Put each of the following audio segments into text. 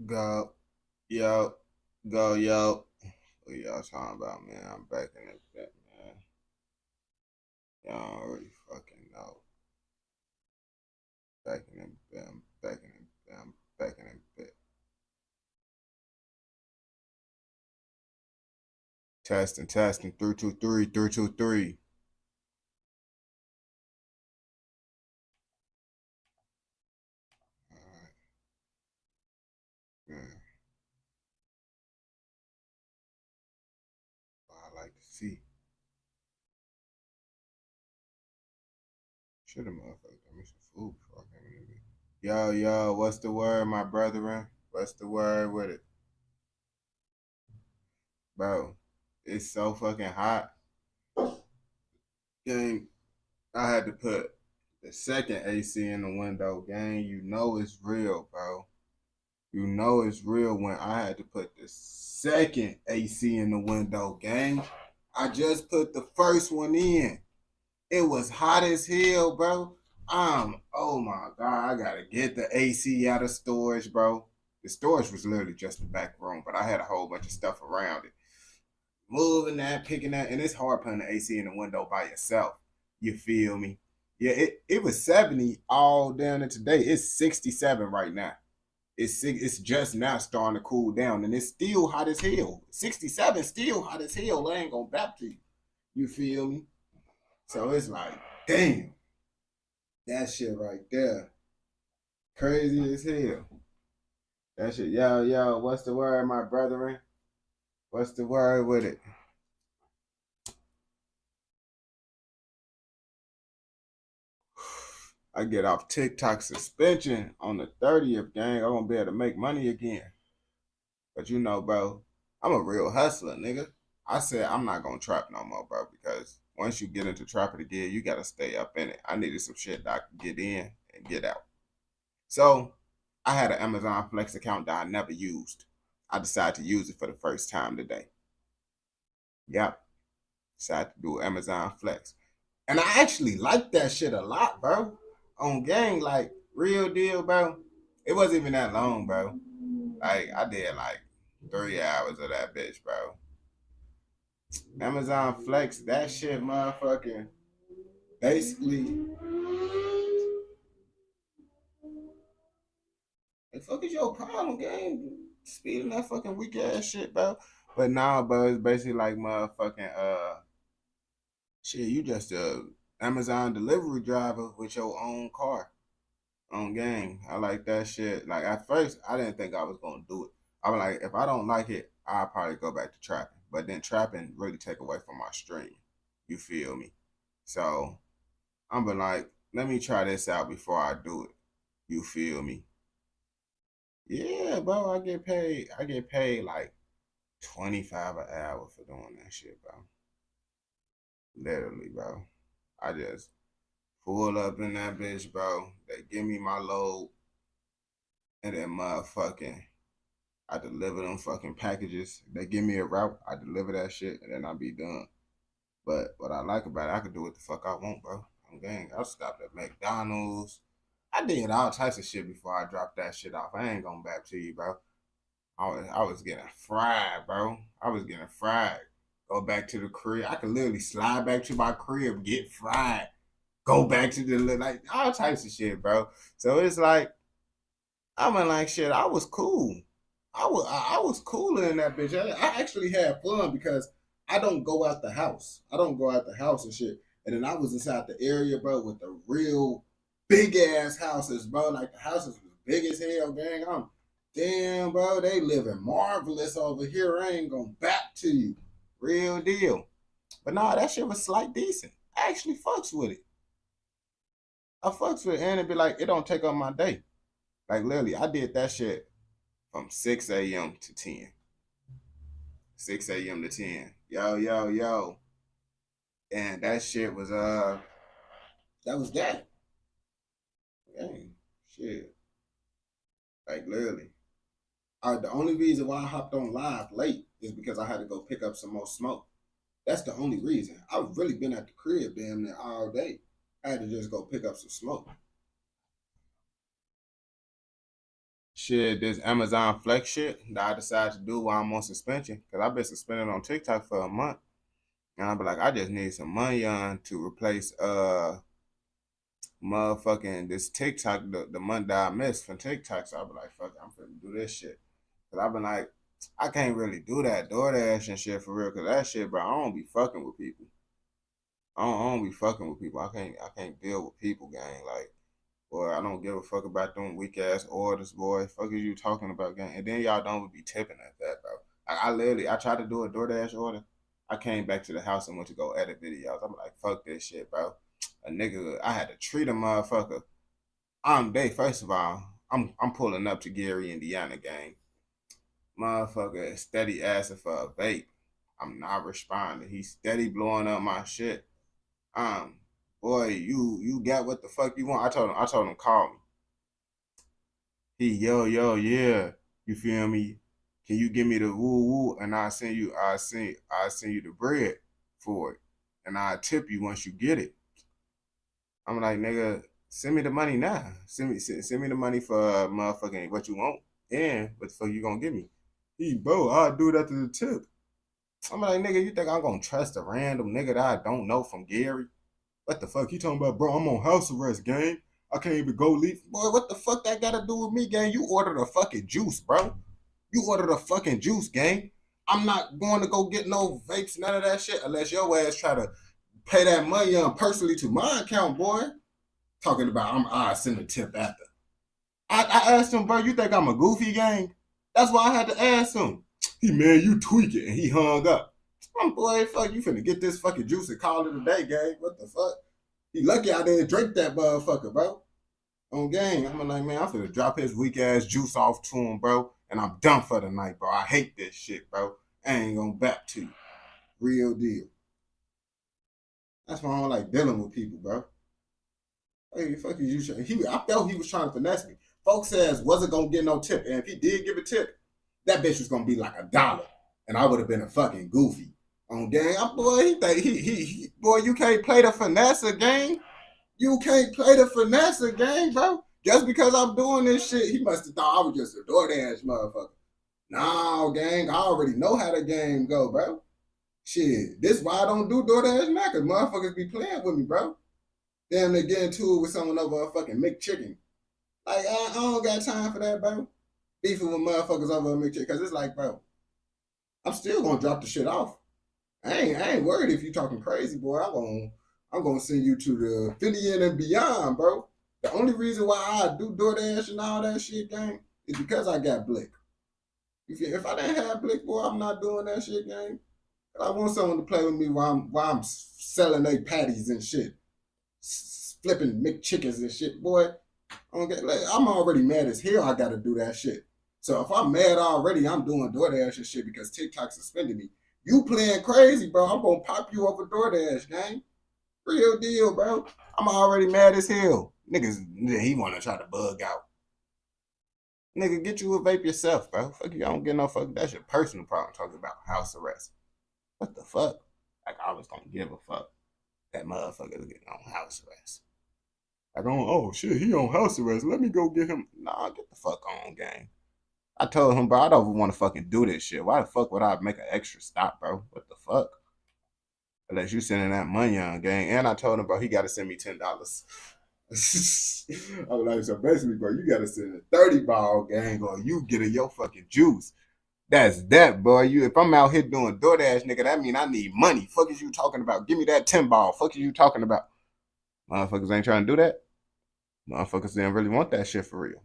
Go, yo, go, yo. What y'all talking about, man? I'm back in the bit, man. Y'all already fucking know. Back in the bit, I'm back in the bit, I'm back in the bit. Testing, testing, 323, 323. All right, man. I like to see. Should have motherfucker give me some food before I came in here. Yo, yo, what's the word, my brethren? What's the word with it? Bro, it's so fucking hot. Gang, I had to put the second AC in the window, gang. You know it's real, bro. You know it's real when I had to put the second AC in the window, gang. I just put the first one in. It was hot as hell, bro. Oh my God, I gotta get the AC out of storage, bro. The storage was literally just the back room, but I had a whole bunch of stuff around it. Moving that, picking that, and it's hard putting the AC in the window by yourself. You feel me? Yeah, it was 70 all down to today. It's 67 right now. It's just now starting to cool down, and it's still hot as hell. 67 still hot as hell. I ain't gonna back to you. You feel me? So it's like, damn, that shit right there, crazy as hell. That shit, yo, yo, what's the word, my brethren? What's the word with it? I get off TikTok suspension on the 30th, gang. I'm gonna be able to make money again. But you know, bro, I'm a real hustler, nigga. I said I'm not gonna trap no more, bro, because once you get into trapping again, you gotta stay up in it. I needed some shit that I could get in and get out. So I had an Amazon Flex account that I never used. I decided to use it for the first time today. Yep. Decided to do Amazon Flex. And I actually like that shit a lot, bro. On gang, like real deal, bro. It wasn't even that long, bro. Like I did like 3 hours of that bitch, bro. Amazon Flex, that shit, motherfucking. Basically, the fuck is your problem, gang? Speeding that fucking weak ass shit, bro. But nah, bro, it's basically like motherfucking shit. You just a Amazon delivery driver with your own car on gang. I like that shit. Like at first, I didn't think I was gonna do it. I was like, if I don't like it, I'll probably go back to trapping. But then trapping really take away from my stream. You feel me? So I'm been like, let me try this out before I do it. You feel me? Yeah, bro. I get paid like 25 an hour for doing that shit, bro. Literally, bro. I just pull up in that bitch, bro. They give me my load, and then motherfucking I deliver them fucking packages. They give me a route, I deliver that shit, and then I be done. But what I like about it, I can do what the fuck I want, bro. I'm gang. I stopped at McDonald's. I did all types of shit before I dropped that shit off. I ain't going back to you, bro. I was getting fried, bro. I was getting fried. Go back to the crib. I could literally slide back to my crib, get fried, go back to the like all types of shit, bro. So it's like I mean, like shit. I was cool. I was cooler in that bitch. I actually had fun because I don't go out the house. I don't go out the house and shit. And then I was inside the area, bro, with the real big ass houses, bro. Like the houses was big as hell, gang. I'm damn, bro. They living marvelous over here. I ain't gonna back to you, real deal. But nah, that shit was slight decent. I actually fucks with it. I fucks with it, and it be like it don't take up my day. Like literally, I did that shit from 6 a.m. to 10. 6 a.m. to 10. Yo, yo, yo. And that shit was that was that. Dang, shit. Like literally. The only reason why I hopped on live late is because I had to go pick up some more smoke. That's the only reason. I've really been at the crib damn near all day. I had to just go pick up some smoke. shit, this Amazon Flex shit that I decided to do while I'm on suspension. Cause I've been suspended on TikTok for a month. And I'll be like, I just need some money on to replace motherfucking this TikTok, the month that I missed from TikTok. So I'll be like, fuck it, I'm finna do this shit. Cause I've been like, I can't really do that DoorDash and shit for real. Cause that shit, bro, I don't be fucking with people. I don't be fucking with people. I can't deal with people, gang. Like, boy, I don't give a fuck about them weak ass orders, boy. Fuck is you talking about, gang? And then y'all don't be tipping at that, bro. I literally, I tried to do a DoorDash order. I came back to the house and went to go edit videos. I'm like, fuck this shit, bro. A nigga, I had to treat a motherfucker. First of all, I'm pulling up to Gary, Indiana, gang. Motherfucker is steady asking for a vape. I'm not responding. He's steady blowing up my shit. Um, boy, you got what the fuck you want. I told him call me. He yeah. You feel me? Can you give me the woo woo and I send you the bread for it. And I tip you once you get it. I'm like, nigga, send me the money now. Send me the money for motherfucking what you want and what the fuck you gonna give me. Bro, I'll do it after the tip. I'm like, nigga, you think I'm gonna trust a random nigga that I don't know from Gary? What the fuck? You talking about, bro? I'm on house arrest, gang. I can't even go leave. Boy, what the fuck that gotta do with me, gang? You ordered a fucking juice, bro. You ordered a fucking juice, gang. I'm not going to go get no vapes, none of that shit, unless your ass try to pay that money personally to my account, boy. Talking about I send a tip after. I asked him, bro, you think I'm a goofy, gang? That's why I had to ask him. Man, you tweaking, and he hung up. Boy, fuck, you finna get this fucking juice and call it a day, gang. What the fuck? He lucky I didn't drink that motherfucker, bro. On gang, I'm like, man, I'm finna drop his weak ass juice off to him, bro. And I'm done for the night, bro. I hate this shit, bro. I ain't gonna back to you. Real deal. That's why I don't like dealing with people, bro. Hey, fuck is you? I felt he was trying to finesse me. Folks says wasn't gonna get no tip, and if he did give a tip, that bitch was gonna be like $1, and I would have been a fucking goofy. On gang, boy, boy, you can't play the finesse game. You can't play the finesse game, bro. Just because I'm doing this shit, he must have thought I was just a DoorDash motherfucker. No, gang, I already know how the game go, bro. Shit, this why I don't do DoorDash now, because motherfuckers be playing with me, bro. Damn, they get into it with someone over a fucking McChicken. Like, I don't got time for that, bro. Beefing with motherfuckers over a McChicken, because it's like, bro, I'm still gonna drop the shit off. I ain't worried if you talking crazy, boy. I'm gonna send you to the 50 and beyond, bro. The only reason why I do DoorDash and all that shit, gang, is because I got Blick. If I didn't have Blick, boy, I'm not doing that shit, gang. I want someone to play with me while I'm selling they patties and shit, flipping McChickens and shit, boy. I'm already mad as hell. I gotta do that shit. So if I'm mad already, I'm doing DoorDash and shit because TikTok suspended me. You playing crazy, bro. I'm gonna pop you over DoorDash, gang. Real deal, bro. I'm already mad as hell. Niggas, he wanna try to bug out. Nigga, get you a vape yourself, bro. Fuck you, I don't get no fuck. That's your personal problem talking about house arrest. What the fuck? Like I was gonna give a fuck. That motherfucker's getting on house arrest. Like, oh shit, he on house arrest. Let me go get him. Nah, get the fuck on, gang. I told him, bro, I don't want to fucking do this shit. Why the fuck would I make an extra stop, bro? What the fuck? Unless you sending that money on, gang. And I told him, bro, he got to send me $10. I was like, so basically, bro, you got to send a 30 ball, gang, or you getting your fucking juice. That's that, boy. If I'm out here doing DoorDash, nigga, that mean I need money. Fuck is you talking about? Give me that 10 ball. Fuck is you talking about? Motherfuckers ain't trying to do that. Motherfuckers didn't really want that shit for real.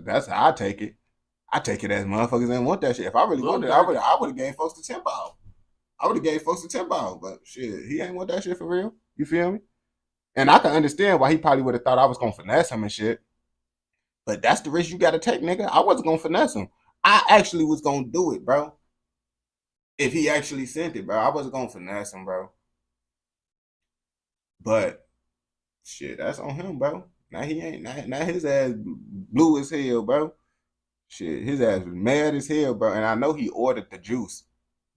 That's how I take it. I take it as motherfuckers didn't want that shit. If I really wanted it, I would have gave folks the 10 ball. I would have gave folks the 10 ball. But shit, he ain't want that shit for real. You feel me? And I can understand why he probably would have thought I was gonna finesse him and shit. But that's the risk you gotta take, nigga. I wasn't gonna finesse him. I actually was gonna do it, bro. If he actually sent it, bro. I wasn't gonna finesse him, bro. But shit, that's on him, bro. Now he ain't. Now his ass blue as hell, bro. Shit, his ass was mad as hell, bro. And I know he ordered the juice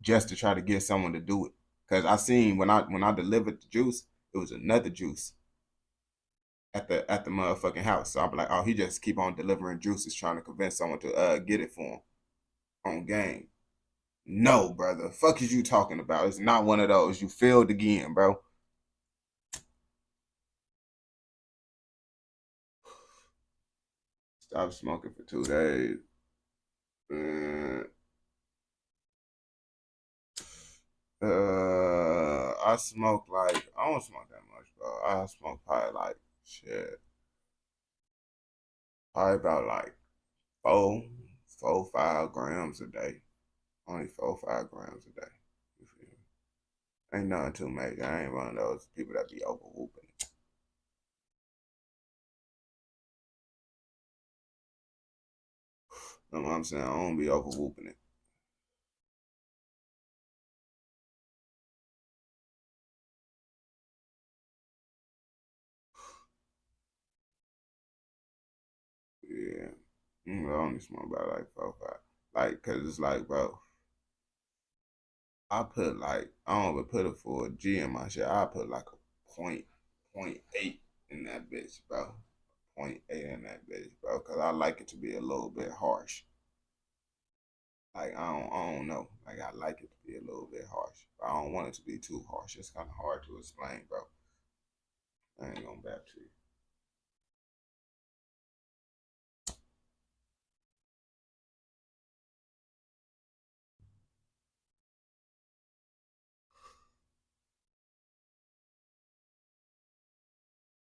just to try to get someone to do it. Cause I seen when I delivered the juice, it was another juice. at the motherfucking house. So I'll be like, oh, he just keep on delivering juices, trying to convince someone to get it for him on game. No, brother. Fuck is you talking about? It's not one of those. You failed again, bro. Stop smoking for 2 days. Uh, I smoke like I don't smoke that much, bro. I smoke probably like shit, probably about like four, 5 grams a day. Only 4, 5 grams a day. You feel me? Ain't nothing too major. I ain't one of those people that be over whooping. You know what I'm saying? I don't be over whooping it. Yeah. I only smoke about like 4, 5. Like, cause it's like, bro, I put like I don't even put a full G in my shit. I put like a point eight in that bitch, bro. Point eight in that bitch, bro. Cause I like it to be a little bit harsh. Like I don't know. Like I like it to be a little bit harsh. But I don't want it to be too harsh. It's kind of hard to explain, bro. I ain't gonna back to you.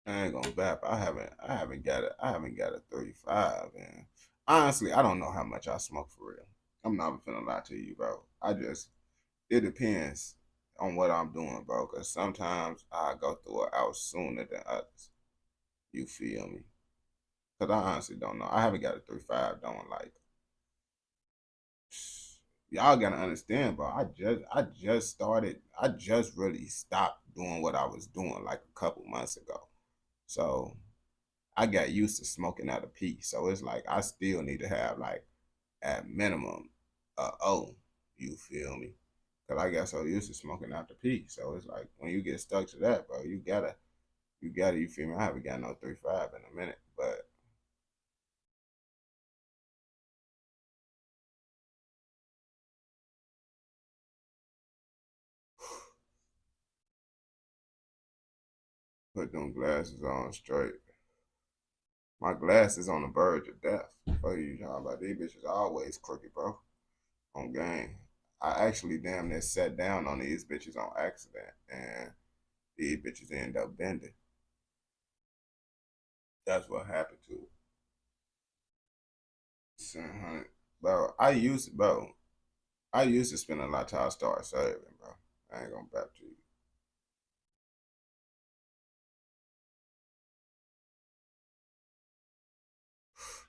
I ain't gonna bap. I haven't got a 35, and honestly, I don't know how much I smoke for real. I'm not even finna lie to you, bro. It depends on what I'm doing, bro. Cause sometimes I go through it out sooner than others. You feel me? Cause I honestly don't know. I haven't got a 3.5 doing like y'all gotta understand, bro. I just really stopped doing what I was doing like a couple months ago. So I got used to smoking out a piece. So it's like I still need to have like at minimum a O. You feel me? Cause I got so used to smoking out the piece. So it's like when you get stuck to that, bro, you feel me? I haven't got no 3.5 in a minute, put them glasses on straight. My glasses on the verge of death. Fuck you talking about? These bitches always crooked, bro. On game. I actually damn near sat down on these bitches on accident, and these bitches end up bending. That's what happened to it. 700. Bro, I used to spend a lot till I started saving, bro. I ain't gonna back to you.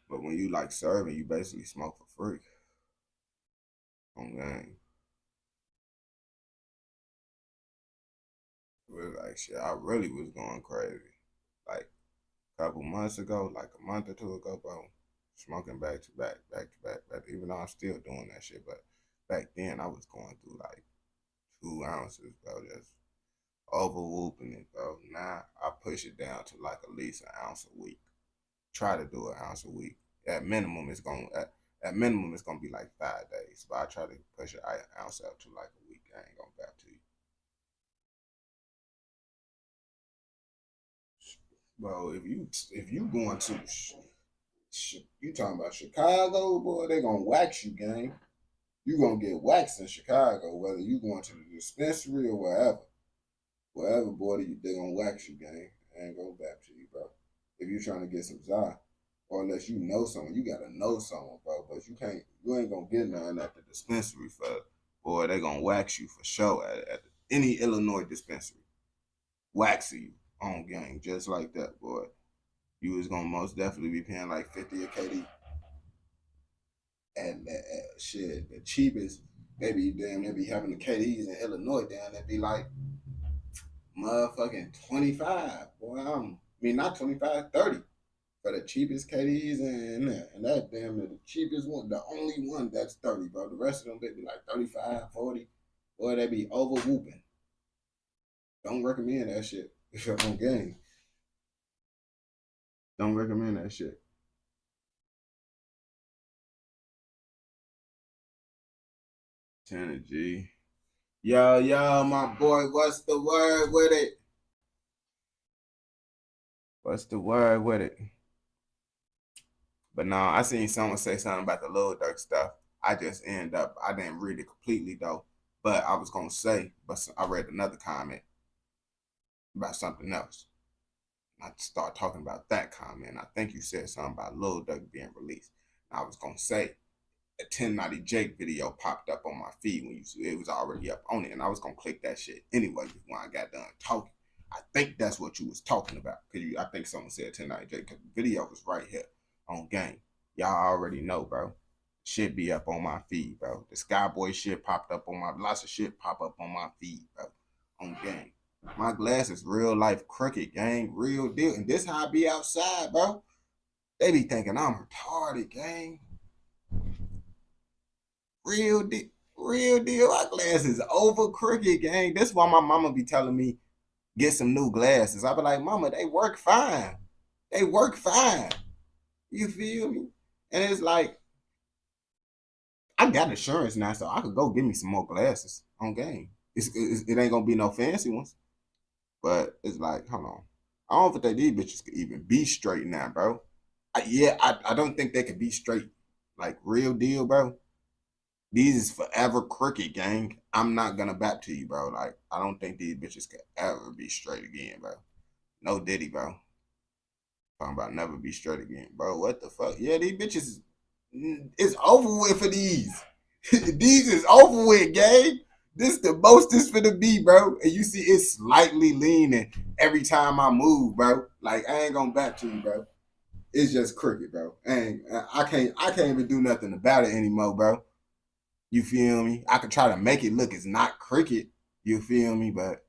But when you like serving, you basically smoke for free. On game. It was like shit, I really was going crazy. Like a couple months ago, like a month or two ago, bro, smoking back. Even though I'm still doing that shit, but back then I was going through like 2 ounces, bro, just over whooping it, bro. Now I push it down to like at least an ounce a week. Try to do an ounce a week. At minimum it's gonna be like 5 days, but I try to push an ounce up to like a week. I ain't gonna back to you, bro. If you going to you talking about Chicago, boy, they gonna wax you, gang. You gonna get waxed in Chicago, whether you going to the dispensary or wherever. Wherever, boy, they gonna wax you, gang. I ain't gonna back to you, bro. If you trying to get some Zai, or unless you know someone, you gotta know someone, bro. But you ain't gonna get none at the dispensary for, boy, they gonna wax you for sure at any Illinois dispensary. Wax you on gang, just like that, boy. You was gonna most definitely be paying like 50 a KD. And shit, the cheapest, maybe damn, they be having the KDs in Illinois down. They be like motherfucking 25. Boy, I mean not 25, 30 for the cheapest KDs and that damn the cheapest one, the only one that's 30, bro. The rest of them they be like 35, 40. Boy, they be over whooping. Don't recommend that shit if you're on game. Don't recommend that shit. 10 G. Yo, my boy, what's the word with it? What's the word with it? But no, I seen someone say something about the Lil Durk stuff. I just end up, I didn't read it completely though. But I was gonna say, but I read another comment about something else. I start talking about that comment. I think you said something about Lil Durk being released. I was gonna say a 1090 Jake video popped up on my feed when it was already up on it, and I was gonna click that shit anyway when I got done talking. I think that's what you was talking about because I think someone said 1090 Jake because the video was right here on game. Y'all already know, bro. Shit be up on my feed, bro. The Skyboy shit popped up on my lots of shit pop up on my feed, bro. On game. My glasses real life crooked, gang. Real deal. And this how I be outside, bro. They be thinking I'm retarded, gang. Real deal. Real deal. My glasses over crooked, gang. That's why my mama be telling me get some new glasses. I be like, mama, they work fine. They work fine. You feel me? And it's like, I got insurance now, so I could go get me some more glasses on game. It ain't gonna be no fancy ones, but it's like, hold on. I don't think these bitches could even be straight now, bro. I don't think they could be straight. Like, real deal, bro. These is forever crooked, gang. I'm not gonna back to you, bro. Like, I don't think these bitches could ever be straight again, bro. No Diddy, bro. Talking about never be straight again, bro. What the fuck? Yeah, these bitches, it's over with for these. These is over with, gang. This the most this finna be, bro. And you see it's slightly leaning every time I move, bro. Like, I ain't gonna back to you, bro. It's just crooked, bro. I can't even do nothing about it anymore, bro. You feel me? I could try to make it look it's not crooked. You feel me? But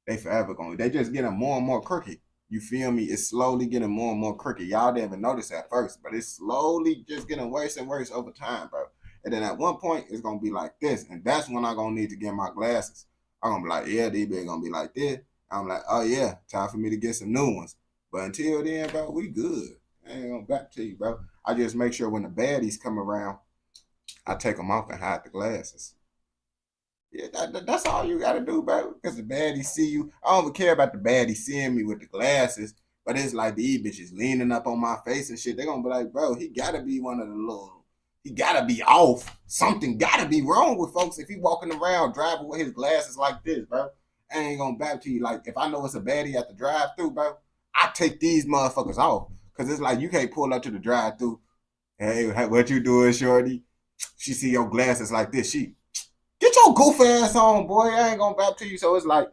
they forever going. They just getting more and more crooked. You feel me? It's slowly getting more and more crooked. Y'all didn't even notice at first, but it's slowly just getting worse and worse over time, bro. And then at one point, it's gonna be like this, and that's when I'm gonna need to get my glasses. I'm gonna be like, yeah, these be gonna be like this. I'm like, oh yeah, time for me to get some new ones. But until then, bro, we good. I ain't gonna back to you, bro. I just make sure when the baddies come around, I take them off and hide the glasses. Yeah, that's all you gotta do, bro. Because the baddie see you. I don't even care about the baddie seeing me with the glasses, but it's like these bitches leaning up on my face and shit. They're gonna be like, bro, he gotta be one of the little. He gotta be off. Something gotta be wrong with folks if he walking around driving with his glasses like this, bro. I ain't gonna back to you. Like, if I know it's a baddie at the drive through, bro, I take these motherfuckers off. Cause it's like you can't pull up to the drive through. Hey, what you doing, shorty? She see your glasses like this. She get your goof ass on, boy. I ain't gonna back to you. So it's like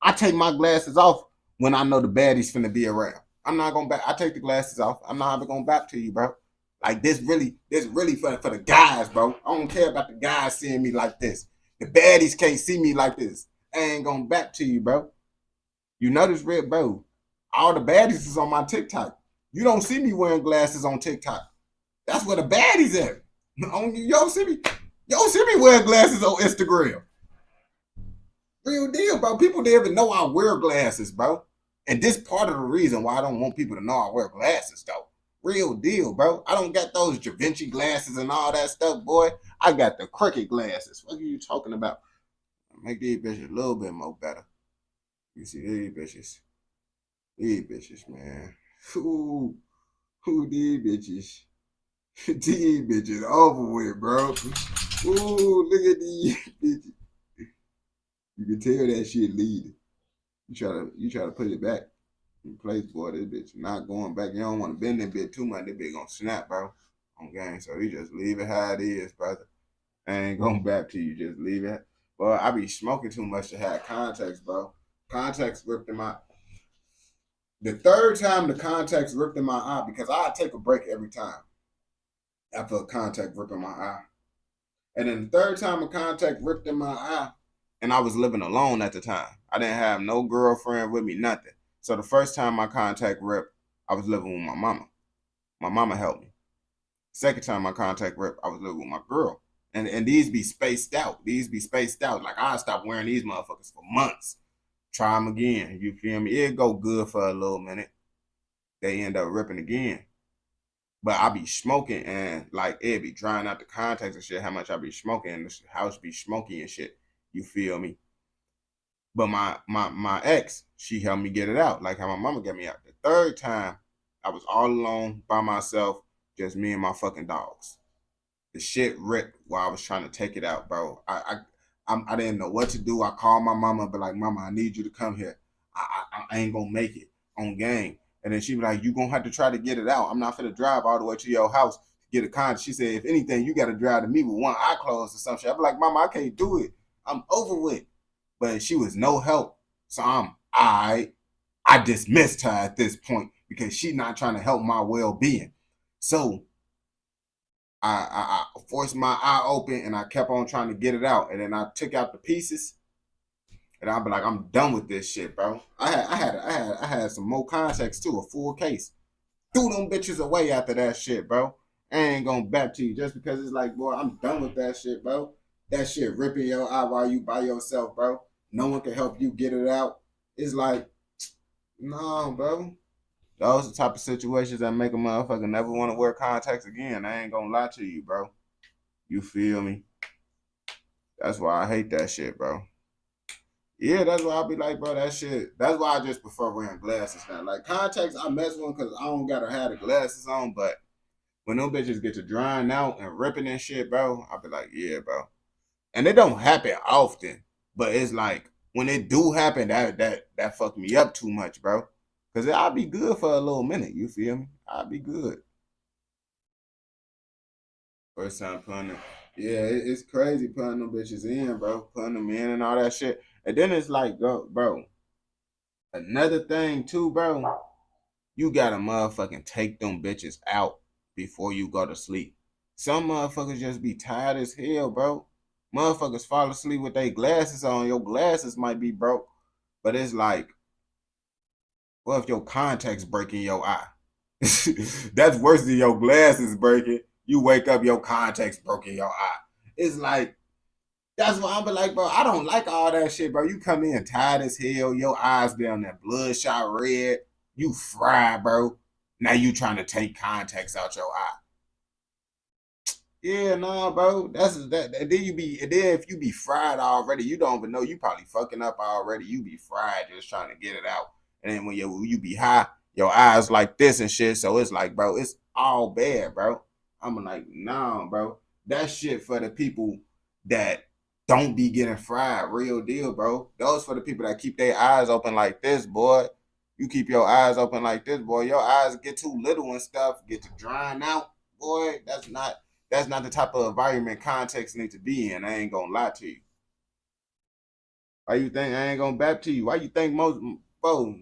I take my glasses off when I know the baddies finna be around. I'm not gonna back. I take the glasses off. I'm not even gonna back to you, bro. Like this really for the guys, bro. I don't care about the guys seeing me like this. The baddies can't see me like this. I ain't gonna back to you, bro. You know this, red, bro. All the baddies is on my TikTok. You don't see me wearing glasses on TikTok. That's where the baddies at. You don't see me. You don't see me wearing glasses on Instagram. Real deal, bro. People didn't even know I wear glasses, bro. And this part of the reason why I don't want people to know I wear glasses, though. Real deal, bro. I don't got those Da Vinci glasses and all that stuff, boy. I got the crooked glasses. What are you talking about? Make these bitches a little bit more better. You see these bitches. These bitches, man. Who these bitches? These bitches over with, bro. Ooh, look at these bitches. You can tell that shit leading. You try to put it back in place, boy. This bitch not going back. You don't want to bend that bit too much. That bitch gonna snap, bro. On game. So you just leave it how it is, brother. I ain't going back to you. Just leave it. Well, I be smoking too much to have contacts, bro. Contacts ripped in my. The third time the contacts ripped in my eye because I take a break every time after a contact ripping my eye. And then the third time a contact ripped in my eye, and I was living alone at the time. I didn't have no girlfriend with me, nothing. So the first time my contact ripped, I was living with my mama. My mama helped me. Second time my contact ripped, I was living with my girl. And these be spaced out. These be spaced out. Like I stopped wearing these motherfuckers for months. Try them again. You feel me? It'll go good for a little minute. they end up ripping again. But I be smoking and like it be drying out the contacts and shit. How much I be smoking and the house be smoky and shit. You feel me? But my ex, she helped me get it out. Like how my mama got me out. The third time, I was all alone by myself, just me and my fucking dogs. The shit ripped while I was trying to take it out, bro. I didn't know what to do. I called my mama, but like, mama, I need you to come here. I ain't gonna make it on game. And then she be like, you gonna have to try to get it out. I'm not gonna drive all the way to your house to get a contract. She said, if anything, you gotta drive to me with one eye closed or some shit. I be like, mama, I can't do it. I'm over with. But she was no help. So I dismissed her at this point because she not trying to help my well-being. So I forced my eye open and I kept on trying to get it out. And then I took out the pieces and I'll be like, I'm done with this shit, bro. I had some more contacts too, a full case. Threw them bitches away after that shit, bro. I ain't gonna back to you just because it's like, boy, I'm done with that shit, bro. That shit ripping your eye while you by yourself, bro. No one can help you get it out. It's like, no, bro. Those are the type of situations that make a motherfucker never want to wear contacts again. I ain't gonna lie to you, bro. You feel me? That's why I hate that shit, bro. Yeah, that's why I be like, bro, that shit. That's why I just prefer wearing glasses now. Like contacts, I mess with them because I don't gotta have the glasses on. But when them bitches get to drying out and ripping and shit, bro, I be like, yeah, bro. And it don't happen often, but it's like when it do happen, that fuck me up too much, bro. Cause I'll be good for a little minute. You feel me? I'll be good. First time putting them. Yeah, it's crazy putting them bitches in, bro. Putting them in and all that shit. And then it's like, bro, another thing too, bro. You gotta motherfucking take them bitches out before you go to sleep. Some motherfuckers just be tired as hell, bro. Motherfuckers fall asleep with their glasses on. Your glasses might be broke, but it's like, what if your contacts breaking your eye? That's worse than your glasses breaking. You wake up, your contacts broken your eye. It's like, that's why I'm like, bro, I don't like all that shit, bro. You come in tired as hell, your eyes be on that bloodshot red, you fried, bro. Now you trying to take contacts out your eye. Yeah, nah, bro. That's that. And then and then if you be fried already, you don't even know you probably fucking up already. You be fried just trying to get it out. And then when you be high, your eyes like this and shit. So it's like, bro, it's all bad, bro. I'm like, nah, bro. That shit for the people that don't be getting fried, real deal, bro. Those for the people that keep their eyes open like this, boy. You keep your eyes open like this, boy. Your eyes get too little and stuff, get to drying out, boy. That's not the type of environment context need to be in. I ain't gonna lie to you. Why you think I ain't gonna bap to you? Why you think most bro?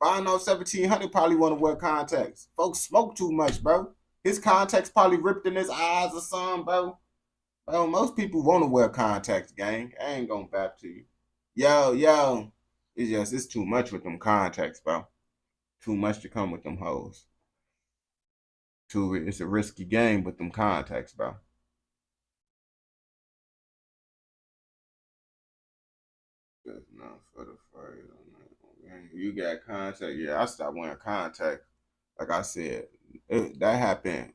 Buying on 1700 probably want to wear contacts. Folks smoke too much, bro. His contacts probably ripped in his eyes or something, bro. Bro, most people want to wear contacts, gang. I ain't gonna bap to you. Yo. It's too much with them contacts, bro. Too much to come with them hoes. It's a risky game with them contacts, bro. That's not for the phrase on that. Man, you got contact. Yeah, I stopped wearing contact. Like I said, that happened.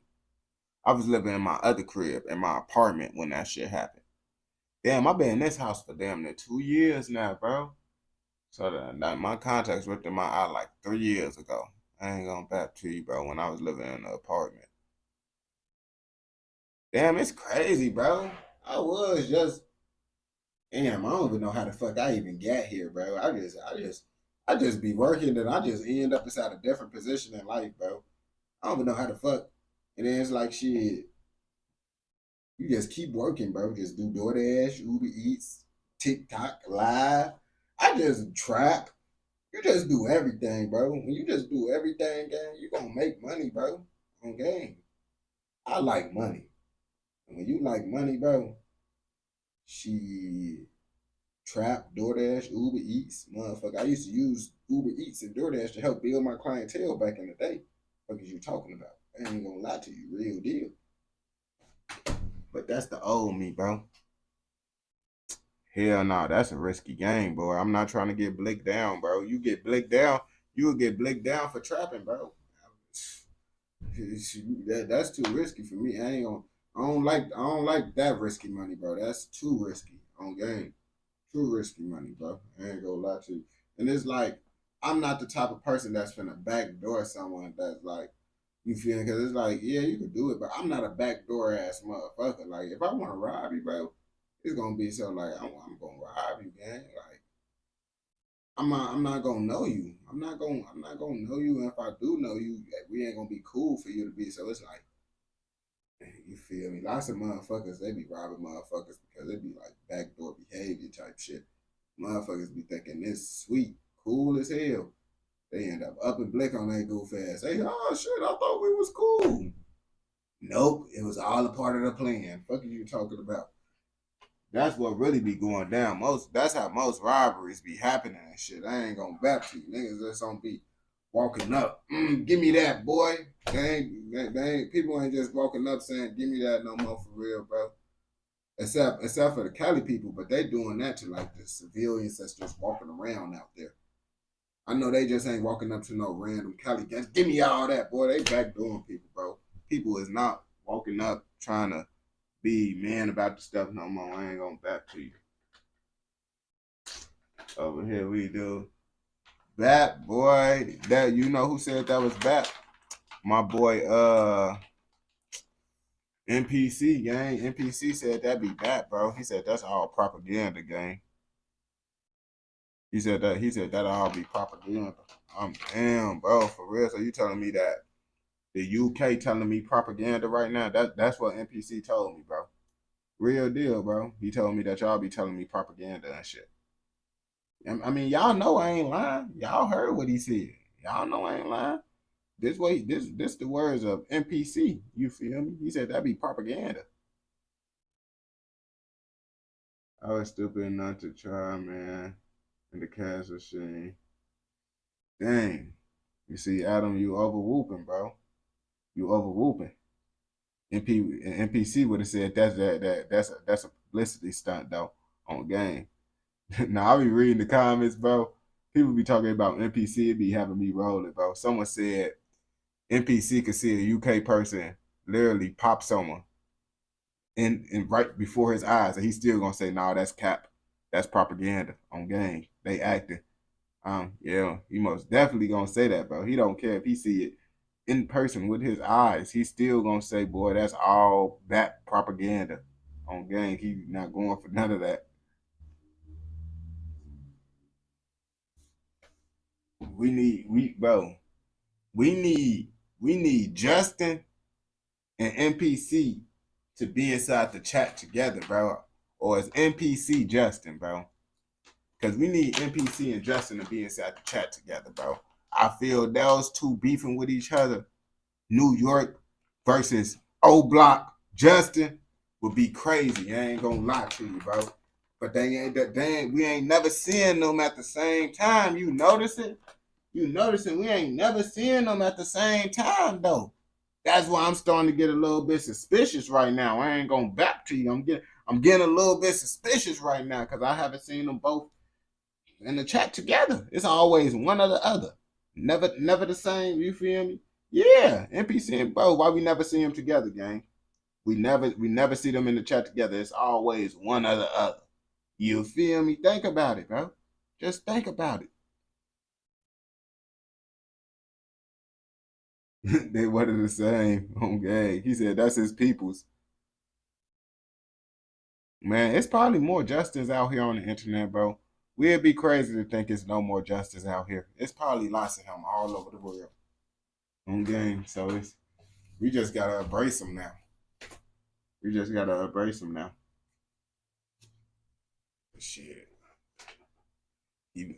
I was living in my other crib in my apartment when that shit happened. Damn, I've been in this house for damn near 2 years now, bro. So my contacts ripped in my eye like 3 years ago. I ain't gonna back to you, bro. When I was living in the apartment. Damn, it's crazy, bro. I was just damn, I don't even know how the fuck I even got here, bro. I just be working and I just end up inside a different position in life, bro. I don't even know how the fuck. And then it's like shit, you just keep working, bro. Just do DoorDash, Uber Eats, TikTok, Live. I just trap. You just do everything, bro. When you just do everything, gang, you gonna make money, bro. On game. I like money. And when you like money, bro, she Trap, DoorDash, Uber Eats, motherfucker. I used to use Uber Eats and DoorDash to help build my clientele back in the day. What are you talking about? I ain't gonna lie to you, real deal. But that's the old me, bro. Hell no, that's a risky game, boy. I'm not trying to get blicked down, bro. You get blicked down, you will get blicked down for trapping, bro. That's too risky for me. I don't like that risky money, bro. That's too risky on game. Too risky money, bro. I ain't gonna lie to you. And it's like I'm not the type of person that's finna backdoor someone that's like you feel me? Because it's like, yeah, you can do it, but I'm not a backdoor ass motherfucker. Like if I want to rob you, bro, it's gonna be so like I'm gonna rob you, man. Like I'm not gonna know you. I'm not gonna know you. And if I do know you, we ain't gonna be cool for you to be. So it's like, you feel me? Lots of motherfuckers, they be robbing motherfuckers because they be like backdoor behavior type shit. Motherfuckers be thinking this sweet, cool as hell. They end up and blick on that goof ass. Hey, oh shit, I thought we was cool. Nope, it was all a part of the plan. Fuck are you talking about? That's what really be going down. That's how most robberies be happening and shit. I ain't gonna back to you. Niggas just don't be walking up. Give me that, boy. They ain't people ain't just walking up saying, give me that no more for real, bro. Except for the Cali people, but they doing that to like the civilians that's just walking around out there. I know they just ain't walking up to no random Cali guys. Give me all that, boy. They backdooring people, bro. People is not walking up trying to be man about the stuff no more. I ain't gonna back to you. Over here we do. Bat boy. That you know who said that was Bat? My boy NPC gang. NPC said that be Bat, bro. He said that's all propaganda, gang. He said that all be propaganda. I'm damn, bro, for real. So you telling me that the UK telling me propaganda right now? That's what NPC told me, bro. Real deal, bro. He told me that y'all be telling me propaganda and shit. I mean, y'all know I ain't lying. Y'all heard what he said. Y'all know I ain't lying. This the words of NPC. You feel me? He said that be propaganda. I was stupid not to try, man. In the cash machine. Dang. You see, Adam, you over whooping, bro. You over whooping. NPC would have said that's a publicity stunt though on game. Now I be reading the comments, bro. People be talking about NPC, it be having me rolling, bro. Someone said NPC could see a UK person literally pop someone in right before his eyes, and he's still gonna say, "No, that's cap, that's propaganda on game. They acting." Yeah, he most definitely gonna say that, bro. He don't care if he see it in person with his eyes. He's still gonna say, "Boy, that's all that propaganda on game." He not going for none of that. Bro. We need Justin and NPC to be inside the chat together, bro. Or it's NPC Justin, bro. Because we need NPC and Justin to be inside the chat together, bro. I feel those two beefing with each other, New York versus O Block Justin, would be crazy. I ain't gonna lie to you, bro. But we ain't never seeing them at the same time. You notice it? You noticing we ain't never seeing them at the same time though. That's why I'm starting to get a little bit suspicious right now. I ain't gonna back to you. I'm getting a little bit suspicious right now because I haven't seen them both in the chat together. It's always one or the other. Never the same. You feel me? Yeah, NPC and bro. Why we never see them together, gang? We never see them in the chat together. It's always one or the other. You feel me? Think about it, bro. Just think about it. They one of the same. Okay. He said that's his people's. Man, it's probably more justice out here on the internet, bro. We'd be crazy to think it's no more justice out here. It's probably lots of him all over the world. Okay. So we just gotta embrace him now. We just gotta embrace him now. Shit. Even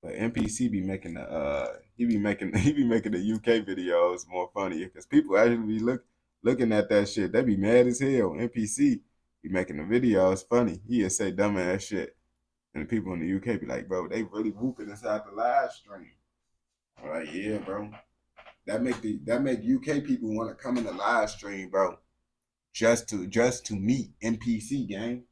but NPC be making the he be making the UK videos more funny because people actually be looking at that shit. They be mad as hell. NPC be making the videos funny. He just say dumb ass shit. And the people in the UK be like, bro, they really whooping inside the live stream. I'm like, yeah, bro. That make UK people want to come in the live stream, bro. Just to meet NPC gang.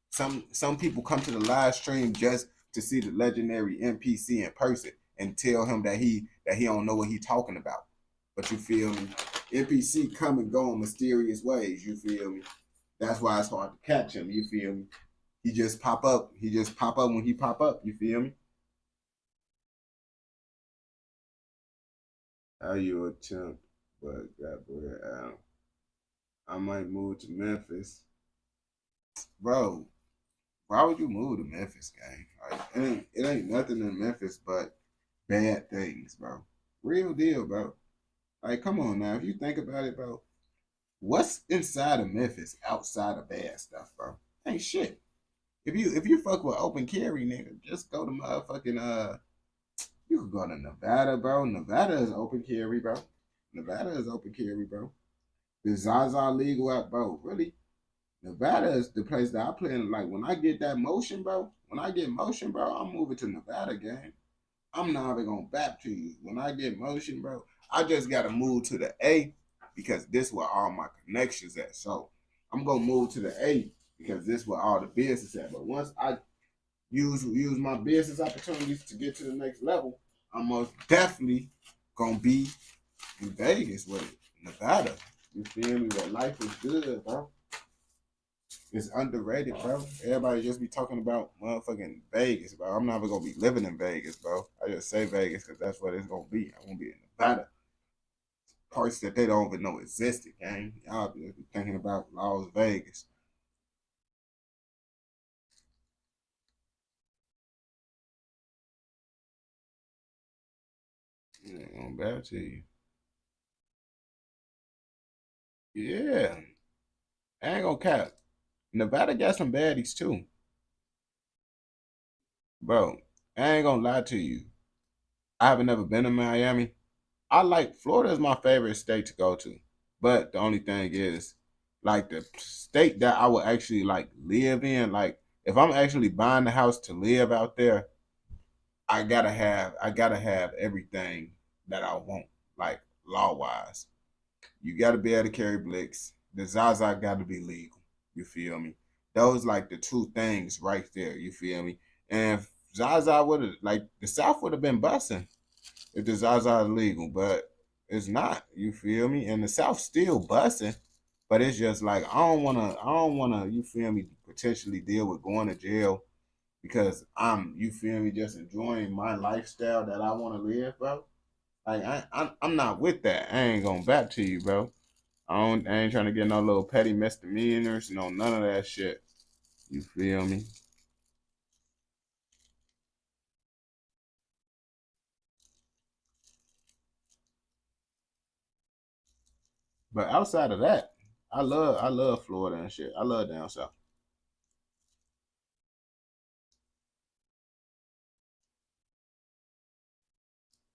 Some people come to the live stream just to see the legendary NPC in person and tell him that he don't know what he talking about. But you feel me? NPC come and go in mysterious ways. You feel me? That's why it's hard to catch him. You feel me? He just pop up. He just pop up when he pop up. You feel me? How you attempt, but got boy out. I might move to Memphis, bro. Why would you move to Memphis, gang? Like, it ain't nothing in Memphis but bad things, bro. Real deal, bro. Like, come on now. If you think about it, bro, what's inside of Memphis outside of bad stuff, bro? Ain't shit. If you fuck with open carry, nigga, just go to motherfucking you could go to Nevada, bro. Nevada is open carry, bro. Nevada is open carry, bro. The Zaza legal out, bro. Really? Nevada is the place that I play in. Like when I get that motion, bro. When I get motion, bro, I'm moving to Nevada, gang. I'm not even gonna back to you. When I get motion, bro, I just gotta move to the A because this where all my connections at. So I'm gonna move to the A because this where all the business at. But once I use my business opportunities to get to the next level, I'm most definitely gonna be in Vegas with it, Nevada. You feel me? But life is good, bro. It's underrated, bro. Everybody just be talking about motherfucking Vegas, bro. I'm never gonna be living in Vegas, bro. I just say Vegas because that's what it's gonna be. I'm gonna be in Nevada. Parts that they don't even know existed, gang. Y'all be thinking about Las Vegas. Yeah, I'm bad to you. Yeah, I ain't gonna cap. Nevada got some baddies too, bro. I ain't gonna lie to you. I haven't never been to Miami. I like Florida is my favorite state to go to. But the only thing is, like the state that I would actually like live in, like if I'm actually buying the house to live out there, I gotta have everything that I want, like law wise. You gotta be able to carry blicks. The Zaza gotta be legal. You feel me? Those like the two things right there. You feel me? And if Zaza would have like the South would have been busting if the Zaza is legal, but it's not. You feel me? And the South still busting, but it's just like I don't wanna. You feel me? Potentially deal with going to jail because you feel me, just enjoying my lifestyle that I want to live, bro. Like I'm not with that. I ain't gonna back to you, bro. I ain't trying to get no little petty misdemeanors, no none of that shit. You feel me? But outside of that, I love Florida and shit. I love down south.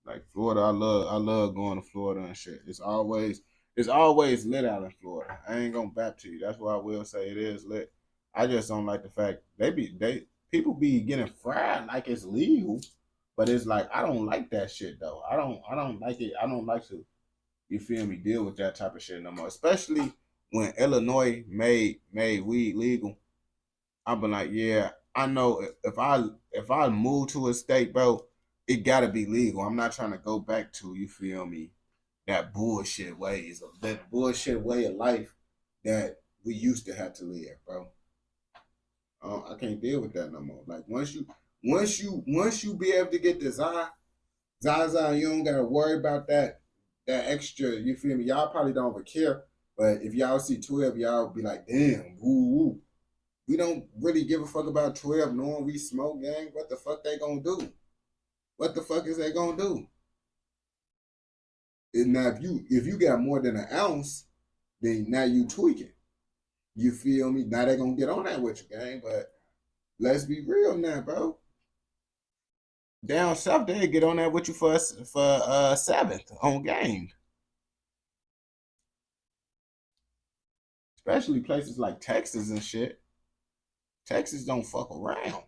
Like Florida, I love going to Florida and shit. It's always lit out in Florida. I ain't gonna back to you. That's why I will say it is lit. I just don't like the fact they people be getting fried like it's legal, but it's like I don't like that shit though. I don't like it. I don't like to, you feel me, deal with that type of shit no more. Especially when Illinois made weed legal. I've been like, yeah, I know if I move to a state, bro, it gotta be legal. I'm not trying to go back to, you feel me, that bullshit way of life that we used to have to live, bro. I can't deal with that no more. Like once you be able to get the Zaza, you don't gotta worry about that extra. You feel me? Y'all probably don't ever care, but if y'all see 12, y'all be like, damn, woo woo. We don't really give a fuck about 12 knowing we smoke, gang. What the fuck they gonna do? What the fuck is they gonna do? And now if you got more than an ounce, then now you tweaking. You feel me? Now they gonna get on that with you, gang. But let's be real now, bro. Down south they get on that with you for seventh on game. Especially places like Texas and shit. Texas don't fuck around.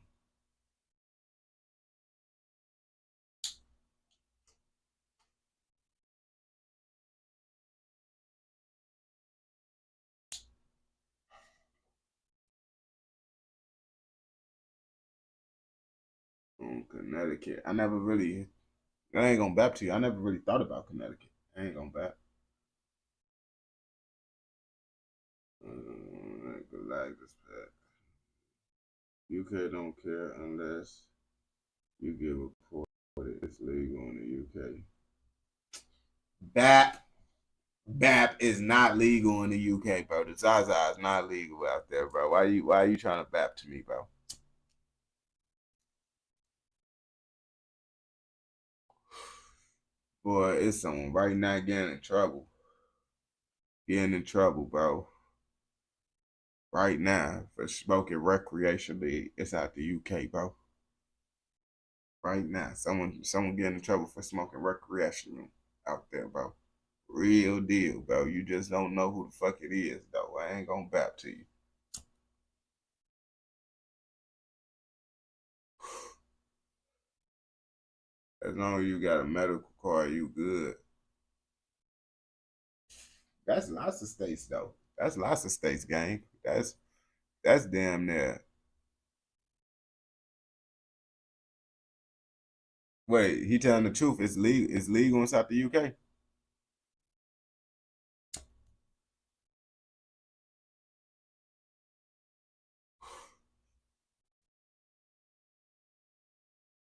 Connecticut. I never really. I ain't gonna bap to you. I never really thought about Connecticut. I ain't gonna bap. Like this, UK don't care unless you get reported. It's legal in the UK. BAP BAP is not legal in the UK, bro. The Zaza is not legal out there, bro. Why are you trying to BAP to me, bro? Boy, it's someone right now getting in trouble. Getting in trouble, bro. Right now for smoking recreationally. It's out the UK, bro. Right now. Someone getting in trouble for smoking recreational out there, bro. Real deal, bro. You just don't know who the fuck it is, though. I ain't gonna BAP to you. As long as you got a medical card, you good. That's lots of states though. That's lots of states, gang. That's damn near. Wait, he telling the truth. It's legal. It's legal inside the UK.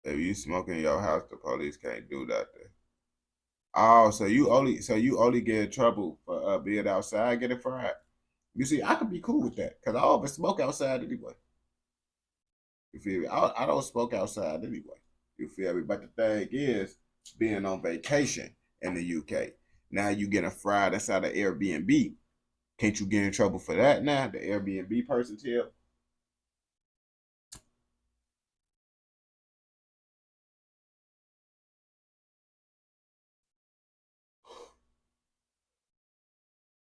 If you smoke in your house, the police can't do that there. Oh, so you only get in trouble for being outside getting fried. You see, I could be cool with that because I always smoke outside anyway. You feel me? I don't smoke outside anyway. You feel me? But the thing is, being on vacation in the UK, now you getting fried inside of Airbnb. Can't you get in trouble for that now? The Airbnb person tell.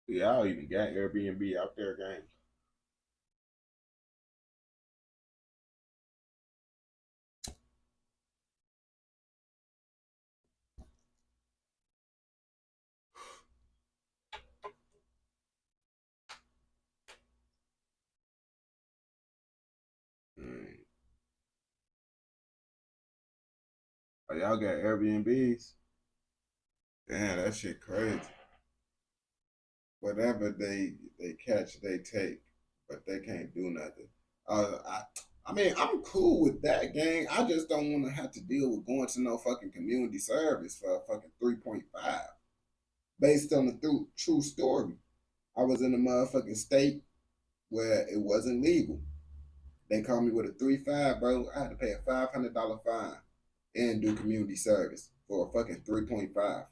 Y'all even got Airbnb out there, gang. Mm. Oh, y'all got Airbnbs? Damn, that shit crazy. Whatever they catch, they take, but they can't do nothing. I mean, I'm cool with that, gang. I just don't want to have to deal with going to no fucking community service for a fucking 3.5. Based on the true story, I was in a motherfucking state where it wasn't legal. They called me with a 3.5, bro. I had to pay a $500 fine and do community service for a fucking 3.5.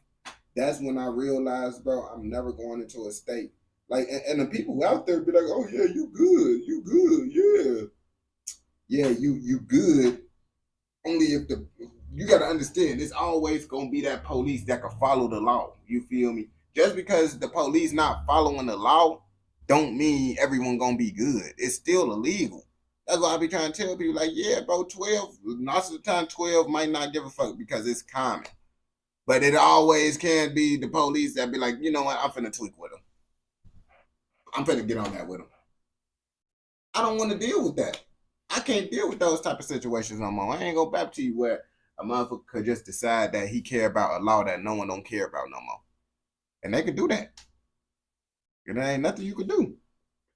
That's when I realized, bro, I'm never going into a state like, and the people out there be like, oh yeah, you good, yeah, you good. Only if the you gotta understand, it's always gonna be that police that can follow the law. You feel me? Just because the police not following the law, don't mean everyone gonna be good. It's still illegal. That's why I be trying to tell people, like, yeah, bro, 12, most of the time 12 might not give a fuck because it's common. But it always can be the police that be like, you know what, I'm finna tweak with them. I'm finna get on that with them. I don't want to deal with that. I can't deal with those type of situations no more. I ain't gonna back to you where a motherfucker could just decide that he care about a law that no one don't care about no more. And they could do that. And there ain't nothing you could do.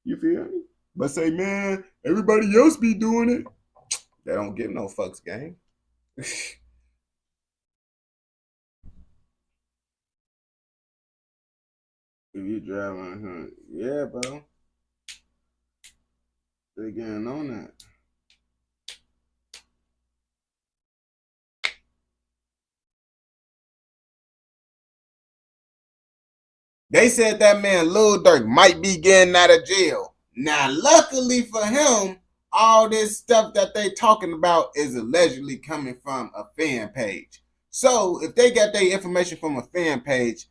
You feel me? But say, man, everybody else be doing it. They don't get no fucks, gang. If you driving, yeah, bro. They getting on that. They said that man Lil Durk might be getting out of jail. Now, luckily for him, all this stuff that they talking about is allegedly coming from a fan page. So if they got their information from a fan page,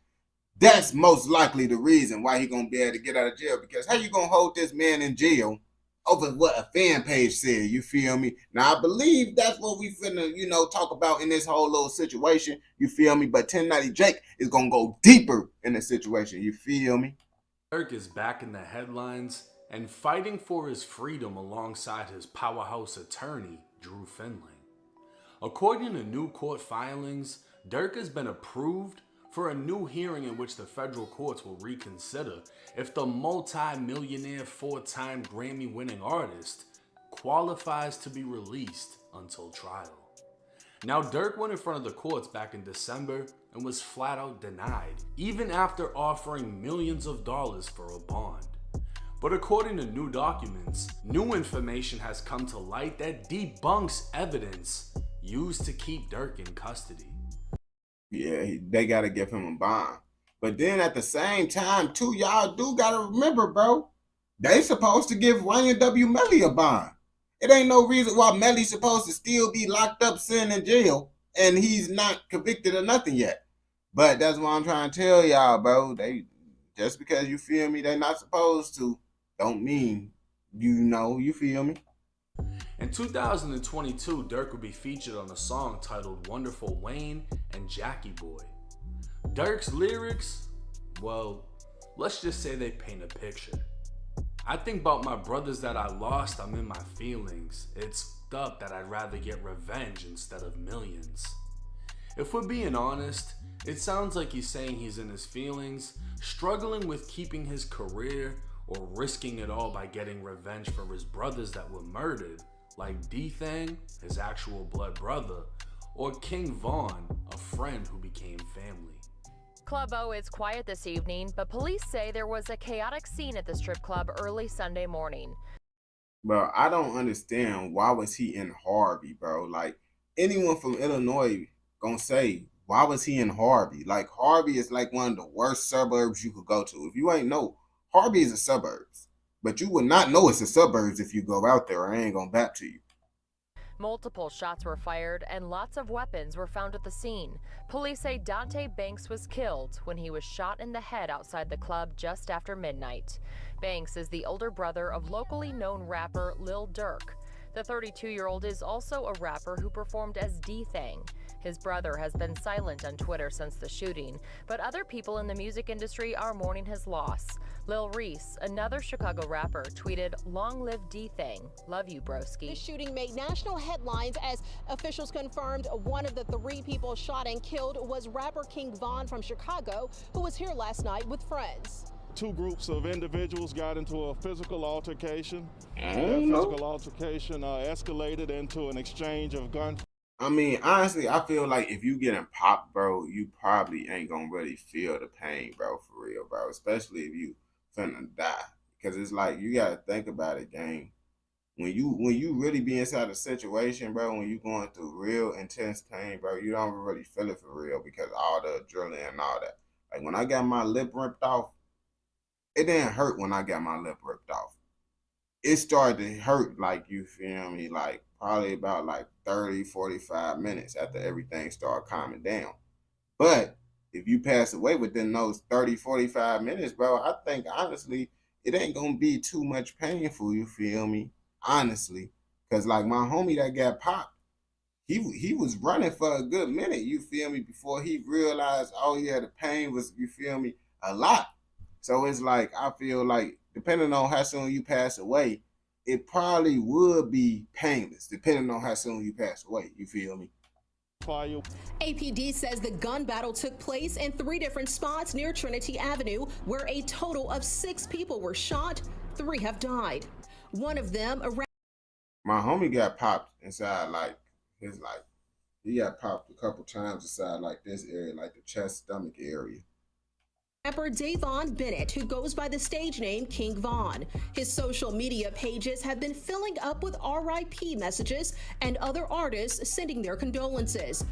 that's most likely the reason why he gonna be able to get out of jail. Because how you gonna hold this man in jail over what a fan page said? You feel me? Now I believe that's what we finna, talk about in this whole little situation. You feel me? But 1090 Jake is gonna go deeper in the situation. You feel me? Eric is back in the headlines and fighting for his freedom alongside his powerhouse attorney, Drew Finley. According to new court filings, Dirk has been approved for a new hearing in which the federal courts will reconsider if the multi-millionaire four-time Grammy-winning artist qualifies to be released until trial. Now, Dirk went in front of the courts back in December and was flat out denied, even after offering millions of dollars for a bond. But according to new documents, new information has come to light that debunks evidence used to keep Dirk in custody. Yeah, they gotta give him a bond. But then at the same time, too, y'all do gotta remember, bro, they supposed to give Wayne W. Melly a bond. It ain't no reason why Melly's supposed to still be locked up, sitting in jail, and he's not convicted of nothing yet. But that's what I'm trying to tell y'all, bro. They just because you feel me, they not supposed to, don't mean you feel me. In 2022, Dirk would be featured on a song titled Wonderful Wayne and Jackie Boy. Dirk's lyrics, well, let's just say they paint a picture. I think about my brothers that I lost, I'm in my feelings. It's up that I'd rather get revenge instead of millions. If we're being honest, it sounds like he's saying he's in his feelings, struggling with keeping his career, or risking it all by getting revenge for his brothers that were murdered, like D-Thang, his actual blood brother, or King Von, a friend who became family. Club O is quiet this evening, but police say there was a chaotic scene at the strip club early Sunday morning. Bro, I don't understand why was he in Harvey, bro. Like, anyone from Illinois gonna say, why was he in Harvey? Like, Harvey is like one of the worst suburbs you could go to. If you ain't know, Harvey is a suburbs. But you would not know it's a suburbs if you go out there. I ain't gonna bat to you. Multiple shots were fired and lots of weapons were found at the scene. Police say Dante Banks was killed when he was shot in the head outside the club just after midnight. Banks is the older brother of locally known rapper Lil Durk. The 32-year-old is also a rapper who performed as D-Thang. His brother has been silent on Twitter since the shooting, but other people in the music industry are mourning his loss. Lil Reese, another Chicago rapper, tweeted, "Long live D-Thang. Love you, broski." The shooting made national headlines as officials confirmed one of the three people shot and killed was rapper King Von from Chicago, who was here last night with friends. Two groups of individuals got into a physical altercation. That know. physical altercation escalated into an exchange of gunfire. I mean, honestly, I feel like if you getting popped, bro, you probably ain't gonna really feel the pain, bro, for real, bro. Especially if you finna die. Because it's like, you gotta think about it, gang. When you really be inside a situation, bro, when you going through real intense pain, bro, you don't really feel it for real because all the adrenaline and all that. Like, when I got my lip ripped off, it didn't hurt when I got my lip ripped off. It started to hurt, like, you feel me, like, probably about like 30, 45 minutes after everything started calming down. But if you pass away within those 30, 45 minutes, bro, I think, honestly, it ain't going to be too much painful, you feel me? Honestly. Because, like, my homie that got popped, he was running for a good minute, you feel me, before he realized, oh, yeah, the pain was, you feel me, a lot. So it's like, I feel like, depending on how soon you pass away, it probably would be painless, depending on how soon you pass away, you feel me? APD says the gun battle took place in 3 different spots near Trinity Avenue, where a total of 6 people were shot. 3 have died. One of them, My homie got popped inside, like, he got popped a couple times inside, like, this area, like the chest, stomach area. rapper Davon Bennett, who goes by the stage name King Von. His social media pages have been filling up with RIP messages and other artists sending their condolences.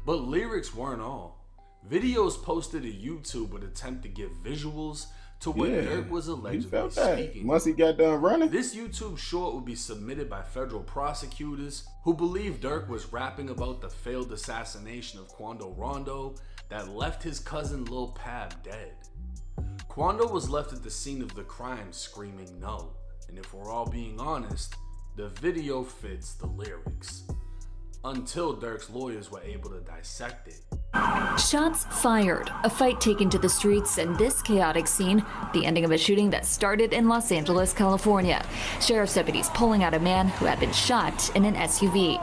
But lyrics weren't all. Videos posted to YouTube would attempt to give visuals to what Dirk was allegedly speaking. Once he got done running. This YouTube short would be submitted by federal prosecutors who believe Dirk was rapping about the failed assassination of Quando Rondo that left his cousin Lil Pab dead. Quando was left at the scene of the crime screaming no, and if we're all being honest, the video fits the lyrics. Until Dirk's lawyers were able to dissect it. Shots fired, a fight taken to the streets, and this chaotic scene, the ending of a shooting that started in Los Angeles, California. Sheriff's deputies pulling out a man who had been shot in an SUV.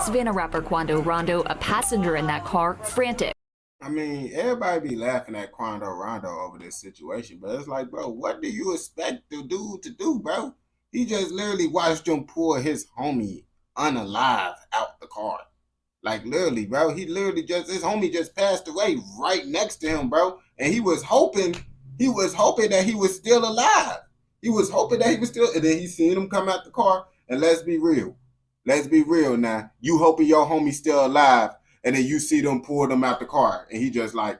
Savannah rapper Quando Rondo, a passenger in that car, frantic. I mean, everybody be laughing at Quando Rondo over this situation, but it's like, bro, what do you expect the dude to do, bro? He just literally watched him pull his homie unalive out the car. Like literally, bro. He literally just his homie just passed away right next to him, bro. And he was hoping that he was still alive. He was hoping that he was still, and then he seen him come out the car. And let's be real. Let's be real now. You hoping your homie still alive, and then you see them pull them out the car, and he just like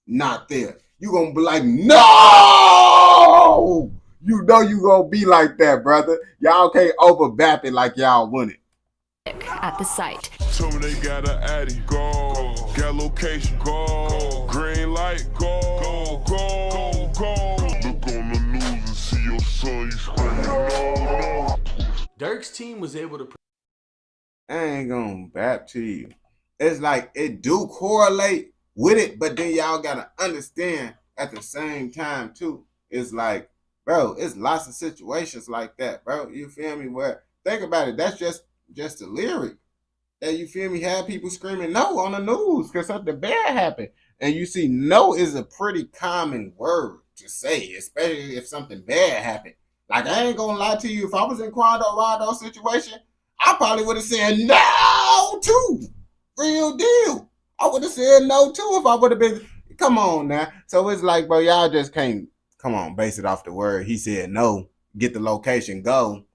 not there. You gonna be like, no! You know you gonna be like that, brother. Y'all can't overbap it like y'all want it. At the site. Tell me they got an addy, go. Got location, go. Green light, go. Go. Look on the news and see your son, you screaming, no. Dirk's team was able to. I ain't gonna bap to you. It's like it do correlate with it, but then y'all gotta understand at the same time too. It's like, bro, it's lots of situations like that, bro. You feel me? Where think about it, that's just a lyric. That you feel me? Have people screaming no on the news because something bad happened. And you see, no is a pretty common word to say, especially if something bad happened. Like, I ain't gonna lie to you, if I was in Quando Rondo's situation, I probably would have said no too. Real deal. I would have said no too if I would have been. Come on now. So it's like, bro, y'all just can't. Come on, base it off the word. He said no. Get the location. Go.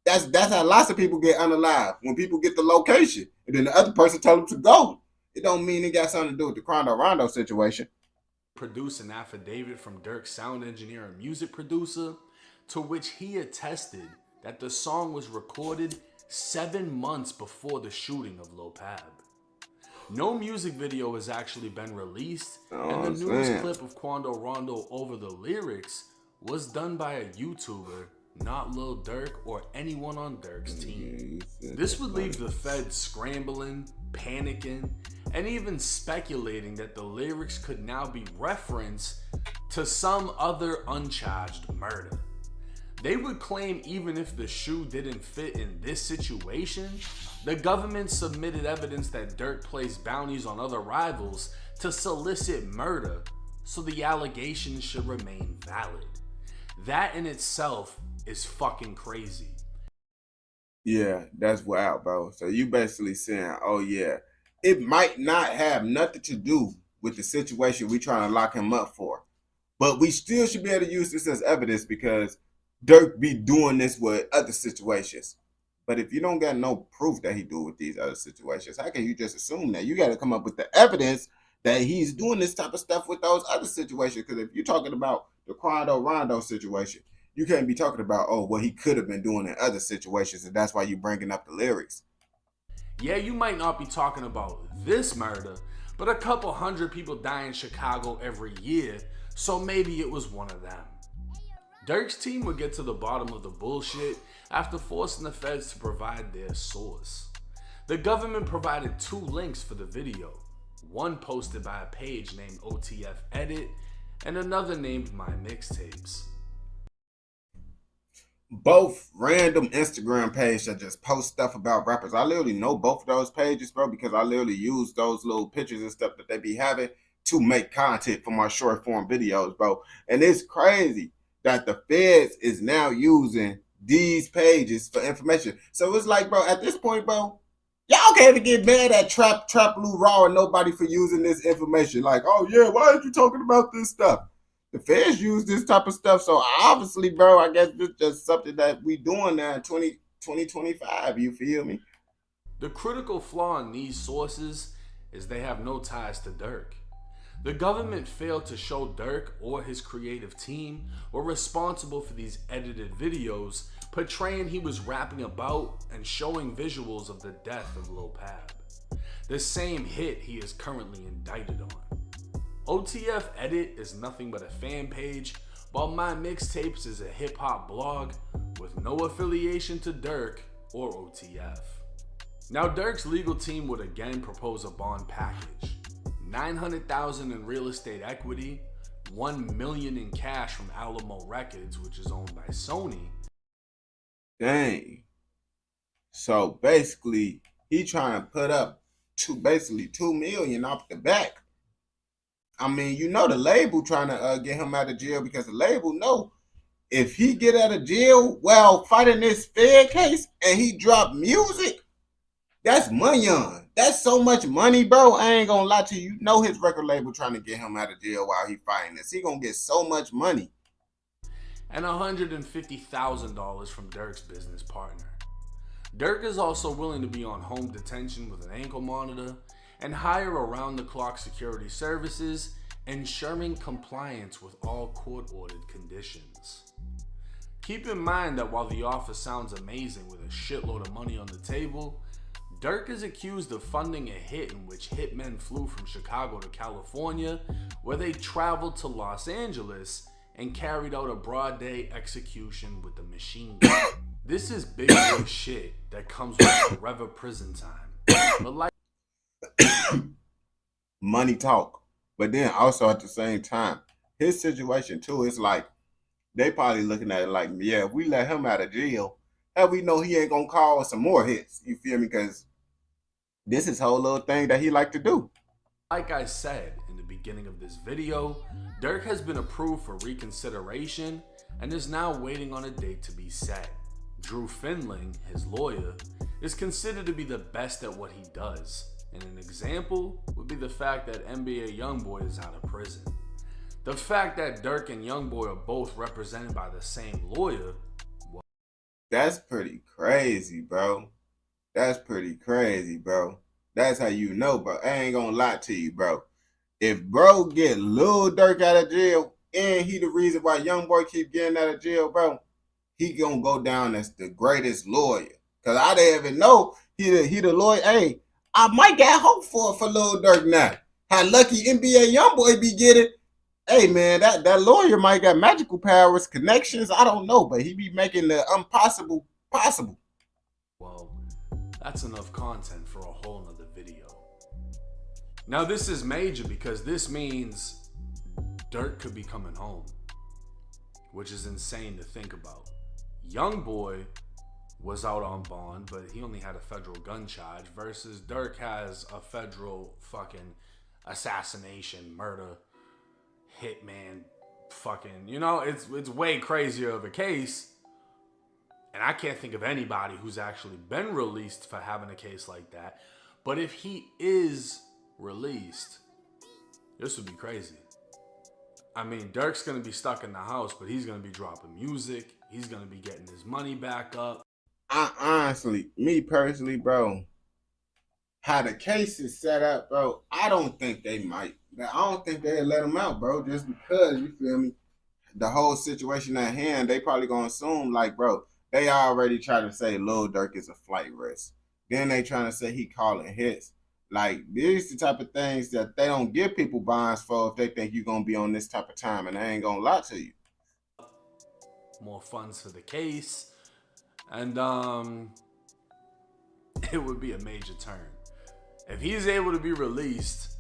That's how lots of people get unalive. When people get the location, and then the other person tell them to go. It don't mean it got something to do with the Quando Rondo situation. Produce an affidavit from Dirk's sound engineer and music producer, to which he attested that the song was recorded 7 months before the shooting of Lil Pab. No music video has actually been released, and the news clip of Quando Rondo over the lyrics was done by a YouTuber, not Lil Durk or anyone on Dirk's team. This would leave the feds scrambling, panicking, and even speculating that the lyrics could now be referenced to some other uncharged murder. They would claim even if the shoe didn't fit in this situation, the government submitted evidence that Dirk placed bounties on other rivals to solicit murder, so the allegations should remain valid. That in itself is fucking crazy. Yeah, that's wild, bro. So you basically saying, oh yeah, it might not have nothing to do with the situation we trying to lock him up for, but we still should be able to use this as evidence because Dirk be doing this with other situations. But if you don't got no proof that he do with these other situations, how can you just assume that? You got to come up with the evidence that he's doing this type of stuff with those other situations. Because if you're talking about the Quando Rondo situation, you can't be talking about, oh, what he could have been doing in other situations, and that's why you're bringing up the lyrics. Yeah, you might not be talking about this murder, but a couple hundred people die in Chicago every year, so maybe it was one of them. Dirk's team would get to the bottom of the bullshit after forcing the feds to provide their source. The government provided 2 links for the video, one posted by a page named OTF Edit and another named My Mixtapes. Both random Instagram pages that just post stuff about rappers. I literally know both of those pages, bro, because I literally use those little pictures and stuff that they be having to make content for my short form videos, bro. And it's crazy that the feds is now using these pages for information. So it's like, bro, at this point, bro, y'all can't even get mad at Trap Lou Raw or nobody for using this information. Like, oh yeah, why aren't you talking about this stuff? The feds use this type of stuff. So obviously, bro, I guess it's just something that we doing now in 2025. You feel me? The critical flaw in these sources is they have no ties to Dirk. The government failed to show Dirk or his creative team were responsible for these edited videos portraying he was rapping about and showing visuals of the death of Lil Pab, the same hit he is currently indicted on. OTF Edit is nothing but a fan page, while My Mixtapes is a hip-hop blog with no affiliation to Dirk or OTF. Now Dirk's legal team would again propose a bond package. $900,000 in real estate equity, $1 million in cash from Alamo Records, which is owned by Sony. Dang. So basically, He trying to put up basically $2 million off the back. I mean, you know, the label trying to get him out of jail because the label know if he get out of jail while fighting this Fed case and he drop music, that's money on. That's so much money, bro. I ain't gonna lie to you. You know his record label trying to get him out of jail while he fighting this. He gonna get so much money. And $150,000 from Durk's business partner. Durk is also willing to be on home detention with an ankle monitor and hire around-the-clock security services, ensuring compliance with all court-ordered conditions. Keep in mind that while the offer sounds amazing with a shitload of money on the table, Durk is accused of funding a hit in which hitmen flew from Chicago to California, where they traveled to Los Angeles and carried out a broad day execution with a machine gun. This is big boy shit that comes with forever prison time. But like money talk. But then also at the same time, his situation too is like, they probably looking at it like, yeah, if we let him out of jail, how we know he ain't gonna call some more hits? You feel me? Because this is whole little thing that he like to do. Like I said in the beginning of this video, Durk has been approved for reconsideration and is now waiting on a date to be set. Drew Finling, his lawyer, is considered to be the best at what he does, and an example would be the fact that NBA Youngboy is out of prison. The fact that Durk and Youngboy are both represented by the same lawyer, well, that's pretty crazy, bro. That's pretty crazy, bro. That's how you know, bro. I ain't gonna lie to you, bro. If bro get Lil Durk out of jail, and he the reason why Youngboy keep getting out of jail, bro, he gonna go down as the greatest lawyer. Cause I didn't even know he the lawyer. Hey, I might get hope for Lil Durk now. How lucky NBA Youngboy be getting. Hey man, that lawyer might got magical powers, connections. I don't know, but he be making the impossible possible. well, that's enough content for a whole nother video. Now this is major because this means Durk could be coming home, which is insane to think about. Youngboy was out on bond, but he only had a federal gun charge versus Durk has a federal fucking assassination, murder, hitman, fucking, you know, it's way crazier of a case. And I can't think of anybody who's actually been released for having a case like that. But if he is released, this would be crazy. I mean, Durk's gonna be stuck in the house, but he's gonna be dropping music. He's gonna be getting his money back up. I honestly, me personally, bro, how the case is set up, bro, I don't think they might. I don't think they'll let him out, bro, just because, you feel me, the whole situation at hand, they probably gonna assume, like, bro, they already try to say Lil Durk is a flight risk. Then they trying to say he calling hits. Like, these the type of things that they don't give people bonds for if they think you're gonna be on this type of time, and I ain't gonna lie to you. More funds for the case, and it would be a major turn if he's able to be released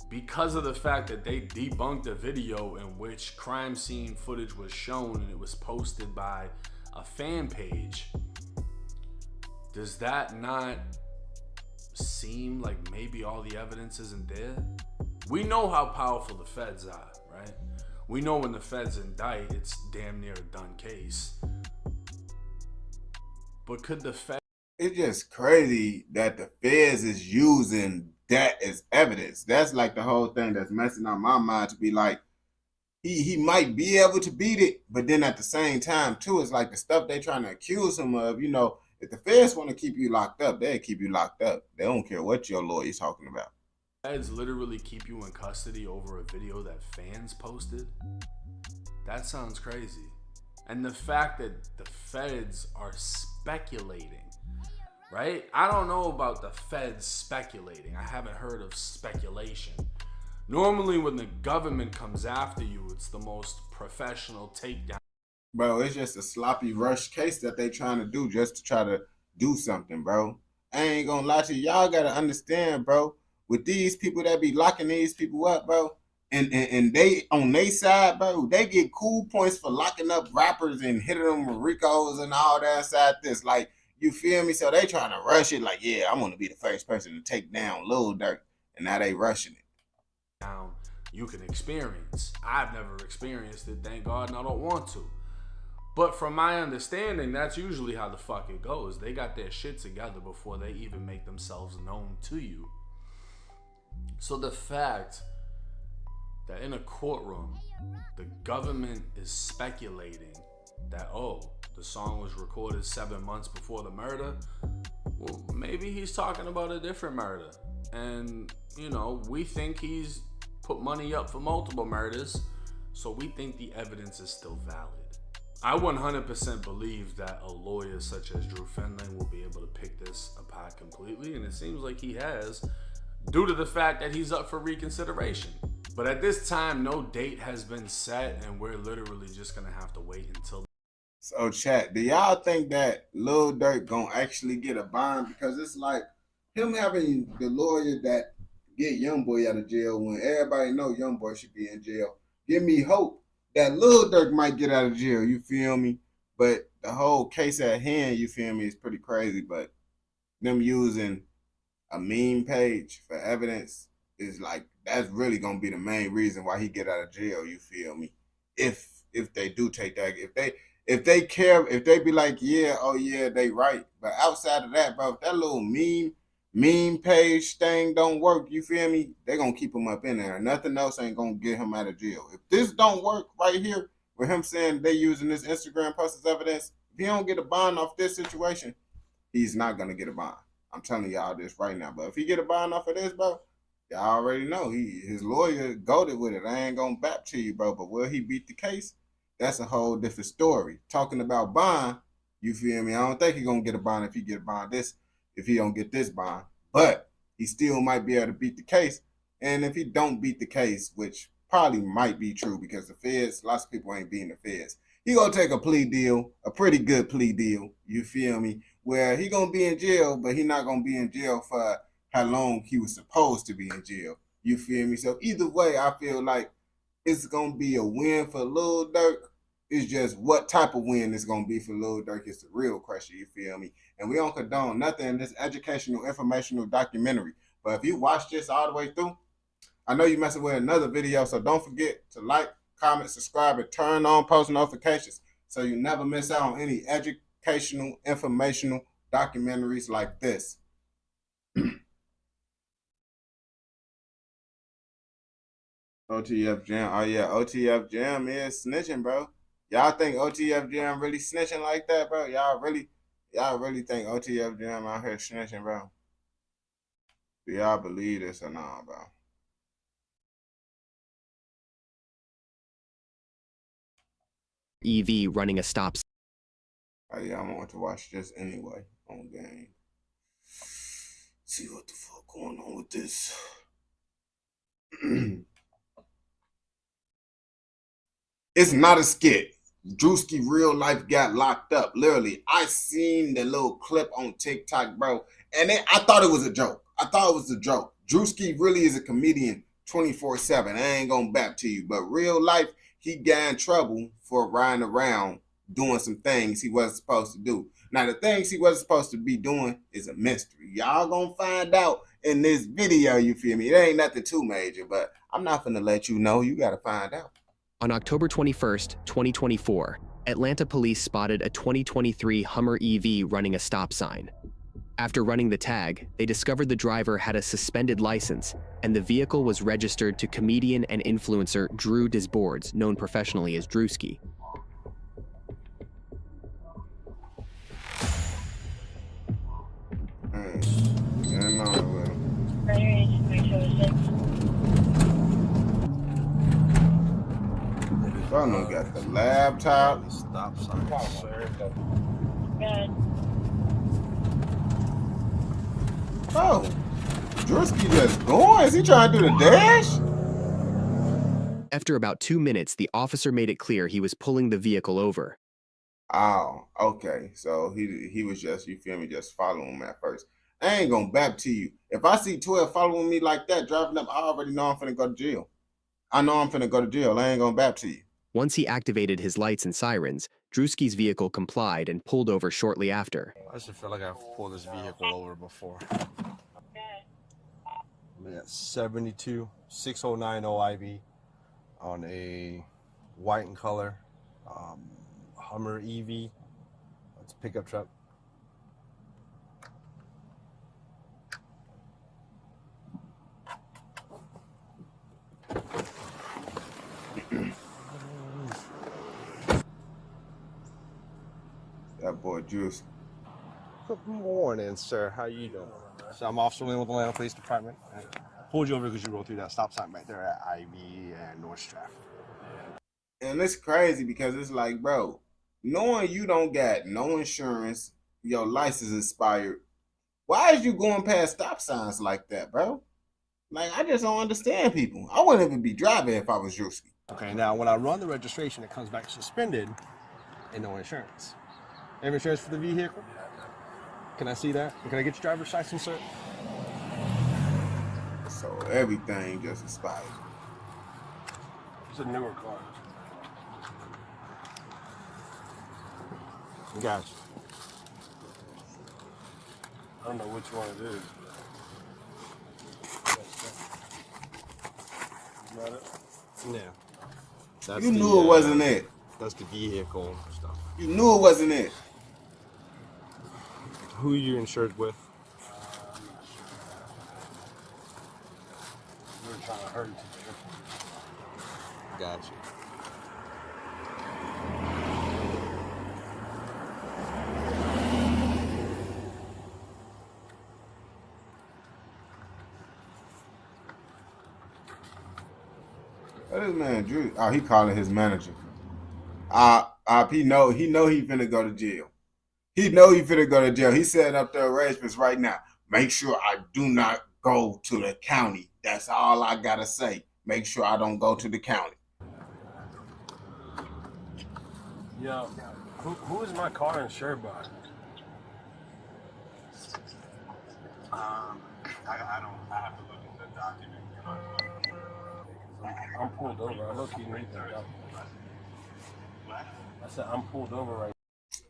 because of the fact that they debunked a video in which crime scene footage was shown and it was posted by a fan page. Does that not seem like maybe all the evidence isn't there? We know how powerful the feds are, right? We know when the feds indict, it's damn near a done case. But could the feds... It's just crazy that the feds is using that as evidence. That's like the whole thing that's messing up my mind, to be like, he might be able to beat it, but then at the same time too, it's like the stuff they trying to accuse him of, you know, if the feds want to keep you locked up, they'll keep you locked up. They don't care what your lawyer's talking about. Feds literally keep you in custody over a video that fans posted? That sounds crazy. And the fact that the feds are speculating, right? I don't know about the feds speculating. I haven't heard of speculation. Normally when the government comes after you, it's the most professional takedown. Bro, it's just a sloppy rush case that they trying to do just to try to do something, bro. I ain't gonna lie to you. Y'all gotta understand, bro. With these people that be locking these people up, bro, and they on their side, bro, they get cool points for locking up rappers and hitting them with Ricos and all that side this. Like, You feel me? So they trying to rush it like, yeah, I want to be the first person to take down Lil Durk. And now they rushing it. Down you can experience. I've never experienced it, thank God, and I don't want to. But from my understanding, that's usually how the fuck it goes. They got their shit together before they even make themselves known to you. So the fact that in a courtroom, the government is speculating that, oh, the song was recorded 7 months before the murder, well, maybe he's talking about a different murder. And, you know, we think he's put money up for multiple murders, so we think the evidence is still valid. I 100% believe that a lawyer such as Drew Fenling will be able to pick this apart completely, and it seems like he has, due to the fact that he's up for reconsideration. But at this time, no date has been set, and we're literally just gonna have to wait until. So chat, do y'all think that Lil Durk gonna actually get a bond? Because it's like him having the lawyer that get Youngboy out of jail when everybody know Youngboy should be in jail. Give me hope that Lil Durk might get out of jail, you feel me? But the whole case at hand, you feel me, is pretty crazy. But them using a meme page for evidence is like, that's really gonna be the main reason why he get out of jail, you feel me? If they do take that, if they care, if they be like, yeah, oh yeah, they right. But outside of that, bro, if that little meme page thing don't work, you feel me? They gonna keep him up in there. Nothing else ain't gonna get him out of jail. If this don't work right here, with him saying they using this Instagram post as evidence, if he don't get a bond off this situation, he's not gonna get a bond. I'm telling y'all this right now. But if he get a bond off of this, bro, y'all already know his lawyer goaded with it. I ain't gonna back to you, bro. But will he beat the case? That's a whole different story. Talking about bond, you feel me? I don't think he's gonna get a bond if he get a bond if he don't get this bond. But he still might be able to beat the case. And if he don't beat the case, which probably might be true because the feds, lots of people ain't beating the feds. He gonna take a plea deal, a pretty good plea deal, you feel me? Where he gonna be in jail, but he not gonna be in jail for how long he was supposed to be in jail. You feel me? So either way, I feel like it's gonna be a win for Lil Durk. It's just what type of win it's gonna be for Lil Durk is the real question, you feel me? And we don't condone nothing in this educational, informational documentary. But if you watch this all the way through, I know you're messing with another video, so don't forget to like, comment, subscribe, and turn on post notifications so you never miss out on any educational, informational documentaries like this. OTF Jam. Oh yeah, OTF Jam is snitching, bro. Y'all think OTF Jam really snitching like that, bro? Y'all really think OTF Jam out here snitching, bro? Do y'all believe this or not, bro? EV running a stop. Oh yeah, I'm going to watch this anyway on game. See what the fuck going on with this. It's not a skit. Drewski real life got locked up. Literally, I seen the little clip on TikTok, bro, and I thought it was a joke. I thought it was a joke. Drewski really is a comedian 24/7. I ain't gonna back to you, but real life, he got in trouble for riding around doing some things he wasn't supposed to do. Now, the things he wasn't supposed to be doing is a mystery. Y'all gonna find out in this video, you feel me? It ain't nothing too major, but I'm not gonna let you know. You gotta find out. On October 21st, 2024, Atlanta police spotted a 2023 Hummer EV running a stop sign. After running the tag, they discovered the driver had a suspended license, and the vehicle was registered to comedian and influencer Drew Disboards, known professionally as Drewski. Someone got the laptop. Stop sign, sir. Good. Oh, Drewski just going? Is he trying to do the dash? After about 2 minutes, the officer made it clear he was pulling the vehicle over. Oh, okay. So he was just, you feel me, just following him at first. I ain't gonna back to you. If I see 12 following me like that, driving up, I already know I'm finna go to jail. I know I'm finna go to jail. I ain't gonna back to you. Once he activated his lights and sirens, Drewski's vehicle complied and pulled over shortly after. I should feel like I've pulled this vehicle over before. I'm at 72 6090 OIV on a white in color Hummer EV. It's a pickup truck. That boy Juice. Good morning, sir. How you doing? So I'm Officer Lynn with the Atlanta Police Department. I pulled you over because you rolled through that stop sign right there at IV and North Traffic. And it's crazy because it's like, bro, knowing you don't got no insurance, your license expired, why is you going past stop signs like that, bro? Like, I just don't understand people. I wouldn't even be driving if I was Drewski. Okay, now when I run the registration, it comes back suspended and no insurance. Have insurance for the vehicle? Can I see that? Can I get your driver's license, sir? So everything just expired. It's a newer car. Gotcha. I don't know which one it is. Is that it? Yeah. That's You knew it wasn't it. That's the vehicle stuff. You knew it wasn't it. Who are you insured with? We were trying to hurt you. Gotcha. What is man Drew? Oh, he calling his manager. He know he finna go to jail. He know he finna go to jail. He's setting up the arrangements right now. Make sure I do not go to the county. That's all I gotta say. Make sure I don't go to the county. Yo, who is my car insured by? I have to look at the document. I'm pulled over. I look, you need that document. I said I'm pulled over right now.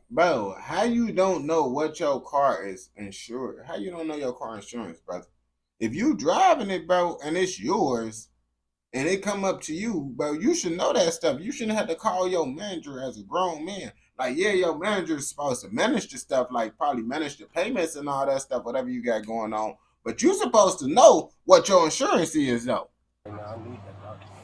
Bro, how you don't know what your car is insured? How you don't know your car insurance, brother? If you driving it, bro, and it's yours, and it come up to you, bro, you should know that stuff. You shouldn't have to call your manager as a grown man. Like, yeah, your manager is supposed to manage the stuff, like probably manage the payments and all that stuff, whatever you got going on. But you supposed to know what your insurance is, though. I need that document.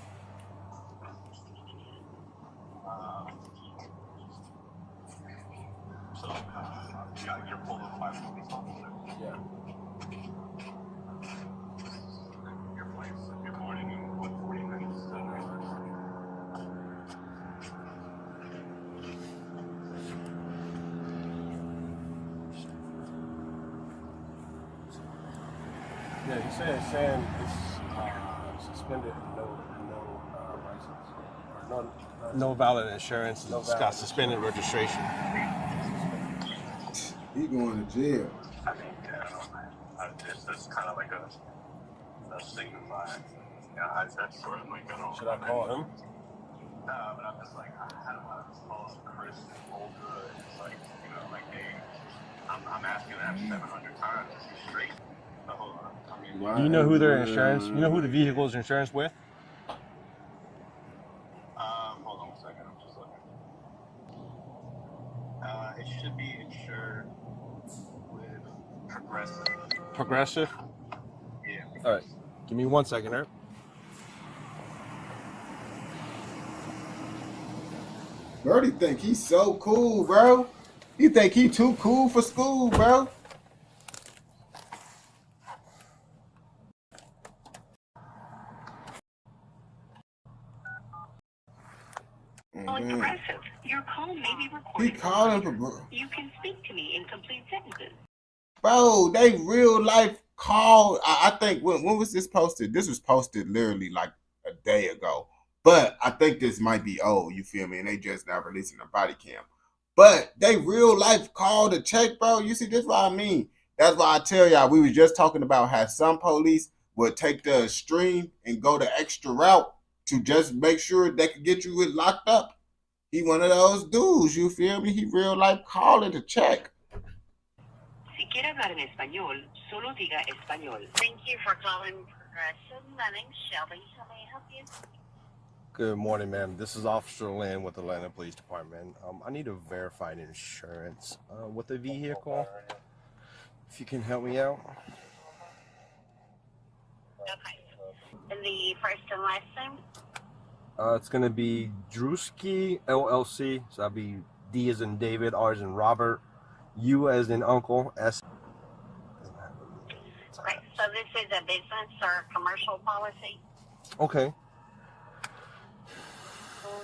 You're pulled over by a police officer? Yeah. Your place, good morning, and 149. Yeah, he said saying it's suspended and no license. Or no valid insurance. It's got suspended registration. He going to jail. I think it's kind of like a signifier. Yeah, that's sort of like, I don't. Should I call him? No, but I'm just like, I don't want to call Chris and Olga. It's like, like, hey, I'm asking that 700 times. Is he straight? But hold on. I mean, Do you know who their insurance? You know who the vehicle is insurance with? hold on 1 second. I'm just looking. It should be insured with Progressive. Progressive? Yeah. All right. Give me 1 second, Eric. Birdie think he's so cool, bro. He think he too cool for school, bro. Progressive. Your call may be recorded. He called him for You can speak to me in complete sentences. bro. They real life called. I think when was this posted? This was posted literally like a day ago. But I think this might be old. You feel me? And they just not releasing the body cam. But they real life called to check, bro. You see, this is what I mean. That's why I tell y'all, we was just talking about how some police would take the stream and go the extra route. to just make sure they can get you locked up. He one of those dudes, you feel me? He real life calling to check. Si quiere hablar en español, solo diga español. Thank you for calling Progressive. My name's Shelby. How may I help you? Good morning, ma'am. This is Officer Lynn with the Atlanta Police Department. I need to verify insurance with the vehicle. If you can help me out. Okay. And the first and last name? It's going to be Drewski LLC. So that'll be D as in David, R as in Robert, U as in Uncle, S. Okay, so this is a business or commercial policy? Okay.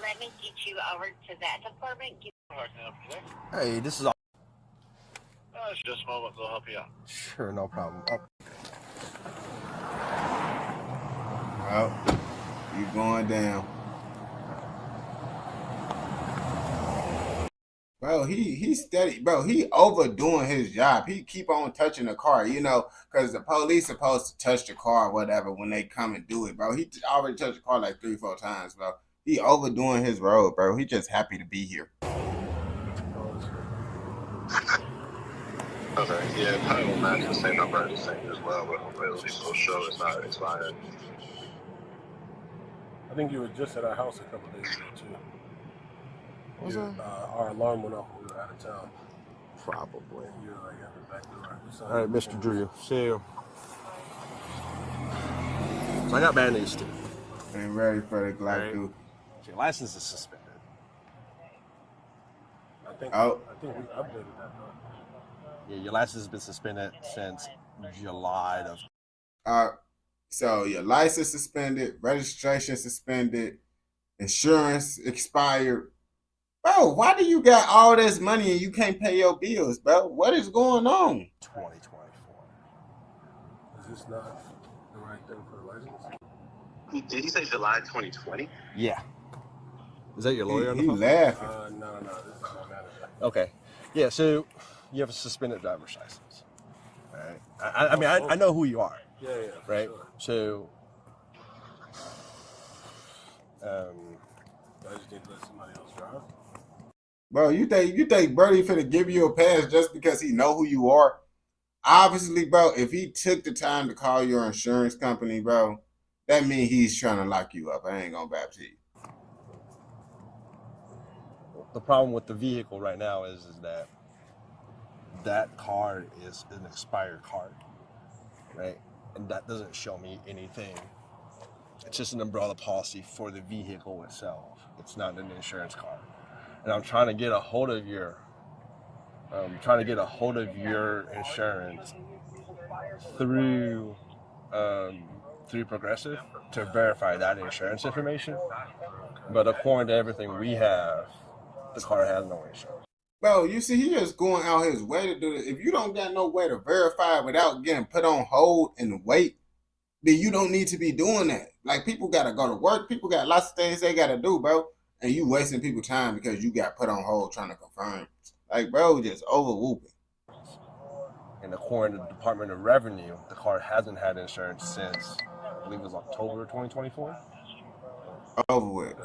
Let me get you over to that department. Hey, this is. Just a moment, they'll help you out. Sure, no problem. Oh, you going down. Bro, he's steady. Bro, he overdoing his job. He keep on touching the car, you know, because the police supposed to touch the car or whatever when they come and do it, bro. He already touched the car like 3-4 times, bro. He overdoing his road, bro. He just happy to be here. Okay, yeah, it probably won't match the same number as the same as well, but hopefully at least it'll show it's not expired. I think you were just at our house a couple days ago, too. Was our alarm went off when we were out of town. Probably. You were like at the back door. All right, Mr. Drew. See you. So I got bad news, too. Ain't ready for the Glock dude. Your license is suspended. I think we updated that, though. Yeah, your license has been suspended since July of. So your license suspended, registration suspended, insurance expired. Bro, why do you got all this money and you can't pay your bills, bro? What is going on? 2024. Is this not the right thing for the license? Did he say July 2020? Yeah. Is that your lawyer on the He phone? laughing. No, this is my manager. Okay. Yeah, so you have a suspended driver's license. All right. I mean, I know who you are. Yeah, right? Sure. So, I just need to let somebody else drive. Bro, you think Birdie finna give you a pass just because he know who you are? Obviously, bro, if he took the time to call your insurance company, bro, that means he's trying to lock you up. I ain't gonna bap to you. the problem with the vehicle right now is that card is an expired card, right? And that doesn't show me anything. It's just an umbrella policy for the vehicle itself. It's not an insurance card. And I'm trying to get a hold of your insurance through Progressive to verify that insurance information. But according to everything we have, the car has no insurance. Bro, you see, he is going out his way to do this. If you don't got no way to verify without getting put on hold and wait, then you don't need to be doing that. Like, people got to go to work. People got lots of things they got to do, bro. And you wasting people's time because you got put on hold trying to confirm. Like, bro, just over whooping. And according to the Department of Revenue, the car hasn't had insurance since, I believe it was October 2024. Over with.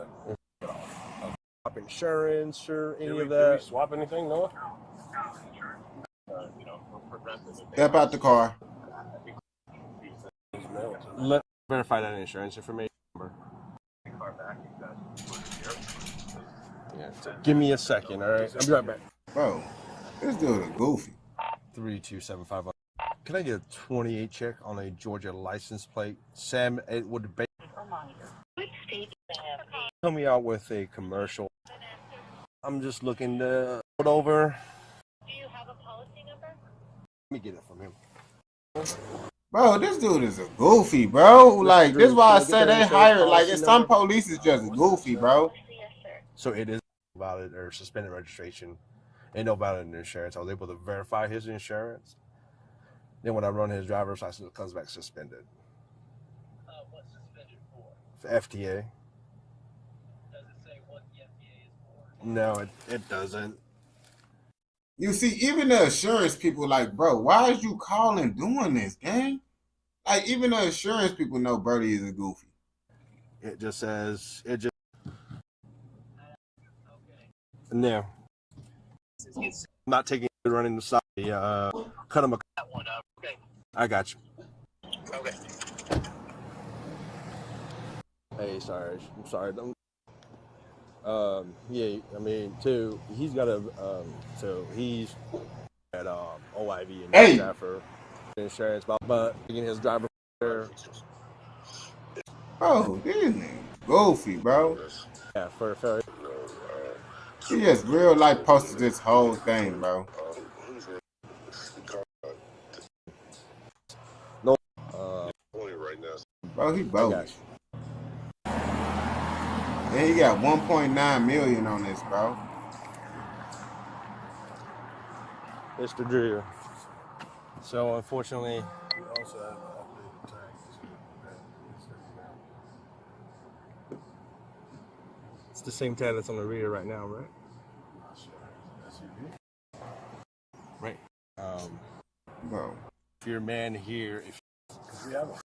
Swap insurance or any of Did that. we swap anything, Noah? Step out the car. Let me verify that insurance information number. Yeah, so give me a second, all right? I'll be right back. Bro, this dude is goofy. 32750. Can I get a 28 check on a Georgia license plate? Sam Edward Baker. Help me out with a commercial. I'm just looking to put over. Do you have a policy number? Let me get it from him. Bro, this dude is a goofy, bro. Like, this is why I said they hired, like, some police is just goofy, bro. Yes, sir. So it is valid or suspended registration and no valid insurance. I was able to verify his insurance. Then when I run his driver's license, it comes back suspended. What's suspended for? For FTA. Does it say what the FDA is for? No, it doesn't. You see, even the insurance people, like, bro, why is you calling doing this, gang? Like, even the insurance people know Birdie is a goofy. It just says no. I'm not taking it running the side. Cut him a. Okay. I got you. Okay. Hey, sorry. I'm sorry. Yeah, I mean, too, he's got a, so he's at OIV in Hey, Stafford insurance, but getting his driver. bro, this nigga goofy, bro. Yeah, for ferry. He just real life posted this whole thing, bro. No, Bro, he I bogus. got you. And he got 1.9 million on this, bro. Mr. Drew. So unfortunately, We also have an updated tax. it's the same tag that's on the reader right now, right? Right. Bro. If you're a man here, if we have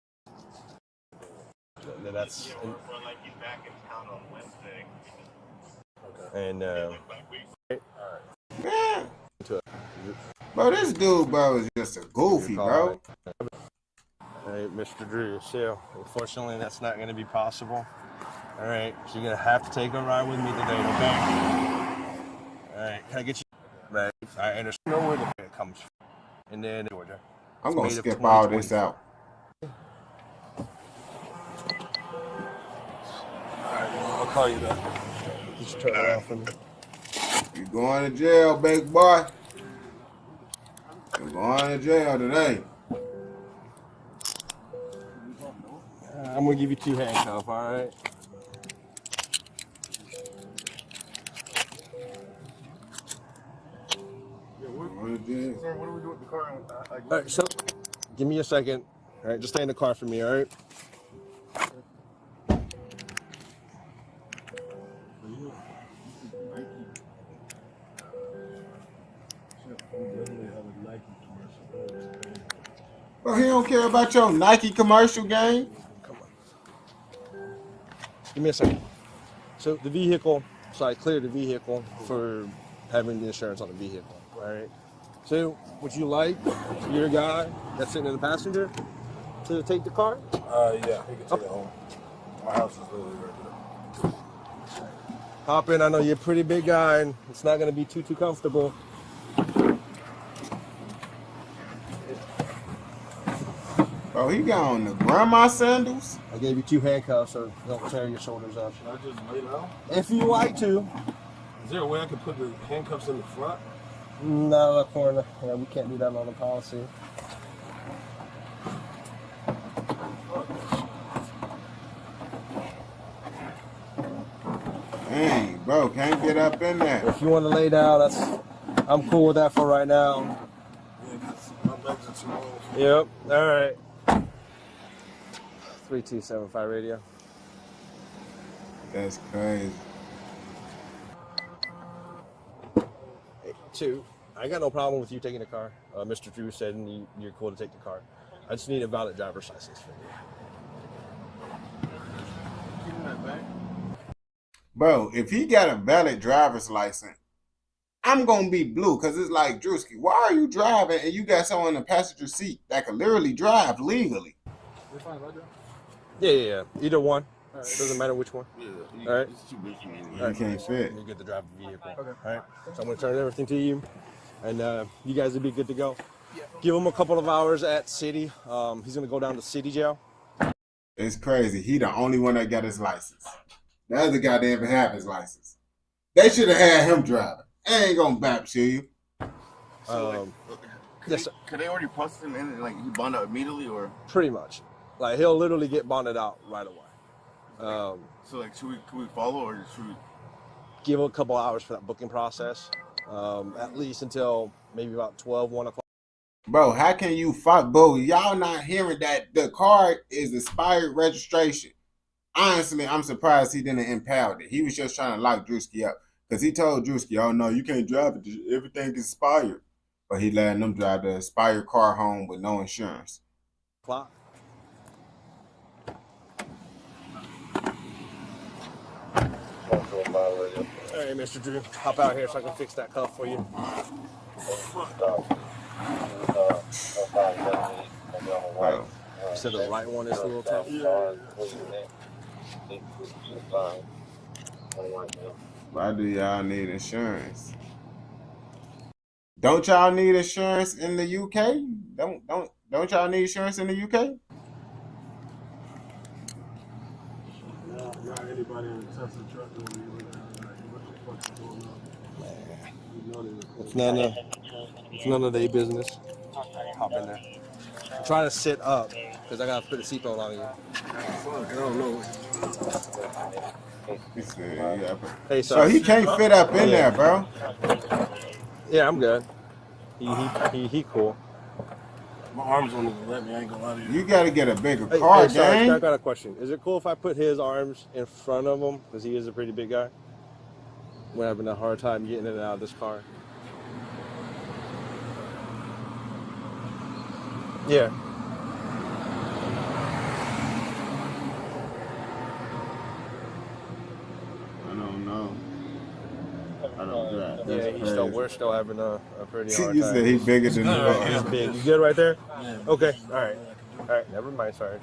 that's Or like he's back in town on Wednesday. and Man. Bro, this dude, bro, is just a goofy, bro. Hey, Mr. Drew, so unfortunately that's not going to be possible. All right, so you're going to have to take a ride with me today, okay? All right, can I get you? Right, I understand. Know where the it comes from. And then Georgia. I'm going to skip all this out. I'll call you back. Just turn it off for me. You going to jail, big boy. You're going to jail today. I'm going to give you 2 handcuffs, all right? Going to jail. Sir, what do we do with the car? All right, so give me a second. All right, just stay in the car for me, all right? Bro, he don't care about your Nike commercial game. Come on. Give me a second. So the vehicle, so I cleared the vehicle for having the insurance on the vehicle, all right? So would you like your guy that's sitting in the passenger to take the car? Yeah, he can take it home. My house is literally right there. Hop in. I know you're a pretty big guy, and it's not going to be too comfortable. Bro, he got on the grandma sandals. I gave you 2 handcuffs, so don't tear your shoulders up. Should I just lay down? If you like to. Is there a way I can put the handcuffs in the front? No, corner. Yeah, we can't do that on the policy. Dang, bro, can't get up in there. If you want to lay down, I'm cool with that for right now. Yeah, because my legs are too long. Yep. All right. 3275 radio. That's crazy. Hey, 2. I got no problem with you taking the car. Mr. Drew said you're cool to take the car. I just need a valid driver's license from you. Bro, if he got a valid driver's license, I'm going to be blue because it's like, Drewski, why are you driving and you got someone in the passenger seat that can literally drive legally? Yeah. Either one. Right. Doesn't matter which one. Yeah. All right. It's too big for me. You can't fit. You get to drive the vehicle. Okay. All right. So I'm going to turn everything to you, and you guys will be good to go. Yeah. Give him a couple of hours at City. He's going to go down to City Jail. It's crazy. He the only one that got his license. The other guy didn't even have his license. They should have had him driving. I ain't going to bap to you. Yes, sir. Could they already process him and like he bond out immediately or? Pretty much. Like he'll literally get bonded out right away. So like, could we follow or should we? Give a couple hours for that booking process. At least until maybe about 12, 1 o'clock. Bro, how can you fuck? Bro, y'all not hearing that the car is expired registration. Honestly, I'm surprised he didn't impound it. He was just trying to lock Drewski up. Because he told Drewski, oh no, you can't drive it. Everything is expired. But he letting them drive the expired car home with no insurance. Clock. All right, Mr. Drew, hop out here so I can fix that cuff for you. Bro, You said the right one is a little tough? why do y'all need insurance? Don't y'all need insurance in the UK? Don't y'all need insurance in the UK? Not anybody in the Tesla truck doing what the fuck is going on? You know It's none of their business. Hop in there. I'm trying to sit up because I gotta put a seatbelt on you. Fuck, I don't know. He said, yeah. Hey, So sir. he can't fit up in there, bro. Yeah, I'm good. He cool. My arms won't even let me. I ain't gonna lie to you. You got to get a bigger Hey, car, Sarge, I gang. got a question. Is it cool if I put his arms in front of him because he is a pretty big guy? We're having a hard time getting in and out of this car. Yeah. I don't know. I don't that. That's Yeah, crazy. we're still having a pretty hard You time. said he bigger than the car. He's big. You good right there? Okay. All right. All right. Never mind, Sarge.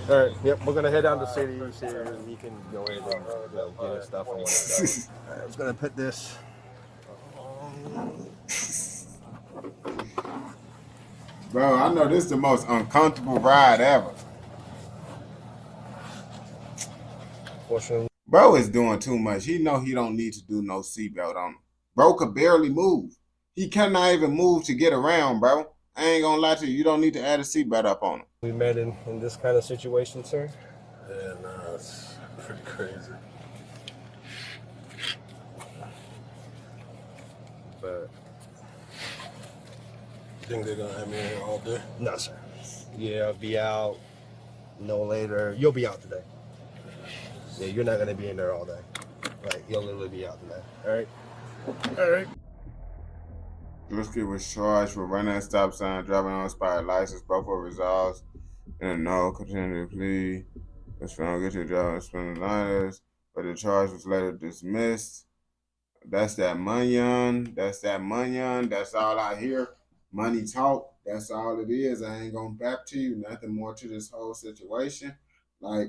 All right. Yep. We're gonna head down to the city so he can go ahead and get his stuff and whatnot. All right. I'm just gonna put this. Bro, I know this is the most uncomfortable ride ever. Fortunately, Bro is doing too much. He know he don't need to do no seatbelt on him. Bro could barely move. He cannot even move to get around, bro. I ain't gonna lie to you. You don't need to add a seatbelt up on him. we met in this kind of situation, sir. Yeah, nah, it's pretty crazy. But You think they're gonna have me in here all day? no, sir. Yeah, I'll be out no later. You'll be out today. Yeah, you're not gonna be in there all day. Like you'll literally be out today. All right. All right. Drewski was charged for running a stop sign, driving on expired license. Both were resolved in a no contended plea. Was found guilty of driving suspended liners, but the charge was later dismissed. That's that munyon. That's that munyon. That's all I hear. Money talk. That's all it is. I ain't gonna back to you. Nothing more to this whole situation. Like,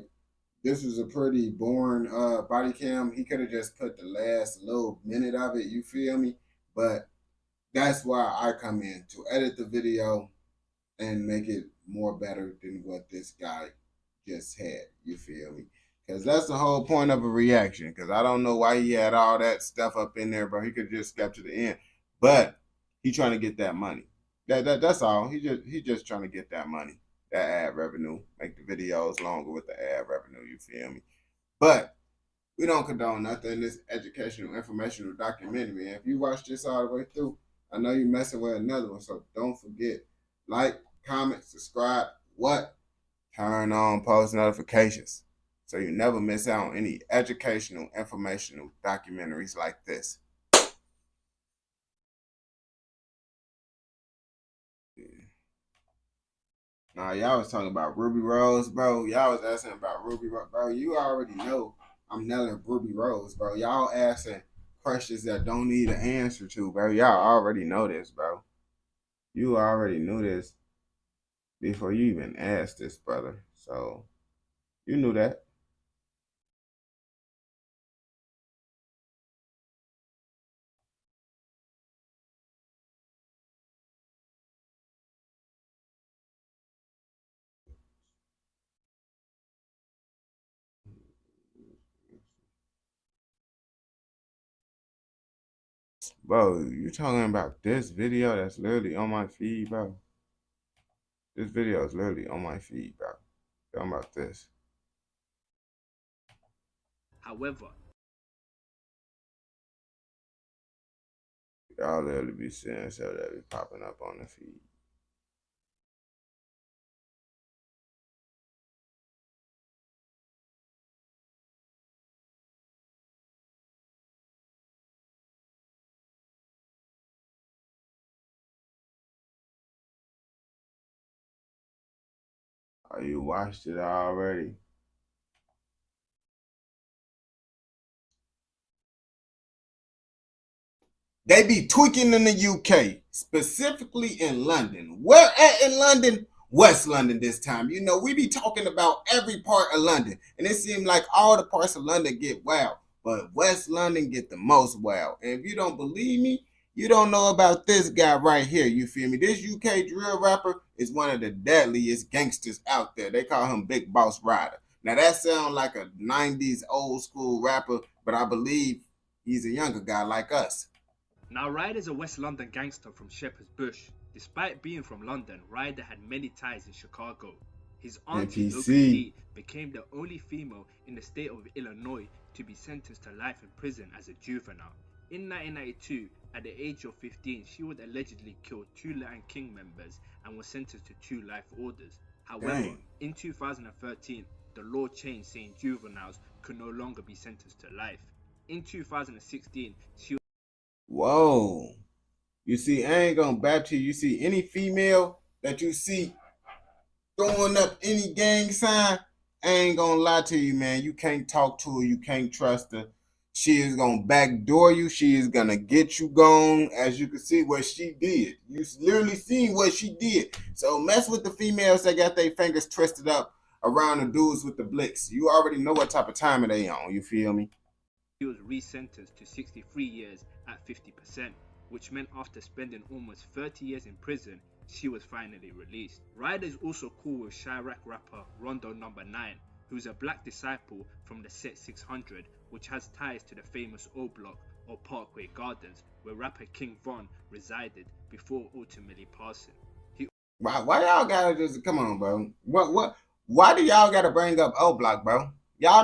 this was a pretty boring body cam. He could have just put the last little minute of it, you feel me? But that's why I come in to edit the video and make it more better than what this guy just had. You feel me? Because that's the whole point of a reaction. Because I don't know why he had all that stuff up in there, bro. He could just skip to the end. But he trying to get that money. That's all. He just trying to get that money, that ad revenue. Make the videos longer with the ad revenue. You feel me? But we don't condone nothing in this educational, informational documentary. And if you watch this all the way through, I know you're messing with another one. So don't forget, like, comment, subscribe, what? Turn on post notifications so you never miss out on any educational, informational documentaries like this. Nah, y'all was talking about Ruby Rose, bro. Y'all was asking about Ruby Rose. Bro, you already know I'm nailing Ruby Rose, bro. Y'all asking questions that don't need an answer to, bro. Y'all already know this, bro. You already knew this before you even asked this, brother. So, you knew that. Bro, you talking about this video that's literally on my feed, bro? This video is literally on my feed, bro. Talking about this. However, Y'all literally be seeing stuff that be popping up on the feed. Oh, you watched it already? They be tweaking in the UK, specifically in London. Where at in London? West London this time. You know, we be talking about every part of London, and it seems like all the parts of London get wild, but West London get the most wild. And if you don't believe me, you don't know about this guy right here. You feel me? This UK drill rapper is one of the deadliest gangsters out there. They call him Big Boss Ryder. Now that sounds like a 90s old school rapper, but I believe he's a younger guy like us. Now, Ryder's a West London gangster from Shepherd's Bush. Despite being from London, Ryder had many ties in Chicago. His auntie, Local D, became the only female in the state of Illinois to be sentenced to life in prison as a juvenile. In 1992, at the age of 15, she would allegedly kill 2 Lion King members and was sentenced to 2 life orders. However, in 2013, the law changed, saying juveniles could no longer be sentenced to life. In 2016, she Whoa. You see, I ain't gonna bat to you. You see any female that you see throwing up any gang sign, I ain't gonna lie to you, man. You can't talk to her. You can't trust her. She is gonna backdoor you. She is gonna get you gone. As you can see what she did. You literally seen what she did. So mess with the females that got their fingers twisted up around the dudes with the blicks. You already know what type of time they on. You feel me? He was resentenced to 63 years at 50%, which meant after spending almost 30 years in prison, she was finally released. Ryder is also cool with Chirac rapper Rondo No. 9, who's a black disciple from the set 600, which has ties to the famous O Block or Parkway Gardens, where rapper King Von resided before ultimately passing. Why y'all gotta just come on, bro? Why do y'all gotta bring up O Block, bro? Y'all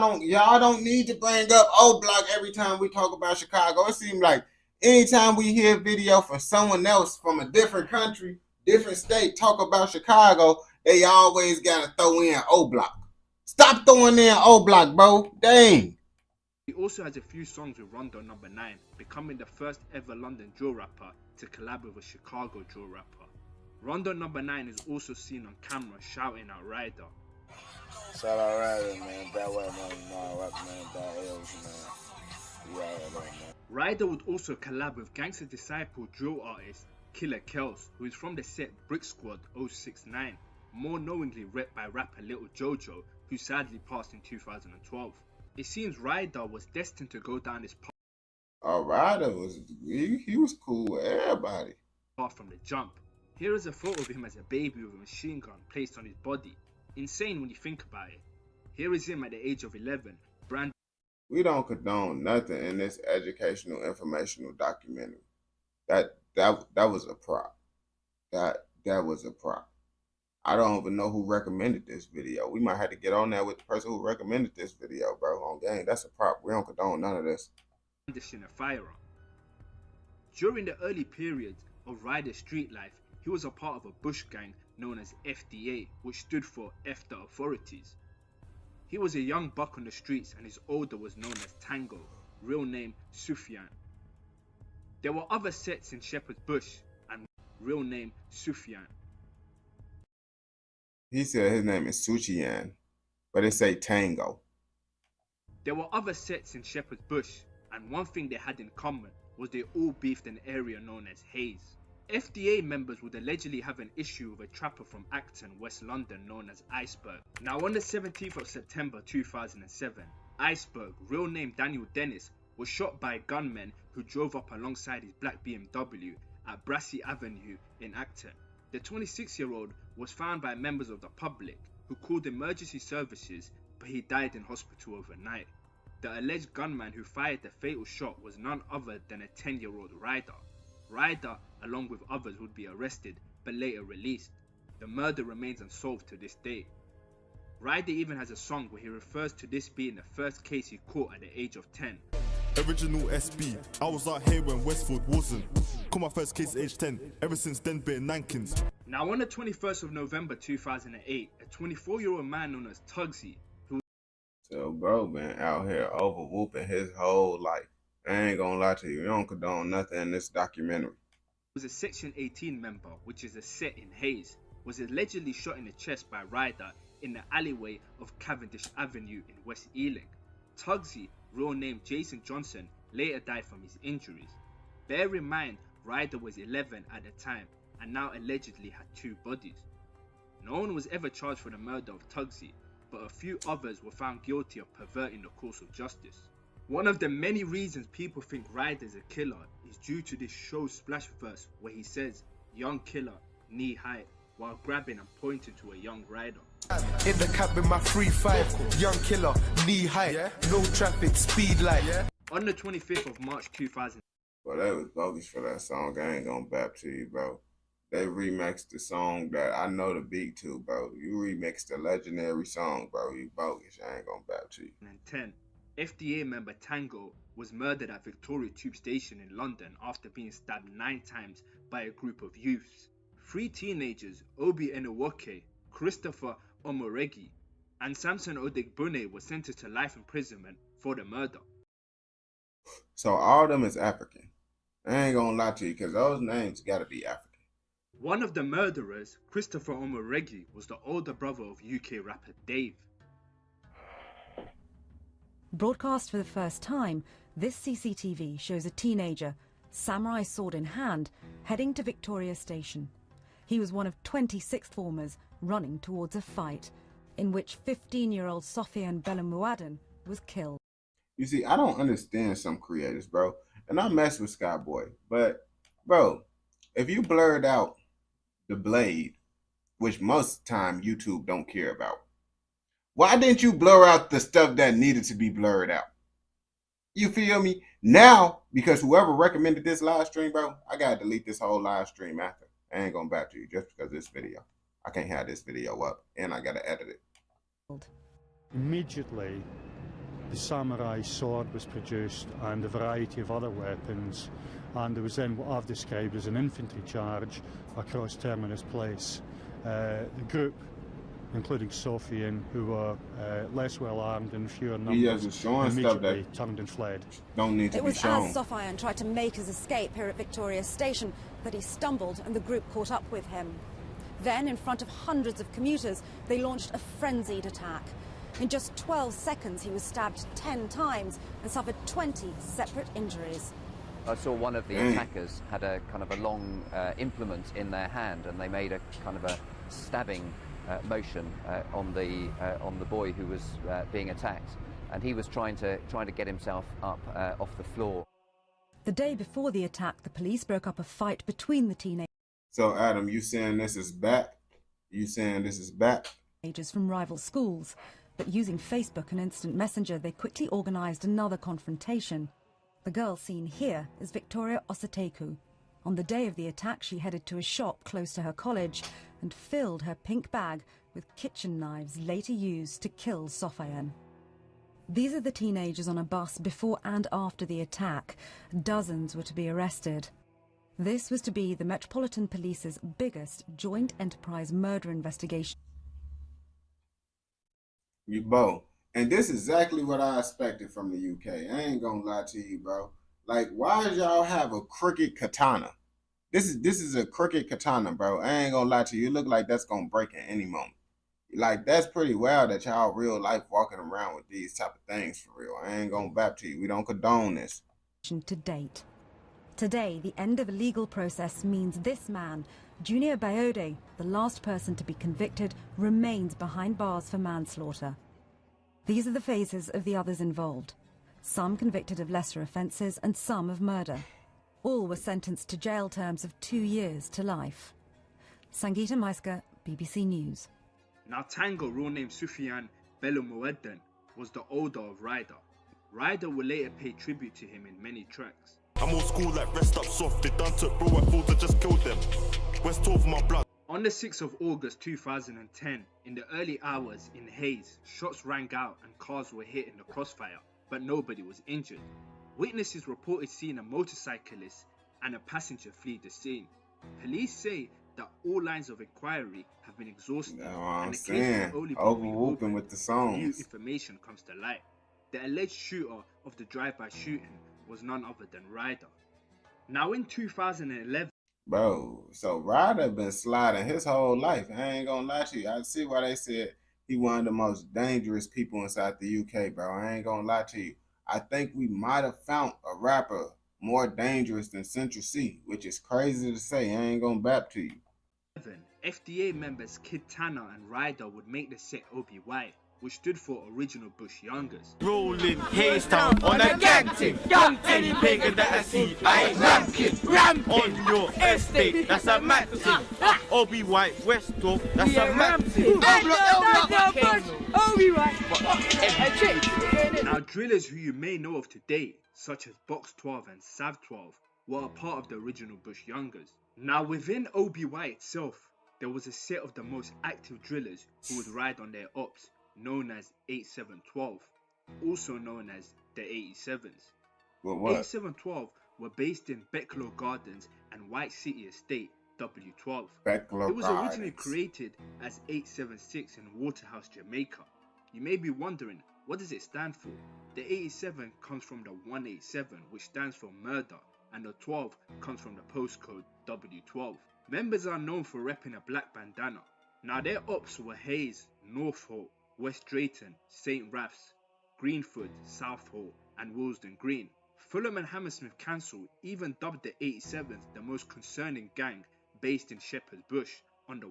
don't need to bring up O Block every time we talk about Chicago. It seems like anytime we hear a video from someone else from a different country, different state talk about Chicago, they always gotta throw in O Block. Stop throwing in O Block, bro. Dang. He also has a few songs with Rondo No. 9, becoming the first ever London drill rapper to collab with a Chicago drill rapper. Rondo No. 9 is also seen on camera shouting out Ryder. Shout out Ryder, man. That way, man. Rap, man. That L's, man. Man. Ryder would also collab with gangster disciple drill artist Killer Kells, who is from the set Brick Squad 069, more knowingly repped by rapper Little Jojo, who sadly passed in 2012. It seems Ryder was destined to go down this path. Ryder was he was cool with everybody. From the jump. Here is a photo of him as a baby with a machine gun placed on his body. Insane when you think about it. Here is him at the age of 11. We don't condone nothing in this educational, informational documentary. That was a prop. That was a prop. I don't even know who recommended this video. We might have to get on there with the person who recommended this video, bro. On gang, that's a prop. We don't condone none of this. A firearm. During the early periods of Ryder's street life, he was a part of a bush gang known as FDA, which stood for F the Authorities. He was a young buck on the streets and his older was known as Tango, real name Sufyan. There were other sets in Shepherd's Bush and real name Sufyan. He said his name is Suchian, but it say Tango. There were other sets in Shepherd's Bush, and one thing they had in common was they all beefed an area known as Hayes. FDA members would allegedly have an issue with a trapper from Acton, West London known as Iceberg. Now on the 17th of September 2007, Iceberg, real name Daniel Dennis, was shot by gunmen who drove up alongside his black BMW at Brassey Avenue in Acton. The 26-year-old was found by members of the public who called emergency services, but he died in hospital overnight. The alleged gunman who fired the fatal shot was none other than a 10-year-old Ryder. Ryder, along with others, would be arrested but later released. The murder remains unsolved to this day. Ryder even has a song where he refers to this being the first case he caught at the age of 10. Original SB, I was out here when Westfield wasn't. Caught my first case at age 10, ever since then been Nankins. Now on the 21st of November 2008, a 24-year-old man known as Tugsy, who So bro been out here over whooping his whole life. I ain't gonna lie to you, we don't condone nothing in this documentary. was a Section 18 member, which is a set in Hayes, was allegedly shot in the chest by Ryder in the alleyway of Cavendish Avenue in West Ealing. Tugsy, real name Jason Johnson, later died from his injuries. Bear in mind, Ryder was 11 at the time and now allegedly had 2 bodies. No one was ever charged for the murder of Tugsy, but a few others were found guilty of perverting the course of justice. One of the many reasons people think Ryder's a killer is due to this show splash verse where he says, "Young killer, knee high," while grabbing and pointing to a young Ryder. In the cab with my 3-5, young killer, knee high, no traffic, speed light. On the 25th of March 2000. Well, they was bogus for that song. I ain't gonna bap to you, bro. They remixed the song that I know the beat to, bro. You remixed the legendary song, bro. You bogus. I ain't gonna bap to you. 2010, FDA member Tango was murdered at Victoria Tube Station in London after being stabbed 9 times by a group of youths. 3 teenagers, Obi Enewoke, Christopher Omoregi, and Samson Odegbune were sentenced to life imprisonment for the murder. So all of them is African. I ain't gonna lie to you, because those names gotta be African. One of the murderers, Christopher Omoregi, was the older brother of UK rapper Dave. Broadcast for the first time, this CCTV shows a teenager, samurai sword in hand, heading to Victoria Station. He was one of 20 sixth formers running towards a fight, in which 15-year-old Sofian Bellemuaden was killed. You see, I don't understand some creators, bro. And I mess with Skyboy. But, bro, if you blurred out the blade, which most time YouTube don't care about, why didn't you blur out the stuff that needed to be blurred out? You feel me? Now, because whoever recommended this live stream, bro, I gotta delete this whole live stream after. I ain't going back to you just because of this video. I can't have this video up, and I gotta edit it. Immediately, the samurai sword was produced and a variety of other weapons, and there was then what I've described as an infantry charge across Terminus Place. The group, including Sofian, who were less well armed and fewer numbers, immediately turned and fled. Don't need to be shown. It was as Sofian tried to make his escape here at Victoria Station that he stumbled and the group caught up with him. Then, in front of hundreds of commuters, they launched a frenzied attack. In just 12 seconds, he was stabbed 10 times and suffered 20 separate injuries. I saw one of the attackers had a kind of a long implement in their hand, and they made a kind of a stabbing motion on the boy who was being attacked, and he was trying to get himself up off the floor. The day before the attack, the police broke up a fight between the teenagers. So, Adam, you saying this is back? You saying this is back? From rival schools, but using Facebook and Instant Messenger, they quickly organised another confrontation. The girl seen here is Victoria Osateku. On the day of the attack, she headed to a shop close to her college and filled her pink bag with kitchen knives later used to kill Sofian. These are the teenagers on a bus before and after the attack. Dozens were to be arrested. This was to be the Metropolitan Police's biggest joint enterprise murder investigation. You both. And this is exactly what I expected from the UK. I ain't gonna lie to you, bro. Like, why does y'all have a crooked katana? This is a crooked katana, bro. I ain't gonna lie to you. It look like that's gonna break at any moment. Like, that's pretty wild that y'all real life walking around with these type of things for real. I ain't gonna bap to you. We don't condone this. To date. Today, the end of a legal process means this man, Junior Bayode, the last person to be convicted, remains behind bars for manslaughter. These are the phases of the others involved. Some convicted of lesser offences and some of murder. All were sentenced to jail terms of 2 years to life. Sangeeta Maiska, BBC News. Now Tango, real name Sufian Bellemuaden, was the older of Ryder. Ryder would later pay tribute to him in many tracks. I'm old school like rest up soft, they done to bro, I thought I just killed them. West 12 my blood. On the 6th of August 2010, in the early hours in Hayes, shots rang out and cars were hit in the crossfire, but nobody was injured. Witnesses reported seeing a motorcyclist and a passenger flee the scene. Police say that all lines of inquiry have been exhausted and the case has only been reopened with the songs. New information comes to light. The alleged shooter of the drive-by shooting was none other than Ryder. Now in 2011, bro, so Ryder been sliding his whole life. I ain't gonna lie to you. I see why they said he one of the most dangerous people inside the UK, bro. I ain't gonna lie to you. I think we might have found a rapper more dangerous than Central C, which is crazy to say. I ain't gonna bap to you. FDA members Kid Tanner and Ryder would make the set OBY, which stood for Original Bush Youngers. Rolling Hayes Town on a gang team. Young any pagan that I see, I ain't ramping. On your estate, that's a mad thing. Obi White West Dog, that's a mad thing. Now drillers who you may know of today, such as Box 12 and Sav 12, were a part of the Original Bush Youngers. Now within OBY itself, there was a set of the most active drillers who would ride on their ops, known as 8712, also known as the 87s. What? 8712 were based in Becklow Gardens and White City Estate, W12. Becklow It was originally Gardens. created as 876 in Waterhouse, Jamaica. You may be wondering, what does it stand for? The 87 comes from the 187, which stands for murder, and the 12 comes from the postcode W12. Members are known for repping a black bandana. Now their ops were Hayes, Northolt, West Drayton, St. Raph's, Greenford, Southall, and Willesden Green. Fulham and Hammersmith Council even dubbed the 87th the most concerning gang based in Shepherd's Bush under.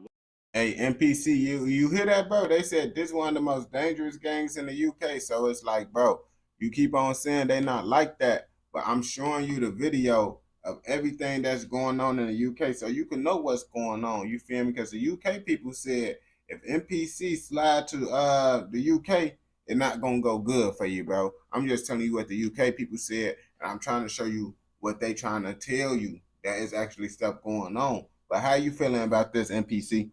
Hey, NPC, you hear that, bro? They said this one of the most dangerous gangs in the UK. So it's like, bro, you keep on saying they not like that, but I'm showing you the video of everything that's going on in the UK so you can know what's going on. You feel me? Because the UK people said if NPC slide to the UK, it's not gonna go good for you, bro. I'm just telling you what the UK people said, and I'm trying to show you what they trying to tell you. That is actually stuff going on. But how you feeling about this, NPC?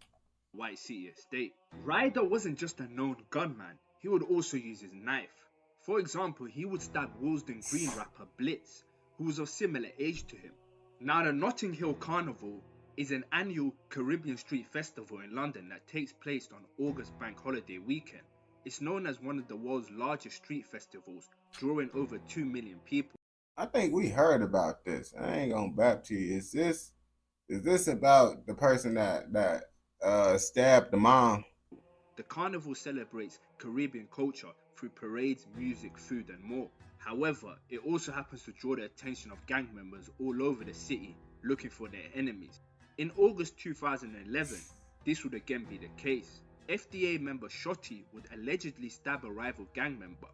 White City Estate. Ryder wasn't just a known gunman, he would also use his knife. For example, he would stab Willesden Green rapper Blitz, who was of similar age to him. Now the Notting Hill Carnival is an annual Caribbean street festival in London that takes place on August bank holiday weekend. It's known as one of the world's largest street festivals, drawing over 2 million people. I think we heard about this. I ain't gonna back to you. Is this about the person that stabbed the mom? The carnival celebrates Caribbean culture through parades, music, food, and more. However, it also happens to draw the attention of gang members all over the city looking for their enemies. In August 2011, this would again be the case. FDA member Shotty would allegedly stab a rival gang member.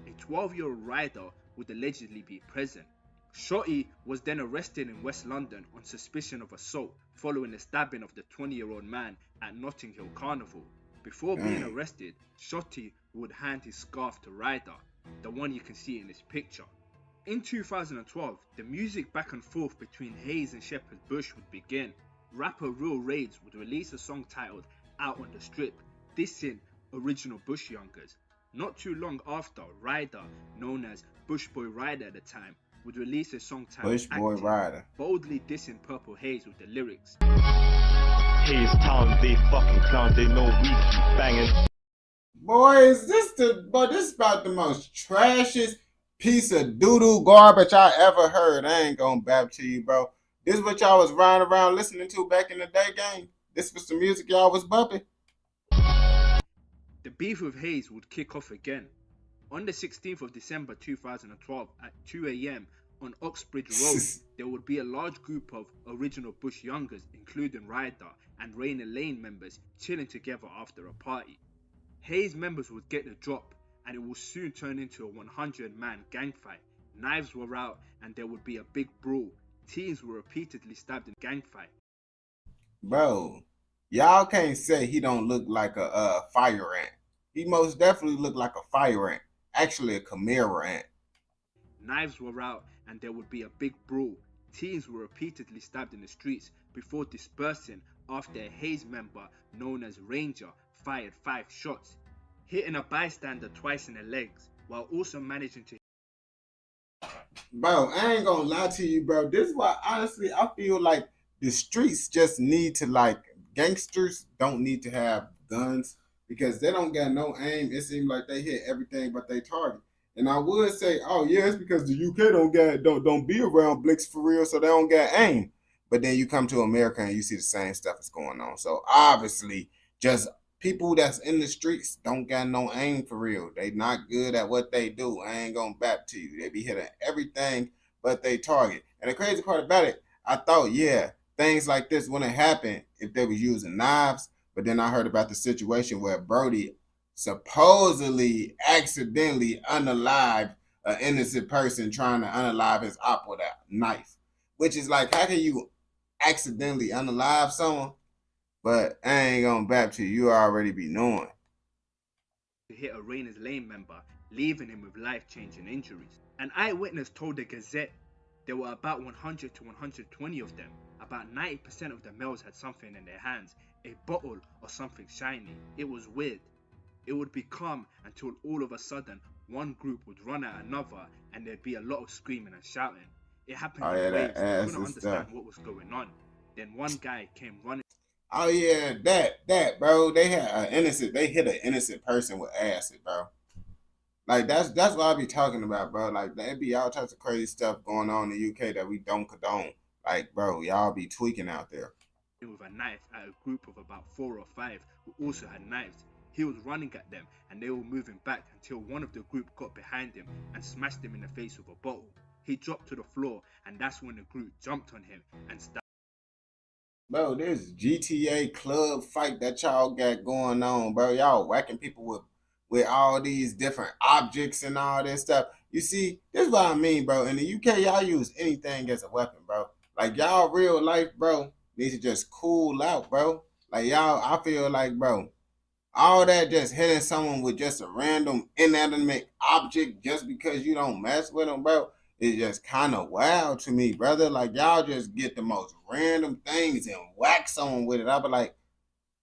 A 12-year-old rider would allegedly be present. Shotty was then arrested in West London on suspicion of assault following the stabbing of the 20-year-old man at Notting Hill Carnival. Before being arrested, Shotty would hand his scarf to Ryder, the one you can see in this picture. In 2012, the music back and forth between Hayes and Shepherd's Bush would begin. Rapper Real Raids would release a song titled Out on the Strip, dissing Original Bush Youngers. Not too long after, Ryder, known as Bush Boy Ryder at the time, would release a song titled Bush Boy Active, Ryder, boldly dissing Purple Haze with the lyrics. Hayes Town, they fucking clowns, they know we keep banging. Boy, is this this is about the most trashiest piece of doo-doo garbage I ever heard. I ain't gonna bap to you, bro. This is what y'all was riding around listening to back in the day, gang? This was the music y'all was bumping? The beef with Hayes would kick off again. On the 16th of December 2012 at 2 a.m. on Oxbridge Road, there would be a large group of Original Bush Youngers, including Ryder and Rainer Lane members, chilling together after a party. Hayes members would get the drop, and it would soon turn into a 100-man gang fight. Knives were out, and there would be a big brawl. Teens were repeatedly stabbed in gang fight. Bro, y'all can't say he don't look like a fire ant. He most definitely looked like a fire ant. Actually, a Chimera ant. Knives were out, and there would be a big brawl. Teens were repeatedly stabbed in the streets before dispersing after a Hayes member known as Ranger fired 5 shots, hitting a bystander twice in the legs, while also managing to. Bro, I ain't gonna lie to you, bro. This is why, honestly, I feel like the streets just need to, like, gangsters don't need to have guns because they don't got no aim. It seems like they hit everything but they target. And I would say, oh yeah, it's because the UK don't be around Blix for real, so they don't got aim. But then you come to America and you see the same stuff that's going on. So obviously, just people that's in the streets don't got no aim for real. They not good at what they do. I ain't gonna back to you. They be hitting everything but they target. And the crazy part about it, I thought, yeah, things like this wouldn't happen if they was using knives. But then I heard about the situation where Brody supposedly accidentally unalived an innocent person trying to unalive his op with a knife. Which is like, how can you accidentally unalive someone? But I ain't gonna bap to you. You already be knowing. To hit a Rainers Lane member, leaving him with life-changing injuries. An eyewitness told the Gazette there were about 100 to 120 of them. About 90% of the males had something in their hands, a bottle or something shiny. It was weird. It would be calm until all of a sudden one group would run at another and there'd be a lot of screaming and shouting. It happened in waves. They couldn't understand what was going on. Then one guy came running. Oh yeah, that bro. They had an innocent. They hit an innocent person with acid, bro. Like that's what I be talking about, bro. Like there be all types of crazy stuff going on in the UK that we don't condone. Like, bro, y'all be tweaking out there. With a knife at a group of about 4 or 5 who also had knives. He was running at them and they were moving back until one of the group got behind him and smashed him in the face with a bottle. He dropped to the floor and that's when the group jumped on him and stabbed. Bro, this GTA club fight that y'all got going on, bro. Y'all whacking people with all these different objects and all this stuff. You see, this is what I mean, bro. In the UK, y'all use anything as a weapon, bro. Like y'all real life, bro, needs to just cool out, bro. Like y'all, I feel like, bro, all that just hitting someone with just a random inanimate object just because you don't mess with them, bro, is just kind of wild to me, brother. Like y'all just get the most random things and whack someone with it. I be like,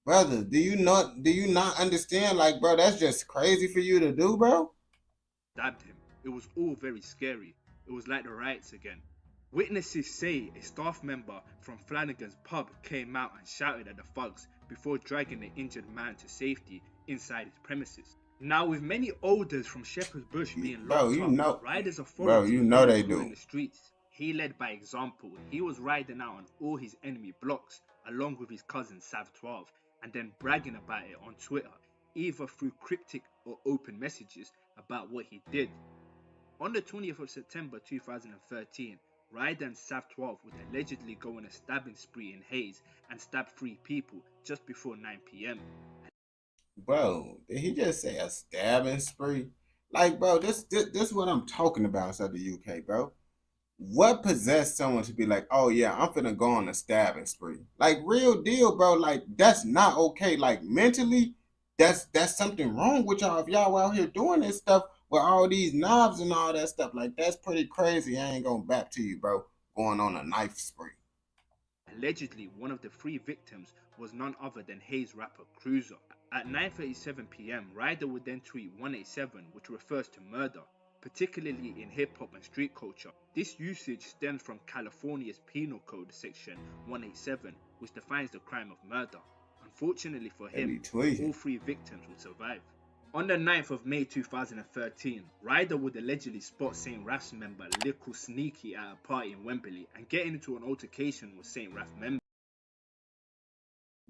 brother, do you not understand? Like, bro, that's just crazy for you to do, bro. Stabbed him. It was all very scary. It was like the riots again. Witnesses say a staff member from Flanagan's pub came out and shouted at the thugs before dragging the injured man to safety inside his premises. Now, with many orders from Shepherd's Bush being locked up, Ryder's authority grew in the streets. He led by example. He was riding out on all his enemy blocks, along with his cousin Sav 12, and then bragging about it on Twitter, either through cryptic or open messages about what he did. On the 20th of September 2013, Ryder and Sav 12 would allegedly go on a stabbing spree in Hayes and stab 3 people just before 9 p.m. Bro, did he just say a stabbing spree? Like, bro, this is what I'm talking about inside the UK, bro. What possessed someone to be like, oh yeah, I'm finna go on a stabbing spree? Like, real deal, bro. Like, that's not okay. Like, mentally, that's something wrong with y'all if y'all out here doing this stuff with all these knives and all that stuff. Like, that's pretty crazy. I ain't gonna back to you, bro, going on a knife spree. Allegedly, one of the 3 victims was none other than Hayes rapper Cruiser. At 9:37 p.m, Ryder would then tweet 187, which refers to murder, particularly in hip-hop and street culture. This usage stems from California's Penal Code section 187, which defines the crime of murder. Unfortunately for him, all 3 victims would survive. On the 9th of May 2013, Ryder would allegedly spot St. Raf's member Little Sneaky at a party in Wembley and get into an altercation with St. Raf members.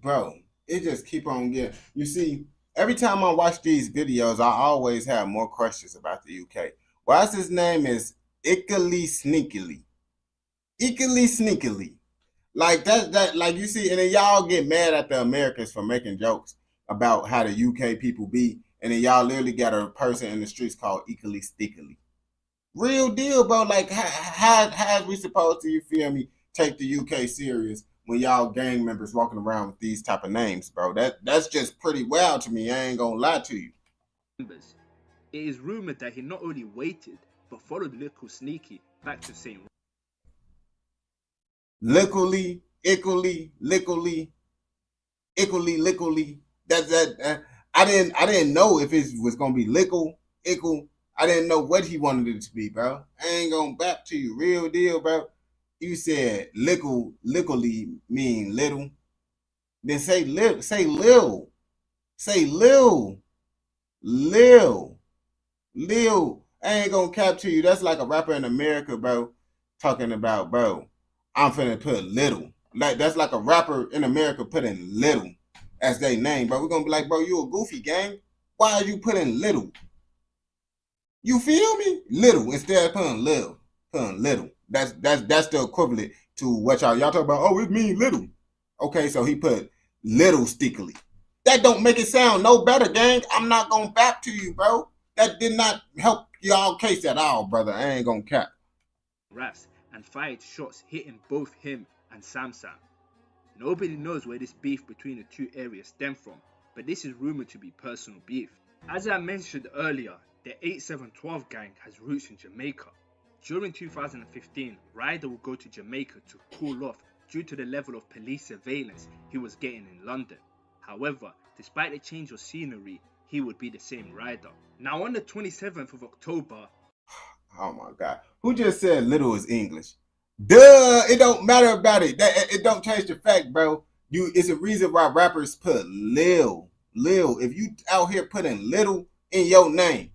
Bro, it just keep on getting. You see, every time I watch these videos, I always have more questions about the UK. Why his name is Ickily Sneakily? Ickily Sneakily. Like that, like you see, and then y'all get mad at the Americans for making jokes about how the UK people be, and then y'all literally got a person in the streets called Ickily Stickily. Real deal, bro. Like, how we supposed to, you feel me, take the UK serious when y'all gang members walking around with these type of names, bro? That's just pretty wild to me. I ain't gonna lie to you. It is rumored that he not only waited, but followed Little Sneaky back to St. Lickily. I didn't know if it was gonna be ickle. I didn't know what he wanted it to be, bro. I ain't gonna back to you, real deal, bro. You said lickily mean little. Then say lil. I ain't gonna cap to you. That's like a rapper in America, bro, talking about, bro, I'm finna put little. Like, that's like a rapper in America putting little as their name, bro. We're gonna be like, bro, you a goofy gang. Why are you putting little? You feel me? Little instead of putting little. That's the equivalent to what y'all talk about. Oh, it mean little. Okay, so he put little stickily. That don't make it sound no better, gang. I'm not gonna back to you, bro. That did not help y'all case at all, brother. I ain't gonna cap. Rafs and fired shots hitting both him and Samsam. Nobody knows where this beef between the two areas stemmed from, but this is rumored to be personal beef. As I mentioned earlier, the 8712 gang has roots in Jamaica. During 2015, Ryder would go to Jamaica to cool off due to the level of police surveillance he was getting in London. However, despite the change of scenery, he would be the same Ryder. Now on the 27th of October... Oh my God. Who just said little is English? Duh, it don't matter about it. It don't change the fact, bro. It's a reason why rappers put Lil. If you out here putting little in your name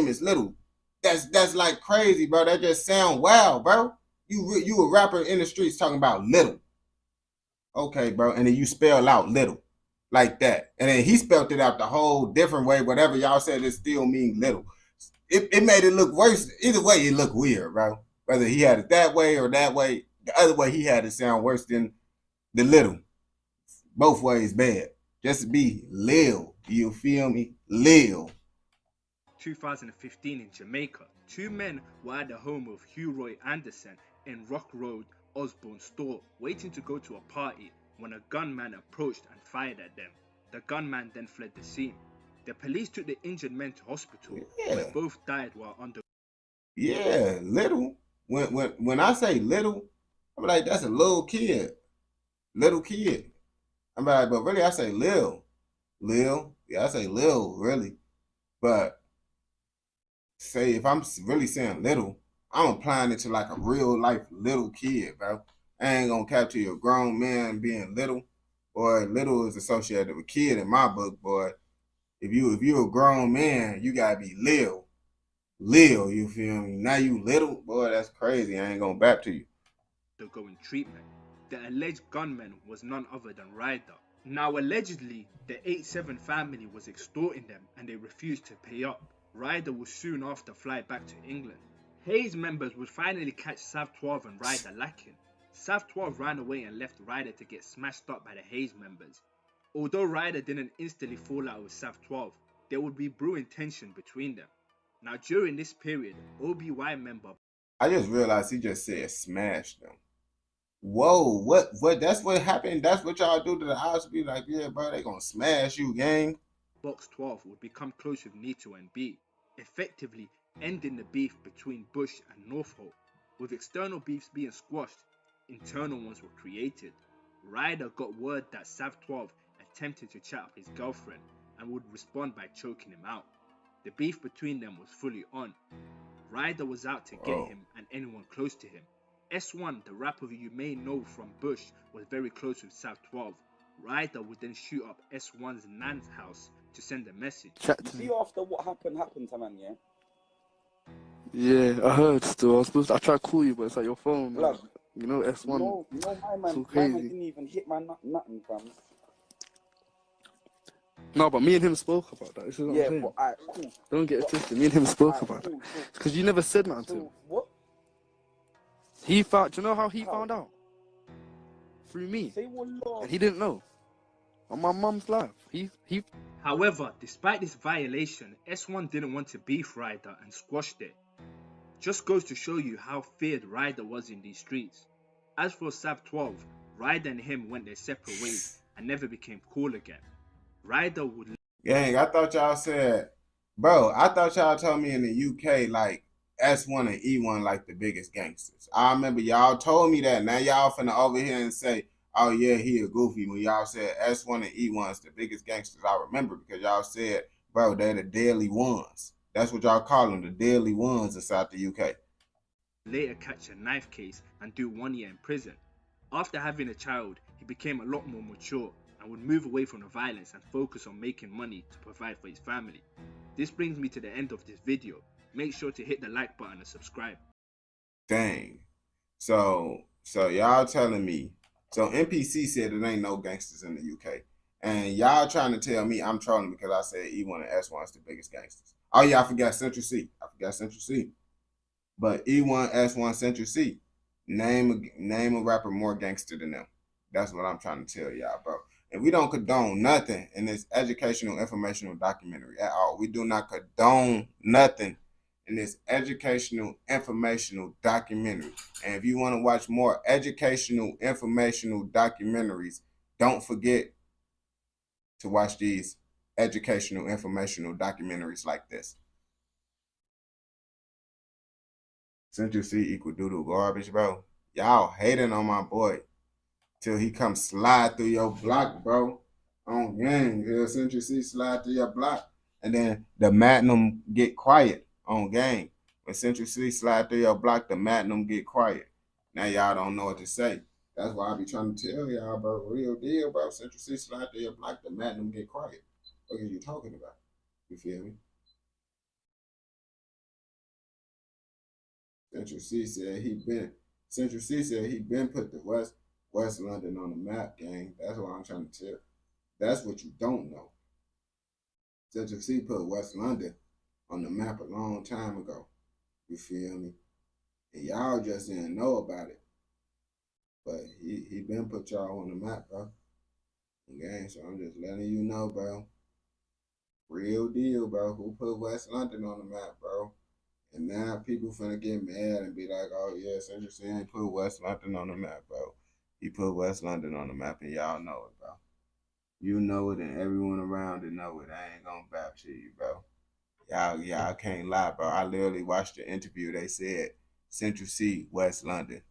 is little. That's like crazy, bro. That just sound wild, bro. You a rapper in the streets talking about little. Okay, bro. And then you spell out little like that. And then he spelled it out the whole different way. Whatever y'all said, it still means little. It made it look worse. Either way, it looked weird, bro. Whether he had it that way or that way, the other way he had it sound worse than the little. Both ways bad. Just be Lil. You feel me? Lil. 2015 in Jamaica, two men were at the home of Hugh Roy Anderson in Rock Road, Osborne store, waiting to go to a party when a gunman approached and fired at them. The gunman then fled the scene. The police took the injured men to hospital, where both died while under... Yeah, little. When I say little, I'm like, that's a little kid. Little kid. I'm like, but really I say Lil. Lil. Yeah, I say Lil, really. But say if I'm really saying little, I'm applying it to like a real life little kid, bro. I ain't gonna capture your grown man being little. Boy, little is associated with kid in my book, boy. If you a grown man, you gotta be Lil. Lil, you feel me? Now you little, boy, that's crazy. I ain't gonna back to you. Undergoing treatment. The alleged gunman was none other than Ryder. Now allegedly, the 8-7 family was extorting them and they refused to pay up. Ryder would soon after fly back to England. Hayes members would finally catch Sav 12 and Ryder lacking. Sav 12 ran away and left Ryder to get smashed up by the Hayes members. Although Ryder didn't instantly fall out with Sav 12, there would be brewing tension between them. Now during this period, OBY member... I just realized he just said smash them. Whoa, what? That's what happened? That's what y'all do to the house? Be like, yeah, bro, they gonna smash you, gang. Box 12 would become close with Nito and B, effectively ending the beef between Bush and Northolt. With external beefs being squashed, internal ones were created. Ryder got word that Sav 12 attempted to chat up his girlfriend and would respond by choking him out. The beef between them was fully on. Ryder was out to get him and anyone close to him. S1, the rapper who you may know from Bush, was very close with Sav 12. Ryder would then shoot up S1's nan's house to send a message. See, after what happened to man, yeah? Yeah, I heard still. I tried to call you, but it's like your phone. Blood. You know, S1. No, my man didn't even hit my nothing, fam. No, but me and him spoke about that. This is what I'm saying. But cool. Don't get it twisted. Me and him spoke about it. Because you never said nothing to him. What? He found. Do you know how he found out? Through me. And he didn't know. On my mum's life. He. However, despite this violation, S1 didn't want to beef Ryder and squashed it. Just goes to show you how feared Ryder was in these streets. As for Sav 12, Ryder and him went their separate ways and never became cool again. Ryder would... Gang, I thought y'all said... Bro, I thought y'all told me in the UK, like, S1 and E1 like the biggest gangsters. I remember y'all told me that. Now y'all finna over here and say, oh yeah, he a goofy. When y'all said S1 and E1 is the biggest gangsters, I remember because y'all said, bro, they're the deadly ones. That's what y'all call them, the deadly ones inside the UK. Later catch a knife case and do 1 year in prison. After having a child, he became a lot more mature and would move away from the violence and focus on making money to provide for his family. This brings me to the end of this video. Make sure to hit the like button and subscribe. Dang. So y'all telling me, so NPC said there ain't no gangsters in the UK. And y'all trying to tell me I'm trolling because I said E1 and S1 is the biggest gangsters. Oh yeah, I forgot Central C. But E1S1 Central C, name a rapper more gangster than them. That's what I'm trying to tell y'all, bro. And we don't condone nothing in this educational, informational documentary at all. We do not condone nothing in this educational, informational documentary. And if you want to watch more educational, informational documentaries, don't forget to watch these educational, informational documentaries like this. Central C equal doodle garbage, bro. Y'all hating on my boy till he comes slide through your block, bro. On gang, Central C slide through your block, and then the Magnum get quiet on gang. When Central C slide through your block, the Magnum get quiet. Now y'all don't know what to say. That's why I be trying to tell y'all, bro. Real deal, bro. Central C slide through your block, the Magnum get quiet. What are you talking about? You feel me? Central C said he been put the West London on the map, gang. That's what I'm trying to tell. That's what you don't know. Central C put West London on the map a long time ago. You feel me? And y'all just didn't know about it. But he been put y'all on the map, bro. Gang, so I'm just letting you know, bro. Real deal, bro. Who put West London on the map, bro? And now people finna get mad and be like, oh yeah, Central C ain't put West London on the map, bro. He put West London on the map and y'all know it, bro. You know it and everyone around it know it. I ain't gonna bap to you, bro. Y'all can't lie, bro. I literally watched the interview. They said Central C, West London.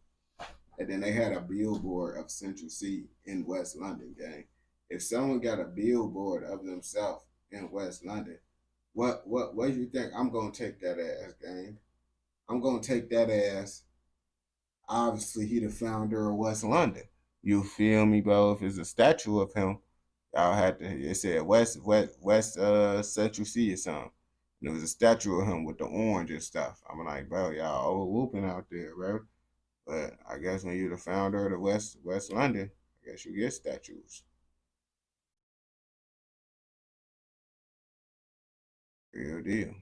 And then they had a billboard of Central C in West London, gang. If someone got a billboard of themselves in West London, what do you think I'm gonna take that as, gang? I'm gonna take that as obviously he the founder of West London. You feel me, bro? If it's a statue of him, y'all had to. It said West Central C or something. And there was a statue of him with the orange and stuff. I'm like, bro, y'all over whooping out there, bro. But I guess when you're the founder of the West London, I guess you get statues. Real deal.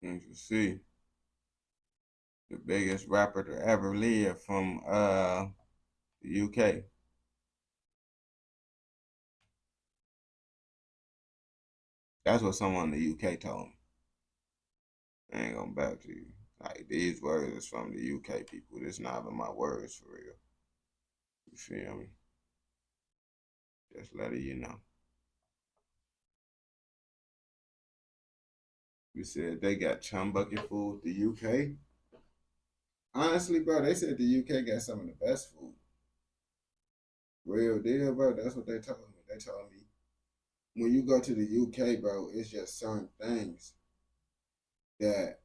You see, the biggest rapper to ever live from the UK. That's what someone in the UK told me. I ain't gonna back to you. Like, these words is from the UK people. This not even my words for real. You feel me? Just letting you know. You said they got chum bucket food, the UK. Honestly, bro, they said the UK got some of the best food. Real deal, bro. That's what they told me. They told me when you go to the UK, bro, it's just certain things that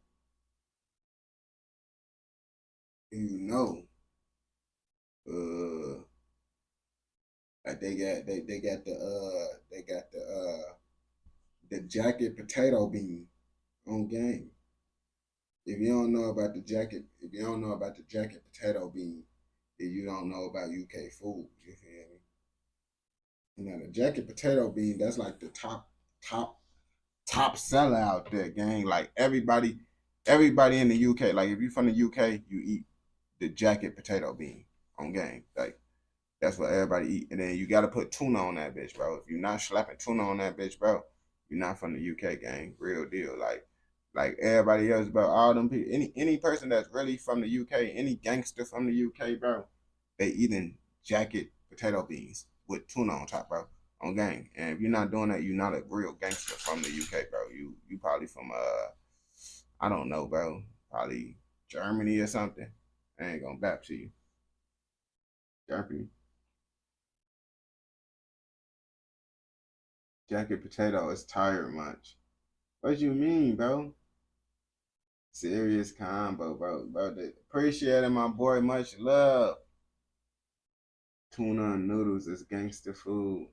you know. Like they got the jacket potato bean on game. If you don't know about the jacket potato bean, then you don't know about UK food. You feel me? Now the jacket potato bean, that's like the top seller out there, gang. Like everybody in the UK, like if you're from the UK, you eat the jacket potato bean on game. Like that's what everybody eat. And then you gotta put tuna on that bitch, bro. If you're not slapping tuna on that bitch, bro, you're not from the UK, gang. Real deal. Like everybody else, bro. All them people, any person that's really from the UK, any gangster from the UK, bro, they eating jacket potato beans with tuna on top, bro. On gang. And if you're not doing that, you're not a real gangster from the UK, bro. You probably from I don't know, bro. Probably Germany or something. I ain't gonna bap to you. Germany. Jacket potato is tired much. What you mean, bro? Serious combo, bro. Appreciating my boy, much love. Tuna and noodles is gangster food.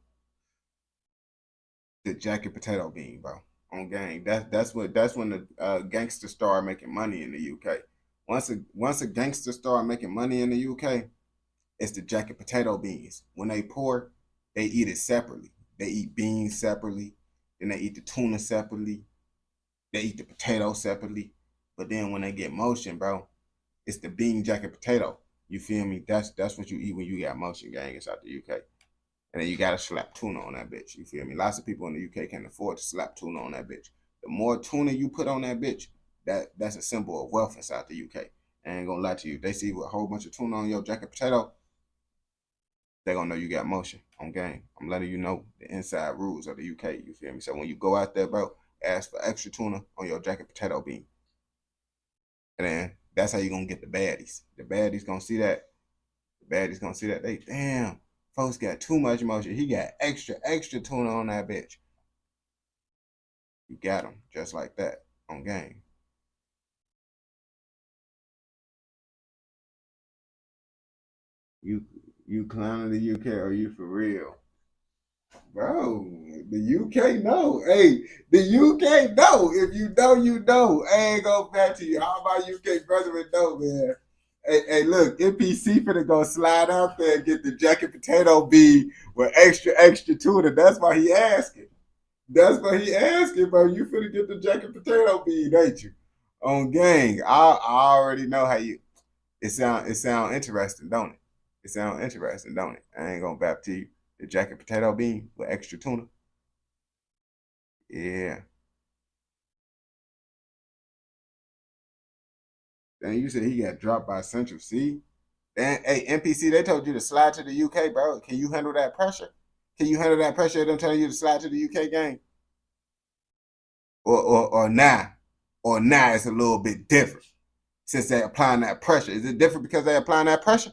The jacket potato bean, bro. On gang. That's when the gangster start making money in the UK. Once a gangster start making money in the UK, it's the jacket potato beans. When they pour, they eat it separately. They eat beans separately. Then they eat the tuna separately. They eat the potato separately. But then when they get motion, bro, it's the bean jacket potato. You feel me? That's what you eat when you got motion, gang. It's out the UK. And then you gotta slap tuna on that bitch. You feel me? Lots of people in the UK can't afford to slap tuna on that bitch. The more tuna you put on that bitch, that's a symbol of wealth inside the UK. I ain't gonna lie to you. They see a whole bunch of tuna on your jacket potato, they gonna know you got motion on game. I'm letting you know the inside rules of the UK. You feel me? So when you go out there, bro, ask for extra tuna on your jacket potato bean. And then that's how you gonna get the baddies. The baddies gonna see that. The baddies gonna see that. They damn. Folks got too much motion. He got extra tuna on that bitch. You got him just like that on game. You clowning the UK or you for real? Bro, the UK know. Hey, the UK know. If you know, you know. I ain't gonna back to you. All my UK brethren know, man. Hey, look, NPC finna go slide out there and get the jacket potato bean with extra tuna. That's why he asking. That's why he asking, bro. You finna get the jacket potato bean, ain't you? On gang. I already know how you. It sound interesting, don't it? It sound interesting, don't it? I ain't gonna bap to you. The jacket potato bean with extra tuna. Yeah. Then you said he got dropped by Central C. And hey, NPC, they told you to slide to the UK, bro. Can you handle that pressure? Can you handle that pressure of them telling you to slide to the UK gang? Or now? Or now it's a little bit different since they're applying that pressure. Is it different because they're applying that pressure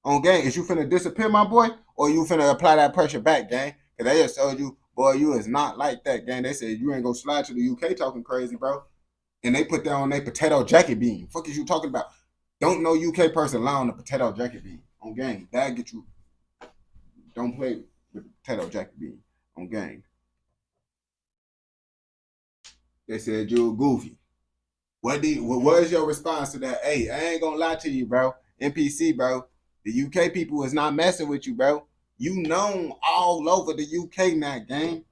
on gang? Is you finna disappear, my boy? Or you finna apply that pressure back, gang? Because they just told you, boy, you is not like that, gang. They said you ain't gonna slide to the UK talking crazy, bro. And they put that on their potato jacket bean. Fuck is you talking about? Don't no UK person lie on the potato jacket bean on gang. That get you. Don't play with the potato jacket bean on gang. They said you were goofy. What was your response to that? Hey, I ain't gonna lie to you, bro. NPC, bro. The UK people is not messing with you, bro. You known all over the UK now, gang.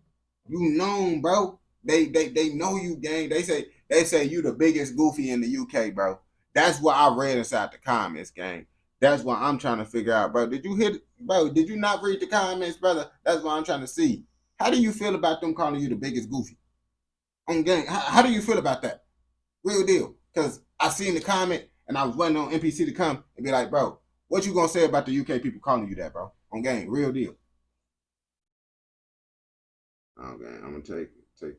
You known, bro. They know you, gang. They say you the biggest goofy in the UK, bro. That's what I read inside the comments, gang. That's what I'm trying to figure out, bro. Did you hit, bro? Did you not read the comments, brother? That's what I'm trying to see. How do you feel about them calling you the biggest goofy on gang? How do you feel about that? Real deal. Because I seen the comment and I was waiting on NPC to come and be like, bro, what you gonna say about the UK people calling you that, bro? On gang, real deal. Okay, I'm gonna take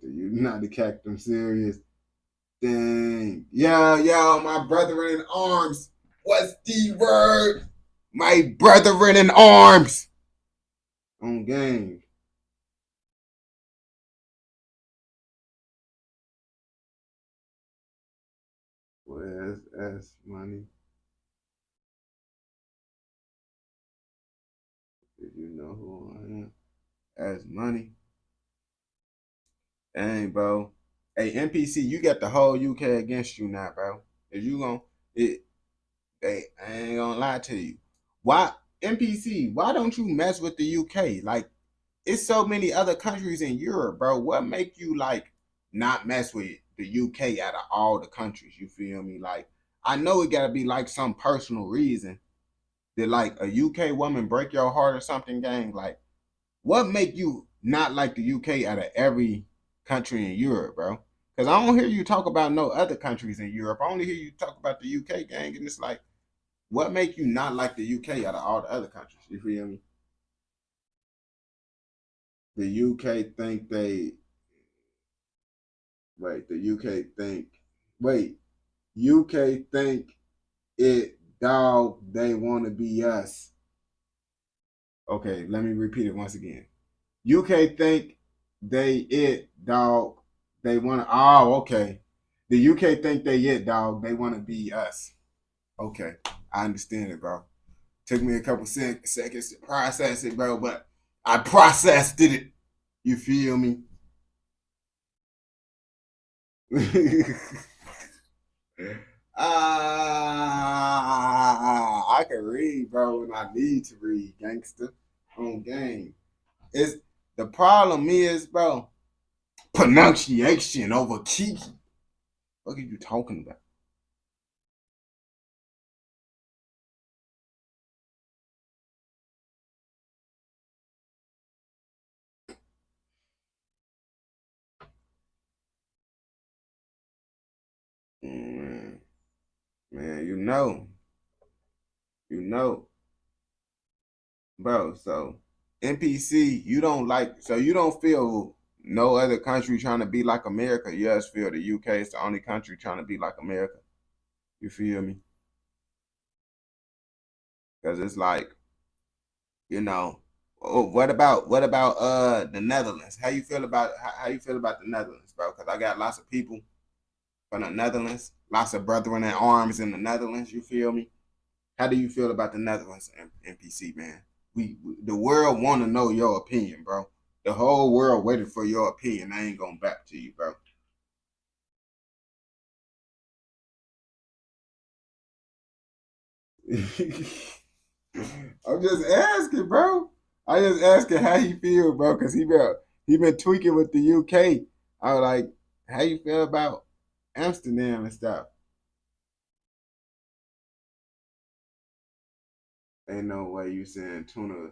you not to catch them serious. Dang. Yo, my brethren in arms. What's the word? My brethren in arms. On gang. Well, that's money. Did you know who I am? That's money. Dang, bro. Hey, NPC, you got the whole UK against you now, bro. If you gonna I ain't gonna lie to you. Why NPC, why don't you mess with the UK? Like, it's so many other countries in Europe, bro. What make you like not mess with the UK out of all the countries? You feel me? Like, I know it gotta be like some personal reason. Did like a UK woman break your heart or something, gang? Like, what make you not like the UK out of every country in Europe, bro? Because I don't hear you talk about no other countries in Europe. I only hear you talk about the UK, gang, and it's like, what make you not like the UK out of all the other countries? You feel me? The UK think they wait. The UK think wait. UK think it dog. They want to be us. Okay, let me repeat it once again. UK think they it dog. They want to. Oh, okay. The UK think they it dog. They want to be us. Okay, I understand it, bro. Took me a couple seconds to process it, bro, but I processed it. You feel me? I can read, bro, when I need to read, gangster. On game. The problem is, bro, pronunciation over Kiki. What are you talking about? Man, you know, bro. So NPC, you don't like, so you don't feel no other country trying to be like America. You just feel the UK is the only country trying to be like America. You feel me? Because it's like, you know, oh, what about the Netherlands? How you feel about how you feel about the Netherlands, bro? Because I got lots of people from the Netherlands, lots of brethren in arms in the Netherlands. You feel me? How do you feel about the Netherlands, NPC, man? The world want to know your opinion, bro. The whole world waiting for your opinion. I ain't going back to you, bro. I'm just asking, bro. I just asking how he feel, bro, because he been tweaking with the UK. I was like, how you feel about Amsterdam and stuff? Ain't no way you saying tuna.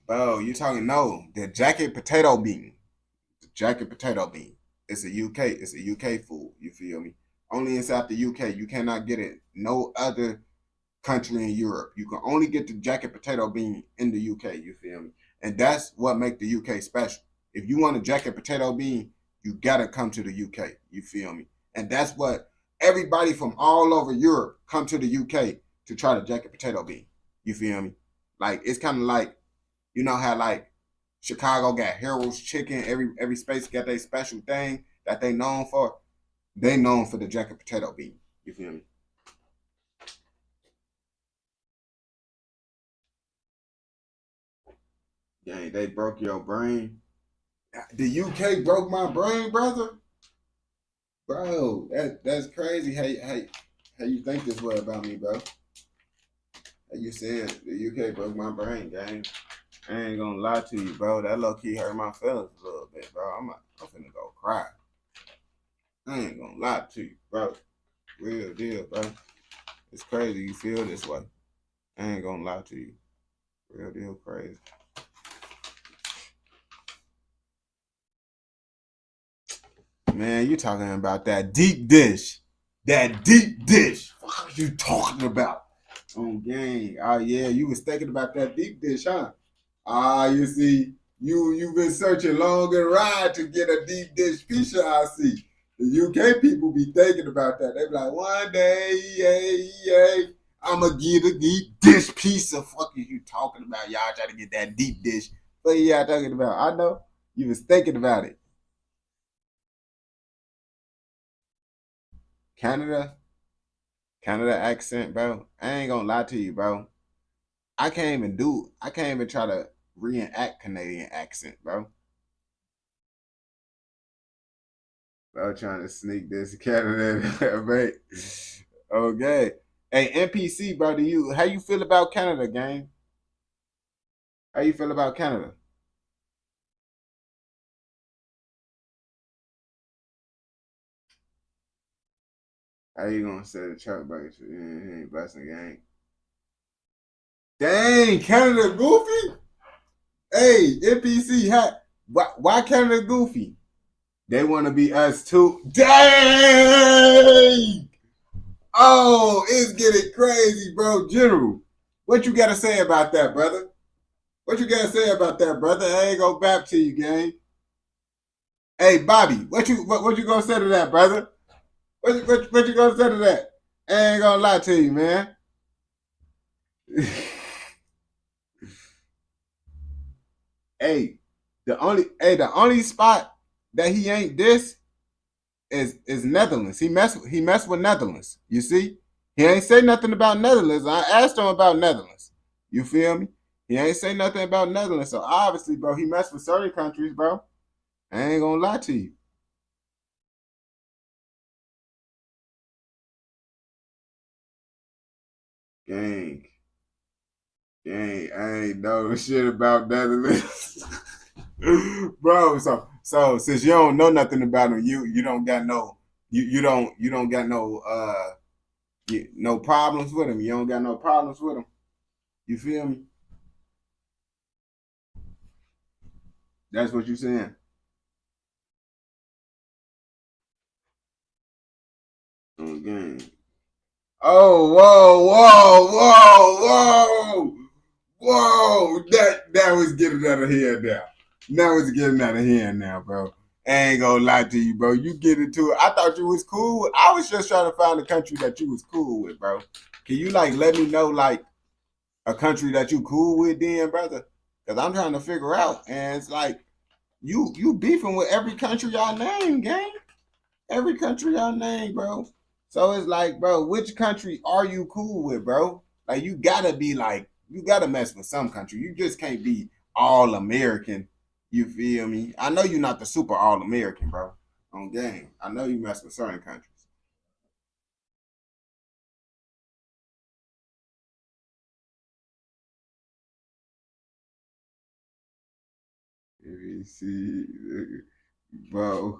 Bro, you talking the jacket potato bean. The jacket potato bean. It's a UK food. You feel me? Only inside the UK. You cannot get it no other country in Europe. You can only get the jacket potato bean in the UK. You feel me? And that's what make the UK special. If you want a jacket potato bean, you gotta come to the UK. You feel me? And that's what everybody from all over Europe come to the UK to try the jacket potato bean. You feel me? Like it's kind of like, you know how like Chicago got Harold's Chicken. Every space got their special thing that they known for. They known for the jacket potato bean. You feel me? Dang, they broke your brain. The UK broke my brain, brother. Bro, that's crazy. How you think this way about me, bro? How you saying the UK broke my brain, gang? I ain't gonna lie to you, bro. That low key hurt my feelings a little bit, bro. I'm finna go cry. I ain't gonna lie to you, bro. Real deal, bro. It's crazy you feel this way. I ain't gonna lie to you. Real deal crazy. Man, you talking about that deep dish. That deep dish. What are you talking about? On game. Oh yeah, you was thinking about that deep dish, huh? Ah, you see, you've been searching long and wide to get a deep dish pizza, I see. The UK people be thinking about that. They be like, one day, yeah, I'ma get a deep dish pizza. Fuck is you talking about? Y'all trying to get that deep dish. What are y'all talking about? I know. You was thinking about it. Canada? Canada accent, bro. I ain't gonna lie to you, bro. I can't even try to reenact Canadian accent, bro. Bro, trying to sneak this Canada, mate. Okay. Hey, NPC, bro, how you feel about Canada, gang? How you feel about Canada? How you gonna say the truck back? He ain't blessing, gang. Dang, Canada goofy? Hey, NPC, why Canada goofy? They want to be us too. Dang! Oh, it's getting crazy, bro. General, what you got to say about that, brother? What you got to say about that, brother? I ain't gonna back to you, gang. Hey, Bobby, what you gonna say to that, brother? What you gonna say to that? I ain't gonna lie to you, man. Hey, the only spot that he ain't this is Netherlands. He messed with Netherlands. You see, he ain't say nothing about Netherlands. I asked him about Netherlands. You feel me? He ain't say nothing about Netherlands. So obviously, bro, he messed with certain countries, bro. I ain't gonna lie to you. Gang, I ain't know shit about Netherlands. Bro, so since you don't know nothing about him, you don't got no you don't got no no problems with him. You don't got no problems with him. You feel me? That's what you saying. Okay. Oh, whoa. That was getting out of here now. Now it's getting out of hand now, bro. I ain't gonna lie to you, bro. You get into it. I thought you was cool. I was just trying to find a country that you was cool with, bro. Can you like let me know like a country that you cool with then, brother? Cause I'm trying to figure out, and it's like you beefing with every country y'all name, gang. Every country y'all name, bro. So it's like, bro, which country are you cool with, bro? Like you gotta be like, you gotta mess with some country. You just can't be all American. You feel me? I know you're not the super all American, bro. On game. I know you mess with certain countries. If you see, bro,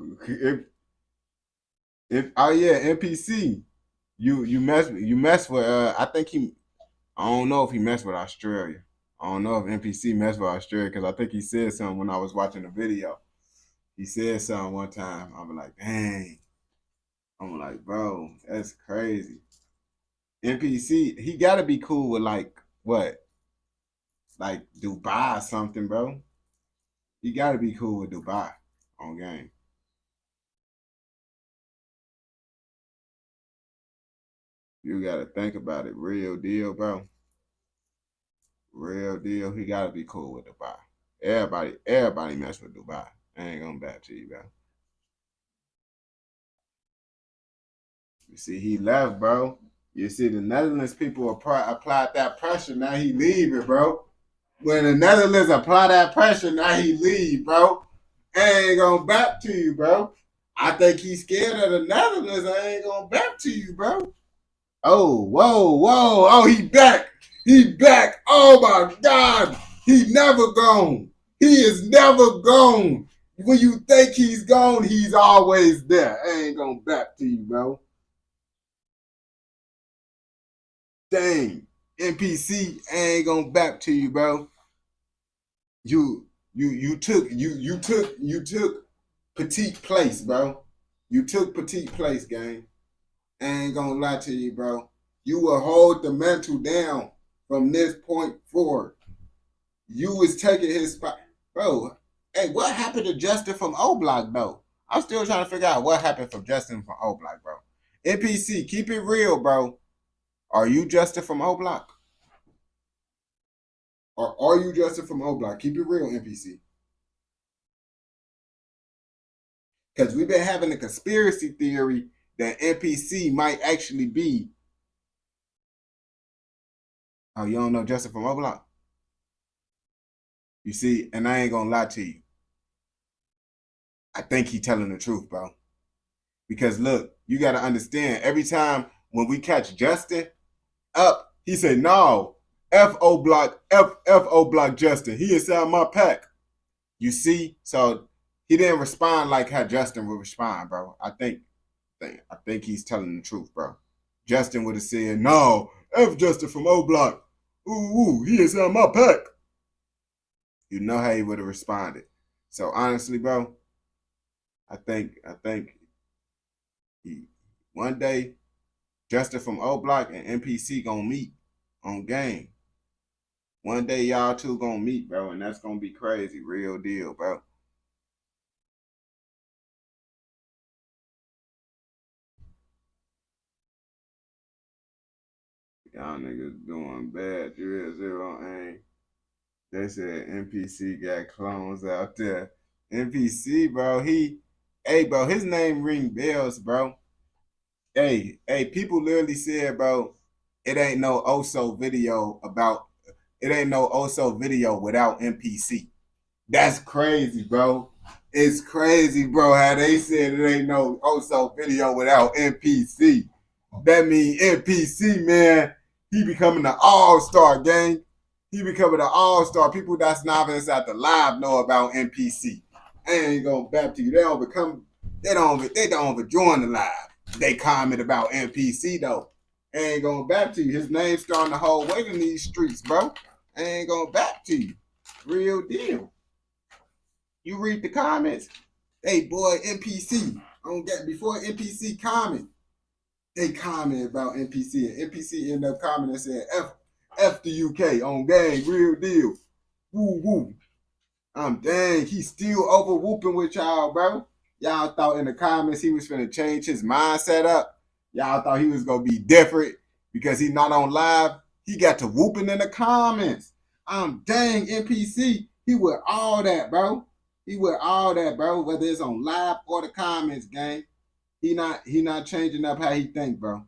if oh yeah, NPC, you mess with I think I don't know if he messed with Australia. I don't know if NPC messed with Australia because I think he said something when I was watching the video. He said something one time. I'm like, dang. I'm like, bro, that's crazy. NPC, he gotta be cool with like what? Like Dubai or something, bro. He gotta be cool with Dubai on game. You gotta think about it. Real deal, bro. Real deal. He gotta be cool with Dubai. Everybody mess with Dubai. I ain't gonna back to you, bro. You see, he left, bro. You see, the Netherlands people applied that pressure. Now he leaving, bro. When the Netherlands apply that pressure, now he leave, bro. I ain't gonna back to you, bro. I think he's scared of the Netherlands. I ain't gonna back to you, bro. Oh, whoa. Oh, he back. He back. Oh my God. He never gone. He is never gone. When you think he's gone, he's always there. I ain't gonna back to you, bro. Dang. NPC, I ain't gonna back to you, bro. You took petite place, bro. You took petite place, gang. I ain't gonna lie to you, bro. You will hold the mantle down from this point forward. You was taking his spot. Bro, hey, what happened to Justin from O Block, though? I'm still trying to figure out what happened from Justin from O Block, bro. NPC, keep it real, bro. Are you Justin from O Block? Or are you Justin from O Block? Keep it real, NPC. Because we've been having a conspiracy theory that NPC might actually be. Oh, you don't know Justin from O Block? You see, and I ain't gonna lie to you. I think he telling the truth, bro. Because look, you gotta understand, every time when we catch Justin up, he say, no, F.O. Block Justin. He inside my pack. You see? So he didn't respond like how Justin would respond, bro. I think he's telling the truth, bro. Justin would have said, no, F Justin from O Block. Ooh, he inside my pack. You know how he would have responded. So honestly, bro, I think one day Justin from O Block and NPC gonna meet on game. One day y'all two gonna meet, bro, and that's gonna be crazy. Real deal, bro. Y'all niggas doing bad. Drill zero aim. They said NPC got clones out there. NPC, bro, bro, his name ring bells, bro. Hey, people literally said, bro, it ain't no Oso video without NPC. That's crazy, bro. It's crazy, bro, how they said it ain't no Oso video without NPC. That mean NPC, man, he becoming an all-star gang. He becoming an all-star. People that's not inside the live know about NPC. I ain't gonna back to you. They don't even join the live. They comment about NPC though. I ain't gonna back to you. His name's starting to hold weight in these streets, bro. I ain't gonna back to you. Real deal. You read the comments. Hey boy, NPC. I don't get before NPC comment. They comment about NPC and NPC end up commenting and saying F the UK on gang, real deal. Woo woo. Dang, he's still over whooping with y'all, bro. Y'all thought in the comments he was finna change his mindset up. Y'all thought he was gonna be different because he's not on live. He got to whooping in the comments. Dang, NPC, he with all that, bro. He with all that, bro. Whether it's on live or the comments, gang. He not changing up how he think, bro.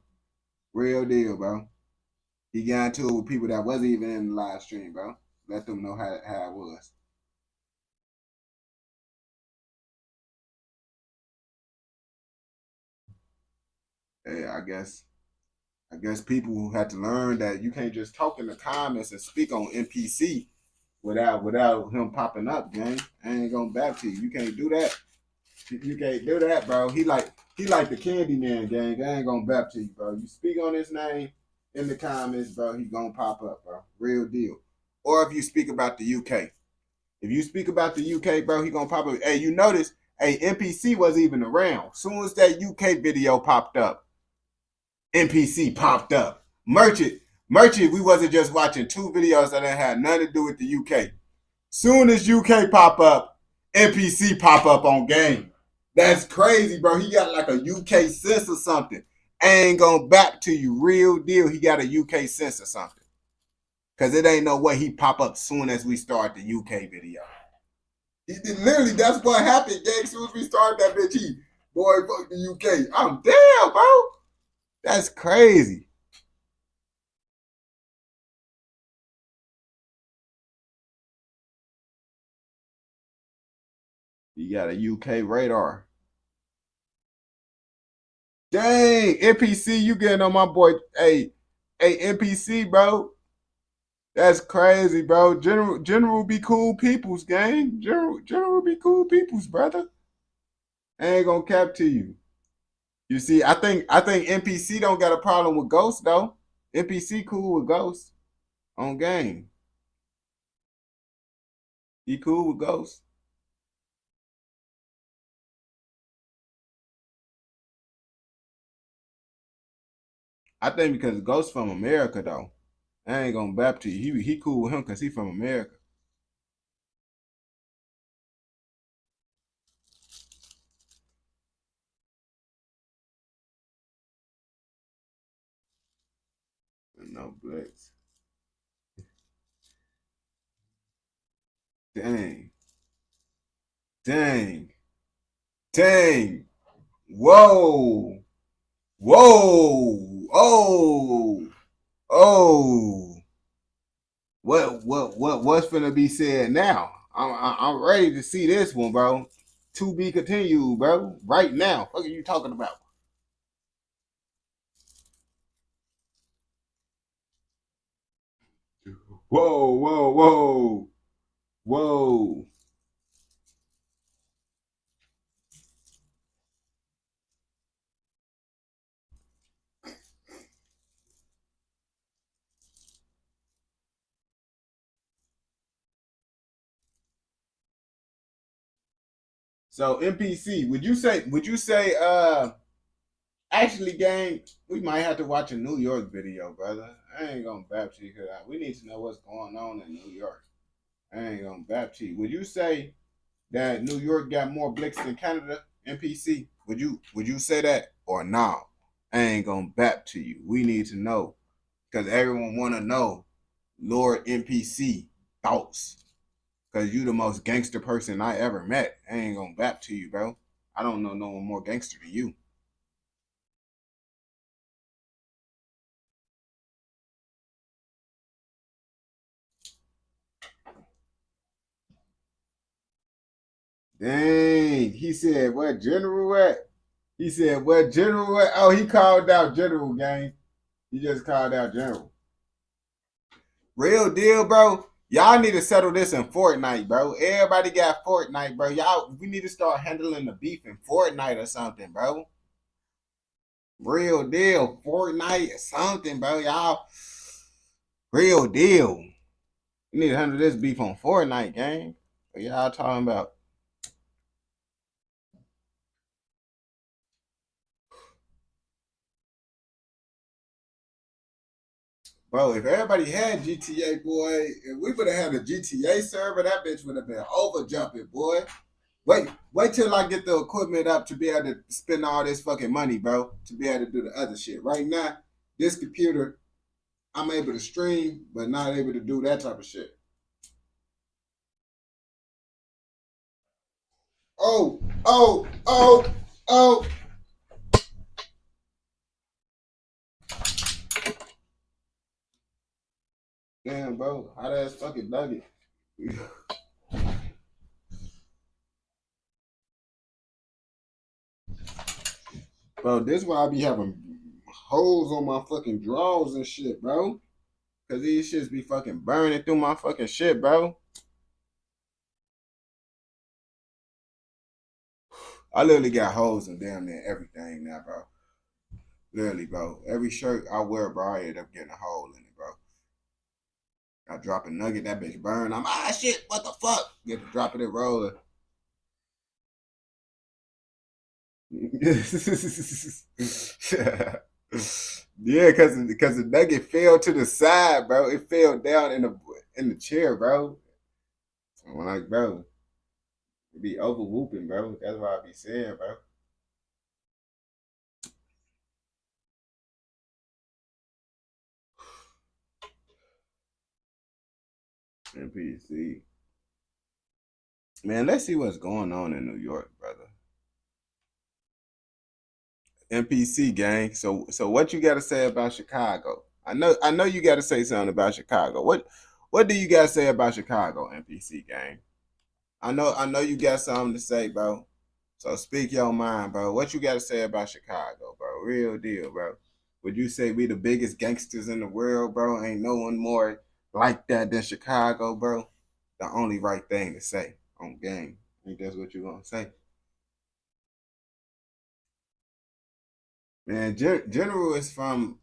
Real deal, bro. He got into it with people that wasn't even in the live stream, bro. Let them know how it was. Hey, I guess people who had to learn that you can't just talk in the comments and speak on NPC without him popping up, gang. I ain't gonna back to you. You can't do that. You can't do that, bro. He like the Candyman, gang. I ain't gonna back to you, bro. You speak on his name in the comments, bro, he gonna pop up, bro. Real deal. Or if you speak about the UK. If you speak about the UK, bro, he gonna pop up. Hey, you notice, hey, NPC wasn't even around. Soon as that UK video popped up, NPC popped up. Merchant, we wasn't just watching two videos that had nothing to do with the UK. Soon as UK pop up, NPC pop up on game. That's crazy, bro. He got like a UK sense or something. I ain't gonna back to you. Real deal. He got a UK sense or something. Because it ain't no way he pop up soon as we start the UK video. Literally, that's what happened, gang. As soon as we started that bitch, boy, fuck the UK. I'm damn, bro. That's crazy. You got a UK radar. Dang, NPC, you getting on my boy. Hey, NPC, bro. That's crazy, bro. General be cool peoples, gang. General be cool peoples, brother. I ain't gonna cap to you. You see, I think NPC don't got a problem with Ghost though. NPC cool with Ghost on game. He cool with Ghost. I think because Ghost from America though. I ain't gonna bap to you. He cool with him because he from America. No blitz. Dang. Dang. Dang. Whoa. Whoa. Oh. Oh. What's finna be said now? I'm ready to see this one, bro. To be continued, bro. Right now. What are you talking about? Whoa, whoa, whoa. Whoa. So NPC, would you say actually, gang, we might have to watch a New York video, brother. I ain't gonna bap to you because we need to know what's going on in New York. I ain't gonna bap to you. Would you say that New York got more blicks than Canada, NPC? Would you say that or no? I ain't gonna bap to you. We need to know because everyone wanna know Lord NPC thoughts. Cause you the most gangster person I ever met. I ain't gonna bap to you, bro. I don't know no one more gangster than you. Dang, he said what general at? He said what general at? Oh, he called out general, gang. He just called out general. Real deal, bro. Y'all need to settle this in Fortnite, bro. Everybody got Fortnite, bro. We need to start handling the beef in Fortnite or something, bro. Real deal. Fortnite or something, bro. Y'all, real deal. You need to handle this beef on Fortnite, gang. What y'all talking about? Bro, if everybody had GTA, boy, if we would have had a GTA server, that bitch would have been over jumping, boy. Wait till I get the equipment up to be able to spend all this fucking money, bro, to be able to do the other shit. Right now, this computer, I'm able to stream, but not able to do that type of shit. Oh, oh, oh, oh. Damn, bro. Hot ass fucking nugget. Bro, this is why I be having holes on my fucking drawers and shit, bro. Cause these shits be fucking burning through my fucking shit, bro. I literally got holes in damn near everything now, bro. Literally, bro. Every shirt I wear, bro, I end up getting a hole in it, bro. I drop a nugget, that bitch burn. I'm shit, what the fuck? Get to drop it and roll it. Yeah, cause the nugget fell to the side, bro. It fell down in the chair, bro. I'm like, bro, it be over whooping, bro. That's what I be saying, bro. NPC. Man, let's see what's going on in New York, brother. NPC gang. So what you gotta say about Chicago? I know you gotta say something about Chicago. What do you gotta say about Chicago, NPC gang? I know you got something to say, bro. So speak your mind, bro. What you gotta say about Chicago, bro? Real deal, bro. Would you say we the biggest gangsters in the world, bro? Ain't no one more like that than Chicago, bro. The only right thing to say on game. I think that's what you gonna say. Man, General is from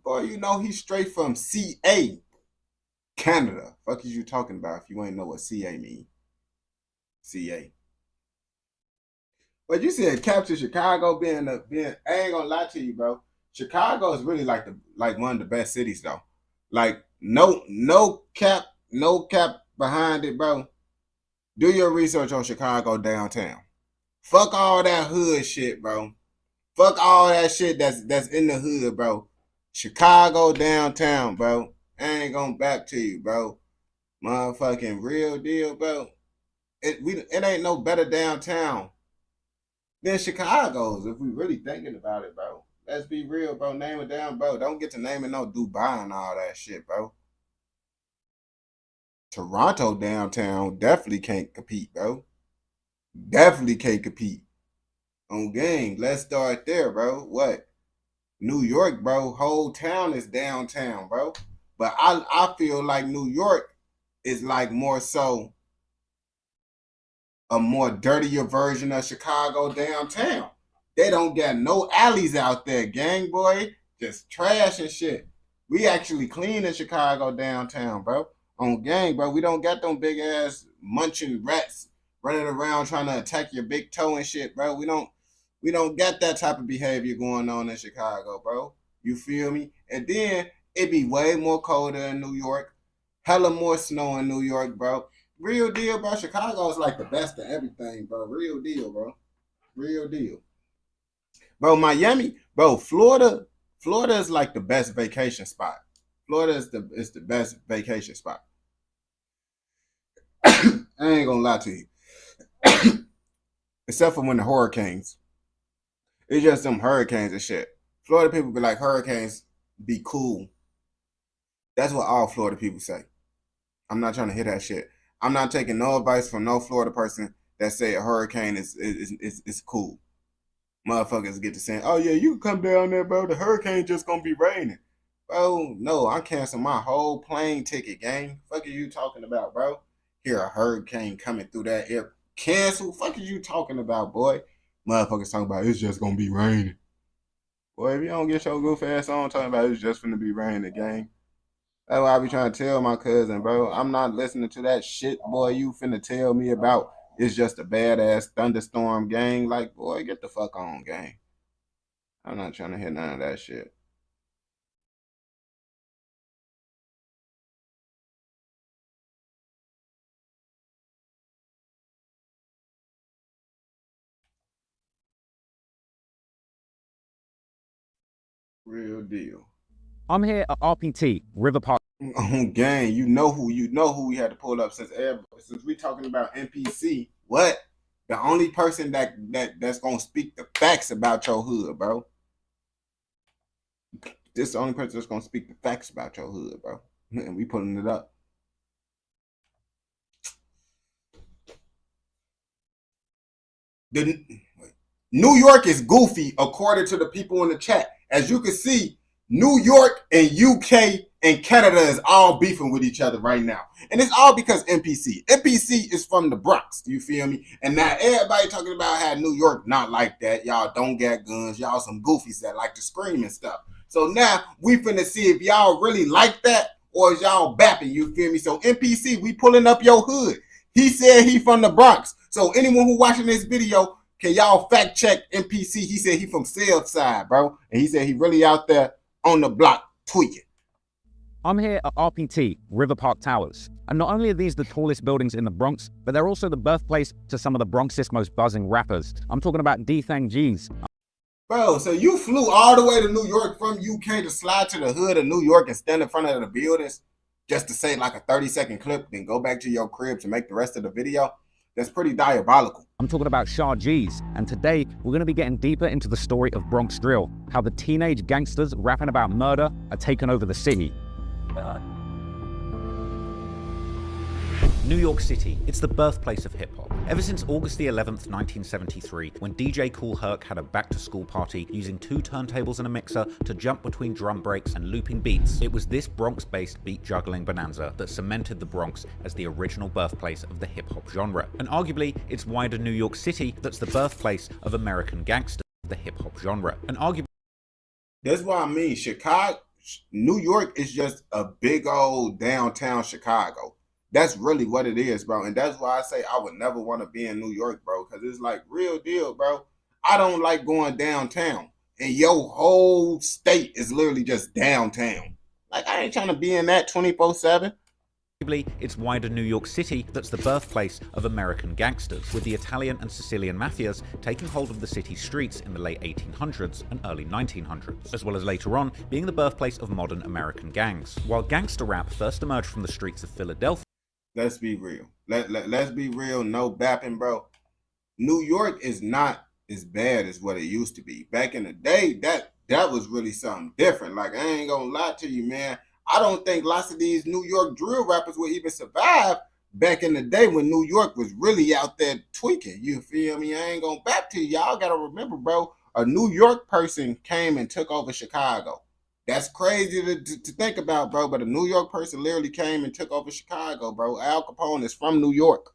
boy, you know he's straight from CA, Canada. Fuck is you talking about if you ain't know what CA mean? CA. But you said capture Chicago being I ain't gonna lie to you, bro. Chicago is really like one of the best cities though. Like no cap behind it, bro. Do your research on Chicago downtown. Fuck all that hood shit, bro. Fuck all that shit that's in the hood, bro. Chicago downtown, bro. I ain't gonna back to you, bro. Motherfucking real deal, bro. It ain't no better downtown than Chicago's if we really thinking about it, bro. Let's be real, bro. Name it down, bro. Don't get to naming no Dubai and all that shit, bro. Toronto downtown definitely can't compete, bro. Definitely can't compete. On game, let's start there, bro. What? New York, bro, whole town is downtown, bro. But I feel like New York is like more so a more dirtier version of Chicago downtown. They don't got no alleys out there, gang boy. Just trash and shit. We actually clean in Chicago downtown, bro. On gang, bro. We don't got them big ass munching rats running around trying to attack your big toe and shit, bro. We don't got that type of behavior going on in Chicago, bro. You feel me? And then it be way more colder in New York. Hella more snow in New York, bro. Real deal, bro. Chicago is like the best of everything, bro. Real deal, bro. Real deal. Bro, Miami, bro, Florida is like the best vacation spot. Florida is the best vacation spot. I ain't gonna lie to you. Except for when the hurricanes. It's just them hurricanes and shit. Florida people be like, hurricanes be cool. That's what all Florida people say. I'm not trying to hear that shit. I'm not taking no advice from no Florida person that say a hurricane is cool. Motherfuckers get to saying, oh yeah, you can come down there, bro. The hurricane just gonna be raining. Bro, no, I'm canceling my whole plane ticket, gang. Fuck are you talking about, bro? Hear a hurricane coming through that air. Cancel? Fuck are you talking about, boy? Motherfuckers talking about it's just gonna be raining. Boy, if you don't get your goof ass on talking about it's just gonna be raining, gang. That's what I be trying to tell my cousin, bro. I'm not listening to that shit, boy. You finna tell me about it's just a badass thunderstorm, gang. Like, boy, get the fuck on, gang. I'm not trying to hear none of that shit. Real deal. I'm here at RPT, River Park. Oh, gang, you know who we had to pull up since we talking about NPC. What? The only person that's gonna speak the facts about your hood, bro. This the only person that's gonna speak the facts about your hood, bro. And we pulling it up. New York is goofy, according to the people in the chat. As you can see, New York and UK and Canada is all beefing with each other right now. And it's all because NPC. NPC is from the Bronx, you feel me? And now everybody talking about how New York not like that. Y'all don't get guns. Y'all some goofies that like to scream and stuff. So now we finna see if y'all really like that or is y'all bapping, you feel me? So NPC, we pulling up your hood. He said he from the Bronx. So anyone who watching this video, can y'all fact check NPC? He said he from Southside, bro. And he said he really out there on the block tweaking. I'm here at RPT, River Park Towers. And not only are these the tallest buildings in the Bronx, but they're also the birthplace to some of the Bronx's most buzzing rappers. I'm talking about D-Thang G's. Bro, so you flew all the way to New York from UK to slide to the hood of New York and stand in front of the buildings just to say like a 30-second clip, then go back to your crib to make the rest of the video? That's pretty diabolical. I'm talking about Shah G's, and today we're going to be getting deeper into the story of Bronx Drill, how the teenage gangsters rapping about murder are taking over the city. New York City, it's the birthplace of hip-hop. Ever since August the 11th, 1973, when DJ Kool Herc had a back-to-school party using 2 turntables and a mixer to jump between drum breaks and looping beats, it was this Bronx-based beat-juggling bonanza that cemented the Bronx as the original birthplace of the hip-hop genre. And arguably, it's wider New York City that's the birthplace of American gangster, the hip-hop genre. And arguably... That's what I mean. Chicago, New York is just a big old downtown Chicago. That's really what it is, bro. And that's why I say I would never want to be in New York, bro. Because it's like, real deal, bro. I don't like going downtown. And your whole state is literally just downtown. Like, I ain't trying to be in that 24/7. It's wider New York City that's the birthplace of American gangsters, with the Italian and Sicilian mafias taking hold of the city's streets in the late 1800s and early 1900s, as well as later on being the birthplace of modern American gangs. While gangster rap first emerged from the streets of Philadelphia... Let's be real. Let's be real. No bapping, bro. New York is not as bad as what it used to be. Back in the day, that was really something different. Like, I ain't gonna lie to you, man. I don't think lots of these New York drill rappers would even survive back in the day when New York was really out there tweaking. You feel me? I ain't gonna back to you. Y'all gotta remember, bro, a New York person came and took over Chicago. That's crazy to think about, bro. But a New York person literally came and took over Chicago, bro. Al Capone is from New York.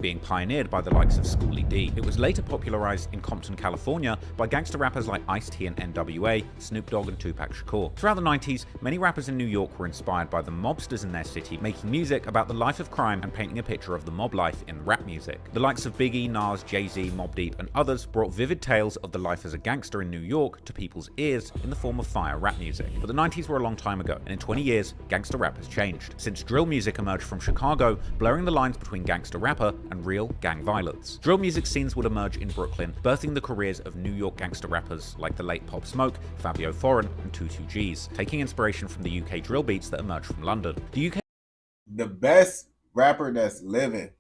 Being pioneered by the likes of Schoolie D. It was later popularized in Compton, California by gangster rappers like Ice-T and NWA, Snoop Dogg and Tupac Shakur. Throughout the 90s, many rappers in New York were inspired by the mobsters in their city, making music about the life of crime and painting a picture of the mob life in rap music. The likes of Biggie, Nas, Jay-Z, Mobb Deep and others brought vivid tales of the life as a gangster in New York to people's ears in the form of fire rap music. But the 90s were a long time ago, and in 20 years, gangster rap has changed, since drill music emerged from Chicago, blurring the lines between gangster rap and real gang violence. Drill music scenes would emerge in Brooklyn, birthing the careers of New York gangster rappers like the late Pop Smoke, Fabio Foreign, and 22Gs, taking inspiration from the UK drill beats that emerged from London. The best rapper that's living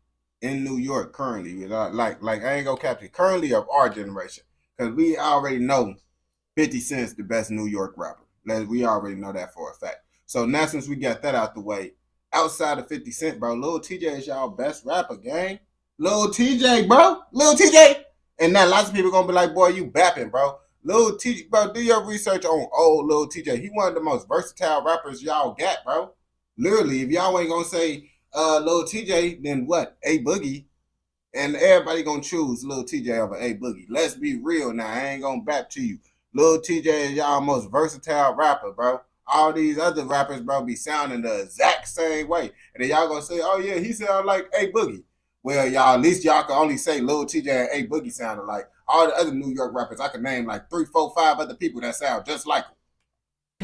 in New York currently, like I ain't gonna cap it, currently of our generation, because we already know 50 Cent's the best New York rapper. We already know that for a fact. So now since we got that out the way, outside of 50 Cent, bro, Lil TJ is y'all best rapper, gang. Lil TJ, bro. Lil TJ. And now lots of people gonna be like, boy, you bapping, bro. Lil TJ, bro, do your research on old Lil TJ. He one of the most versatile rappers y'all got, bro. Literally, if y'all ain't gonna say Lil TJ, then what? A Boogie. And everybody gonna choose Lil TJ over A Boogie. Let's be real now. I ain't gonna back to you. Lil TJ is y'all most versatile rapper, bro. All these other rappers, bro, be sounding the exact same way. And then y'all gonna say, oh yeah, he sound like A Boogie. Well, y'all, at least y'all can only say Lil TJ and A Boogie sounded like. All the other New York rappers, I can name like 3, 4, 5 other people that sound just like them.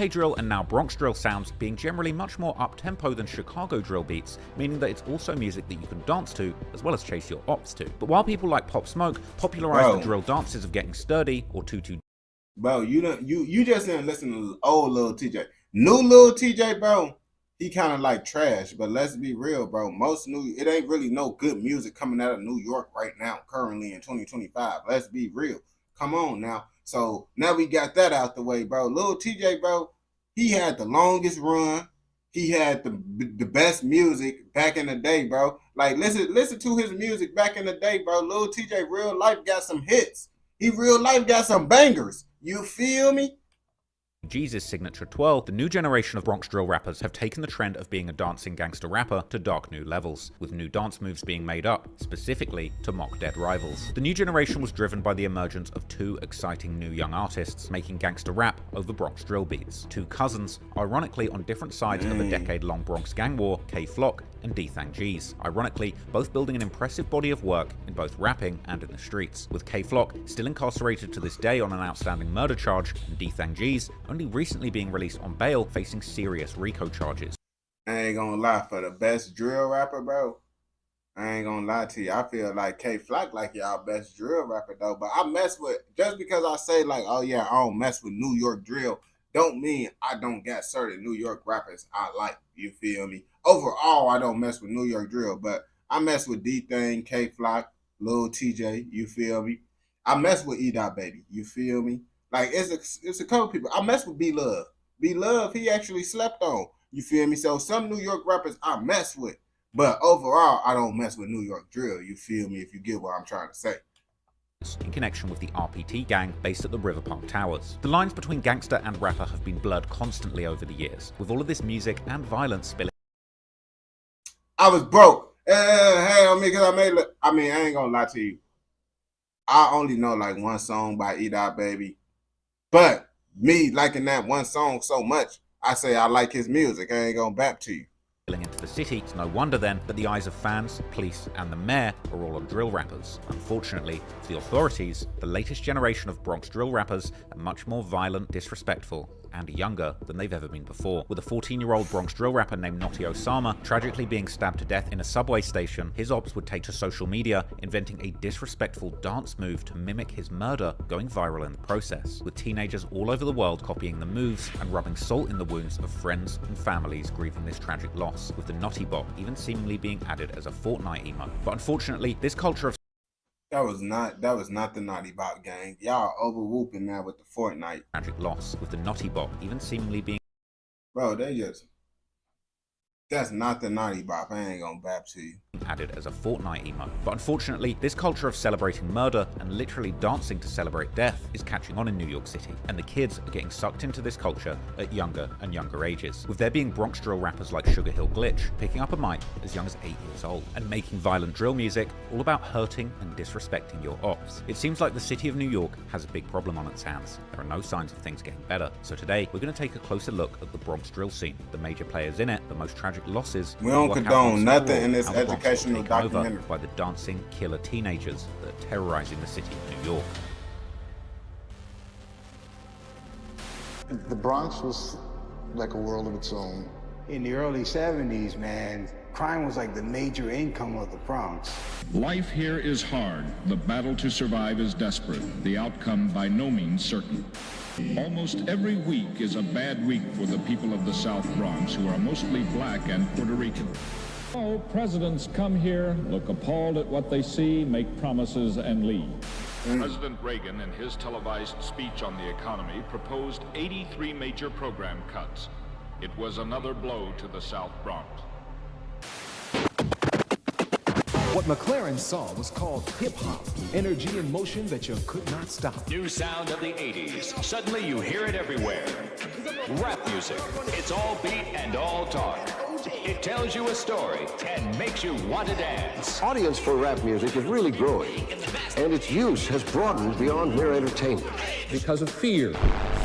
UK drill and now Bronx drill sounds being generally much more up-tempo than Chicago drill beats, meaning that it's also music that you can dance to as well as chase your ops to. But while people like Pop Smoke popularized the drill dances of getting sturdy or tutu. Bro, you just didn't listen to old Lil TJ. New Lil TJ, bro, he kind of like trash, but let's be real, bro. It ain't really no good music coming out of New York right now, currently in 2025. Let's be real. Come on now. So now we got that out the way, bro. Lil TJ, bro, he had the longest run. He had the best music back in the day, bro. Like, listen to his music back in the day, bro. Lil TJ real life got some hits. He real life got some bangers. You feel me? Jesus' signature twirl, the new generation of Bronx drill rappers have taken the trend of being a dancing gangster rapper to dark new levels, with new dance moves being made up, specifically to mock dead rivals. The new generation was driven by the emergence of 2 exciting new young artists making gangster rap over Bronx drill beats. 2 cousins, ironically on different sides of a decade-long Bronx gang war, K-Flock and D-Thang G's. Ironically, both building an impressive body of work in both rapping and in the streets, with K-Flock still incarcerated to this day on an outstanding murder charge, and D-Thang G's only recently being released on bail facing serious RICO charges. I ain't gonna lie, for the best drill rapper, bro, I ain't gonna lie to you. I feel like K-Flock like y'all best drill rapper, though. But I mess with, just because I say like, oh yeah, I don't mess with New York drill, don't mean I don't got certain New York rappers I like. You feel me? Overall, I don't mess with New York drill, but I mess with D-Thang, K-Flock, Lil TJ, you feel me? I mess with E-Dot Baby, you feel me? Like, it's a couple people. I mess with B-Love. B-Love, he actually slept on. You feel me? So some New York rappers I mess with. But overall, I don't mess with New York drill. You feel me? If you get what I'm trying to say. In connection with the RPT gang based at the River Park Towers. The lines between gangster and rapper have been blurred constantly over the years, with all of this music and violence spilling. I was broke. Hey, I ain't gonna lie to you. I only know like one song by E-Dot Baby. But me liking that one song so much, I say I like his music. I ain't gonna back to you. Into the city, it's no wonder then that the eyes of fans, police, and the mayor are all on drill rappers. Unfortunately, for the authorities, the latest generation of Bronx drill rappers are much more violent, disrespectful, and younger than they've ever been before. With a 14-year-old Bronx drill rapper named Notti Osama tragically being stabbed to death in a subway station, his ops would take to social media, inventing a disrespectful dance move to mimic his murder, going viral in the process, with teenagers all over the world copying the moves and rubbing salt in the wounds of friends and families grieving this tragic loss, with the Notti bot even seemingly being added as a Fortnite emote. But unfortunately, this culture of That was not the Naughty Bot gang. Y'all over whooping now with the Fortnite. Tragic loss, with the Notti bot even seemingly being. Bro, that's not the Naughty Bop. I ain't gonna bap to you. Added as a Fortnite emote. But unfortunately, this culture of celebrating murder and literally dancing to celebrate death is catching on in New York City, and the kids are getting sucked into this culture at younger and younger ages, with there being Bronx drill rappers like Sugar Hill Glitch picking up a mic as young as 8 years old and making violent drill music all about hurting and disrespecting your ops. It seems like the city of New York has a big problem on its hands. There are no signs of things getting better. So today, we're going to take a closer look at the Bronx drill scene, the major players in it, the most tragic losses. We don't condone nothing in this educational documentary by the dancing killer teenagers that are terrorizing the city of New York. The Bronx was like a world of its own. In the early 70s, man, crime was like the major income of the Bronx. Life here is hard. The battle to survive is desperate. The outcome by no means certain. Almost every week is a bad week for the people of the South Bronx, who are mostly black and Puerto Rican. Oh, presidents come here, look appalled at what they see, make promises, and leave. President Reagan, in his televised speech on the economy, proposed 83 major program cuts. It was another blow to the South Bronx. What McLaren saw was called hip-hop, energy and motion that you could not stop. New sound of the 80s. Suddenly you hear it everywhere. Rap music. It's all beat and all talk. It tells you a story and makes you want to dance. Audience for rap music is really growing, and its use has broadened beyond mere entertainment. Because of fear.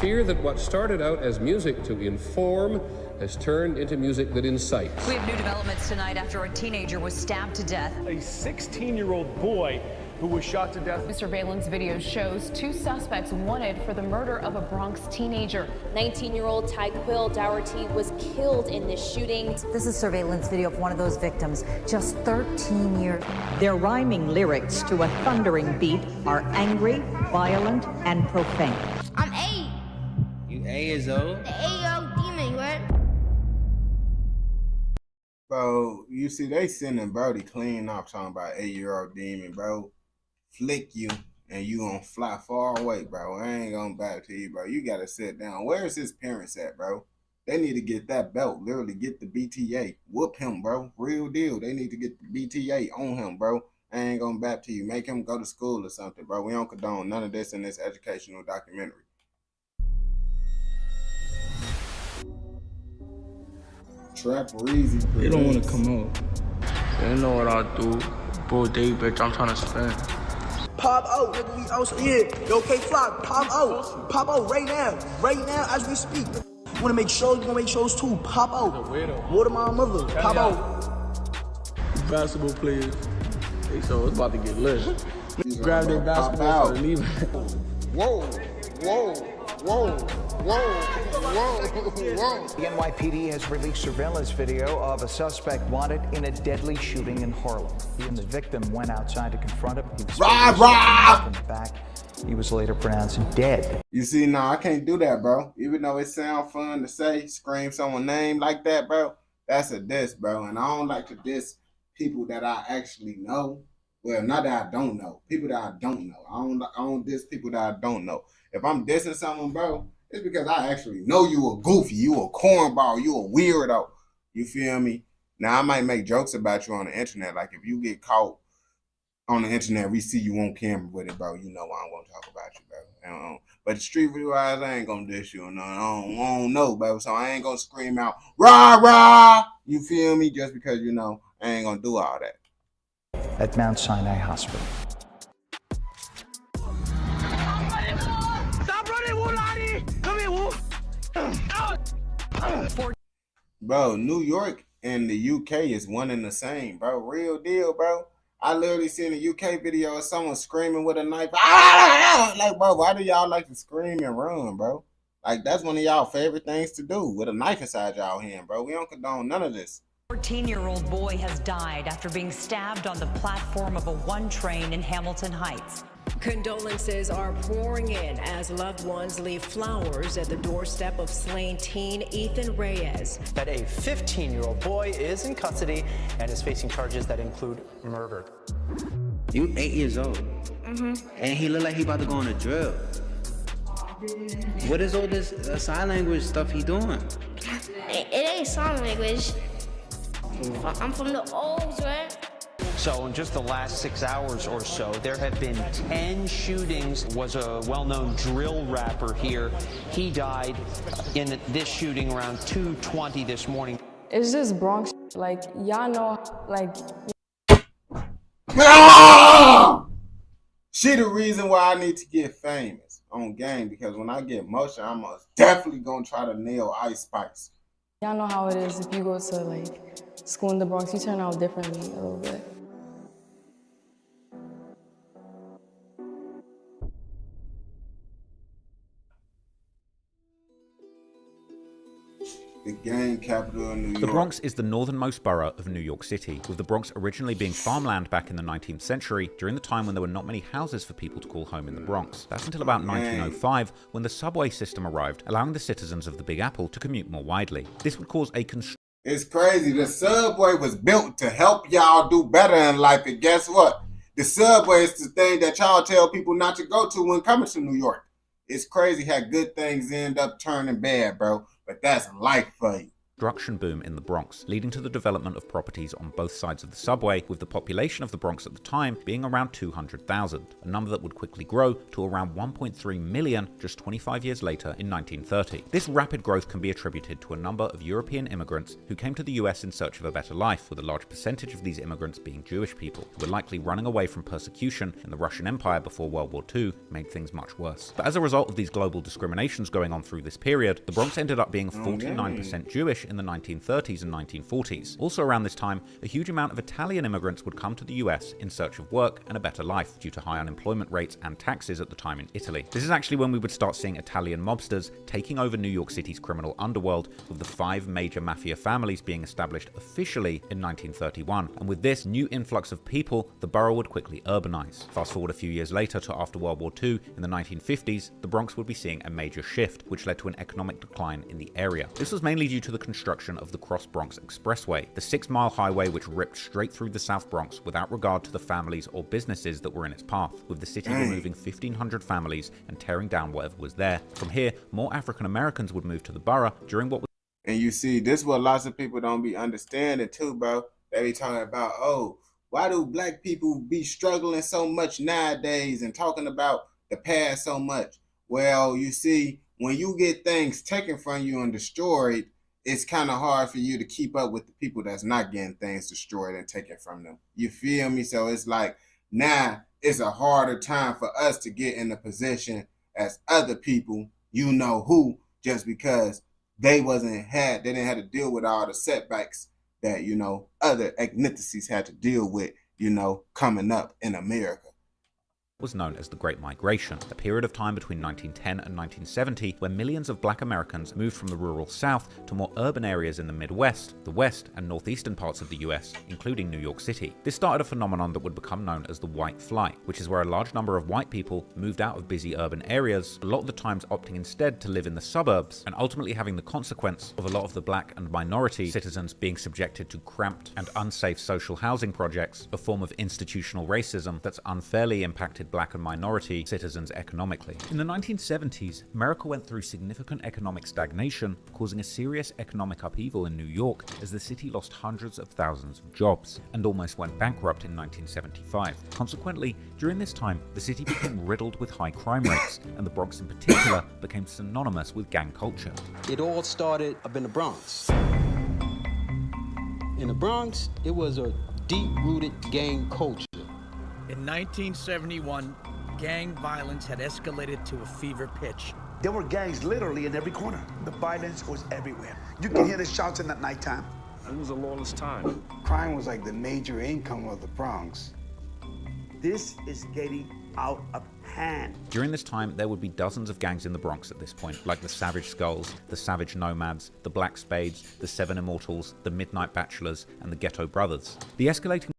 Fear that what started out as music to inform has turned into music that incites. We have new developments tonight after a teenager was stabbed to death. A 16-year-old boy who was shot to death. The surveillance video shows two suspects wanted for the murder of a Bronx teenager. 19-year-old Tyquil Dougherty was killed in this shooting. This is surveillance video of one of those victims, just 13 years. Their rhyming lyrics to a thundering beat are angry, violent, and profane. I'm 8. You 8 years old? The 8-year-old demon, right? Bro, you see, they sending Brody clean off talking about 8-year-old demon, bro. Flick you, and you gonna fly far away, bro. I ain't gonna back to you, bro. You gotta sit down. Where's his parents at, bro? They need to get that belt, literally get the BTA. Whoop him, bro. Real deal. They need to get the BTA on him, bro. I ain't gonna back to you. Make him go to school or something, bro. We don't condone none of this in this educational documentary. Trap Reezy. They don't want to come out. They know what I do. Bull day, bitch. I'm trying to spend. Pop out, nigga, we out here. Yo, K-Flock, pop out. Pop out right now. Right now as we speak. You wanna make shows, you wanna make shows too. Pop out. Water my mother. Pop out. Basketball players. Hey, so it's about to get lit. Grab their basketball and leave it. Whoa, whoa, whoa, whoa, whoa. The NYPD has released surveillance video of a suspect wanted in a deadly shooting in Harlem. He and the victim went outside to confront him. He was in the back. He was later pronounced dead. You see, nah, I can't do that, bro. Even though it sounds fun to say, scream someone's name like that, bro, that's a diss, bro. And I don't like to diss people that I actually know. Well, not that I don't know. People that I don't know. I don't diss people that I don't know. If I'm dissing someone, bro, it's because I actually know you a goofy, you a cornball, you a weirdo. You feel me? Now, I might make jokes about you on the internet. Like, if you get caught on the internet, we see you on camera with it, bro, you know I don't want to talk about you, bro. But the street video wise, I ain't gonna diss you. No, I don't know, bro. So I ain't gonna scream out, rah, rah. You feel me? Just because, you know, I ain't gonna do all that. At Mount Sinai Hospital. Stop running, Wulani! Come here, Woo! Bro, New York and the UK is one and the same, bro. Real deal, bro. I literally seen a UK video of someone screaming with a knife. Ah! Like, bro, why do y'all like to scream and run, bro? Like, that's one of y'all favorite things to do, with a knife inside y'all hand, bro. We don't condone none of this. 14-year-old boy has died after being stabbed on the platform of a 1 train in Hamilton Heights. Condolences are pouring in as loved ones leave flowers at the doorstep of slain teen Ethan Reyes. That a 15-year-old boy is in custody and is facing charges that include murder. You 8 years old. And he look like he about to go on a drill. What is all this sign language stuff he doing? It ain't sign language. I'm from the O's, right? So in just the last 6 hours or so, there have been 10 shootings. Was a well-known drill rapper here. He died in this shooting around 2:20 this morning. It's just Bronx, like, y'all know, like... She the reason why I need to get famous on game, because when I get motion, I'm most definitely gonna try to nail Ice Spice. Y'all know how it is if you go to, like, school in the Bronx, you turn out differently a little bit. The gang capital of New York. The Bronx is the northernmost borough of New York City, with the Bronx originally being farmland back in the 19th century, during the time when there were not many houses for people to call home in the Bronx. That's until about 1905, when the subway system arrived, allowing the citizens of the Big Apple to commute more widely. This would cause a It's crazy. The subway was built to help y'all do better in life, and guess what? The subway is the thing that y'all tell people not to go to when coming to New York. It's crazy how good things end up turning bad, bro. But that's life for you. construction boom in the Bronx, leading to the development of properties on both sides of the subway, with the population of the Bronx at the time being around 200,000, a number that would quickly grow to around 1.3 million just 25 years later in 1930. This rapid growth can be attributed to a number of European immigrants who came to the US in search of a better life, with a large percentage of these immigrants being Jewish people, who were likely running away from persecution in the Russian Empire before World War II made things much worse. But as a result of these global discriminations going on through this period, the Bronx ended up being 49% Jewish in the 1930s and 1940s. Also around this time, a huge amount of Italian immigrants would come to the US in search of work and a better life due to high unemployment rates and taxes at the time in Italy. This is actually when we would start seeing Italian mobsters taking over New York City's criminal underworld, with the 5 major mafia families being established officially in 1931. And with this new influx of people, the borough would quickly urbanize. Fast forward a few years later to after World War II, in the 1950s, the Bronx would be seeing a major shift, which led to an economic decline in the area. This was mainly due to the construction of the Cross Bronx Expressway, the 6-mile highway which ripped straight through the South Bronx without regard to the families or businesses that were in its path, with the city removing 1,500 families and tearing down whatever was there. From here, more African Americans would move to the borough during what was... And you see, this is what lots of people don't be understanding too, bro. They be talking about, oh, why do black people be struggling so much nowadays and talking about the past so much? Well, you see, when you get things taken from you and destroyed, it's kind of hard for you to keep up with the people that's not getting things destroyed and taken from them. You feel me? So it's like, now it's a harder time for us to get in a position as other people, you know who, just because they didn't have to deal with all the setbacks that, you know, other ethnicities had to deal with, you know, coming up in America. Was known as the Great Migration, a period of time between 1910 and 1970 where millions of black Americans moved from the rural South to more urban areas in the Midwest, the West, and northeastern parts of the US, including New York City. This started a phenomenon that would become known as the white flight, which is where a large number of white people moved out of busy urban areas, a lot of the times opting instead to live in the suburbs, and ultimately having the consequence of a lot of the black and minority citizens being subjected to cramped and unsafe social housing projects, a form of institutional racism that's unfairly impacted black and minority citizens economically. In the 1970s, America went through significant economic stagnation, causing a serious economic upheaval in New York as the city lost hundreds of thousands of jobs and almost went bankrupt in 1975. Consequently, during this time, the city became riddled with high crime rates, and the Bronx in particular became synonymous with gang culture. It all started up in the Bronx. In the Bronx, it was a deep-rooted gang culture. In 1971, gang violence had escalated to a fever pitch. There were gangs literally in every corner. The violence was everywhere. You can hear the shouting at nighttime. It was a lawless time. Crime was like the major income of the Bronx. This is getting out of hand. During this time, there would be dozens of gangs in the Bronx at this point, like the Savage Skulls, the Savage Nomads, the Black Spades, the Seven Immortals, the Midnight Bachelors, and the Ghetto Brothers. The escalating...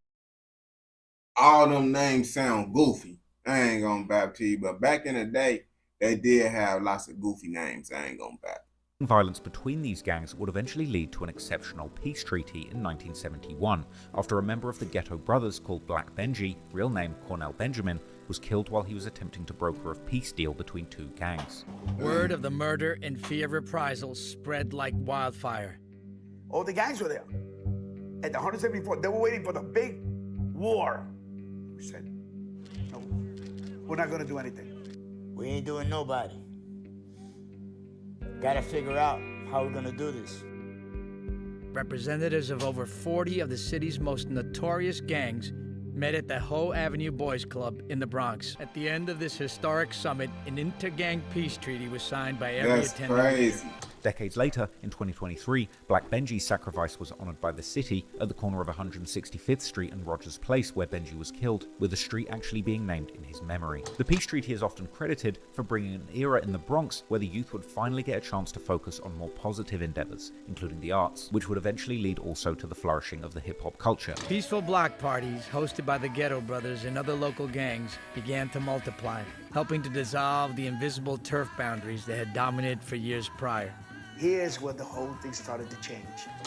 All them names sound goofy. I ain't gonna bap to you, but back in the day, they did have lots of goofy names. I ain't gonna bap. Violence between these gangs would eventually lead to an exceptional peace treaty in 1971, after a member of the Ghetto Brothers called Black Benji, real name Cornell Benjamin, was killed while he was attempting to broker a peace deal between two gangs. Word of the murder and fear of reprisals spread like wildfire. All the gangs were there. At the 174th, they were waiting for the big war. We said, no, we're not gonna do anything. We ain't doing nobody. Gotta figure out how we're gonna do this. Representatives of over 40 of the city's most notorious gangs met at the Hoe Avenue Boys Club in the Bronx. At the end of this historic summit, an inter-gang peace treaty was signed by every attendant. That's crazy. Decades later, in 2023, Black Benji's sacrifice was honored by the city at the corner of 165th Street and Rogers Place, where Benji was killed, with the street actually being named in his memory. The peace treaty is often credited for bringing an era in the Bronx where the youth would finally get a chance to focus on more positive endeavors, including the arts, which would eventually lead also to the flourishing of the hip-hop culture. Peaceful block parties, hosted by the Ghetto Brothers and other local gangs, began to multiply, helping to dissolve the invisible turf boundaries that had dominated for years prior. Here's where the whole thing started to change.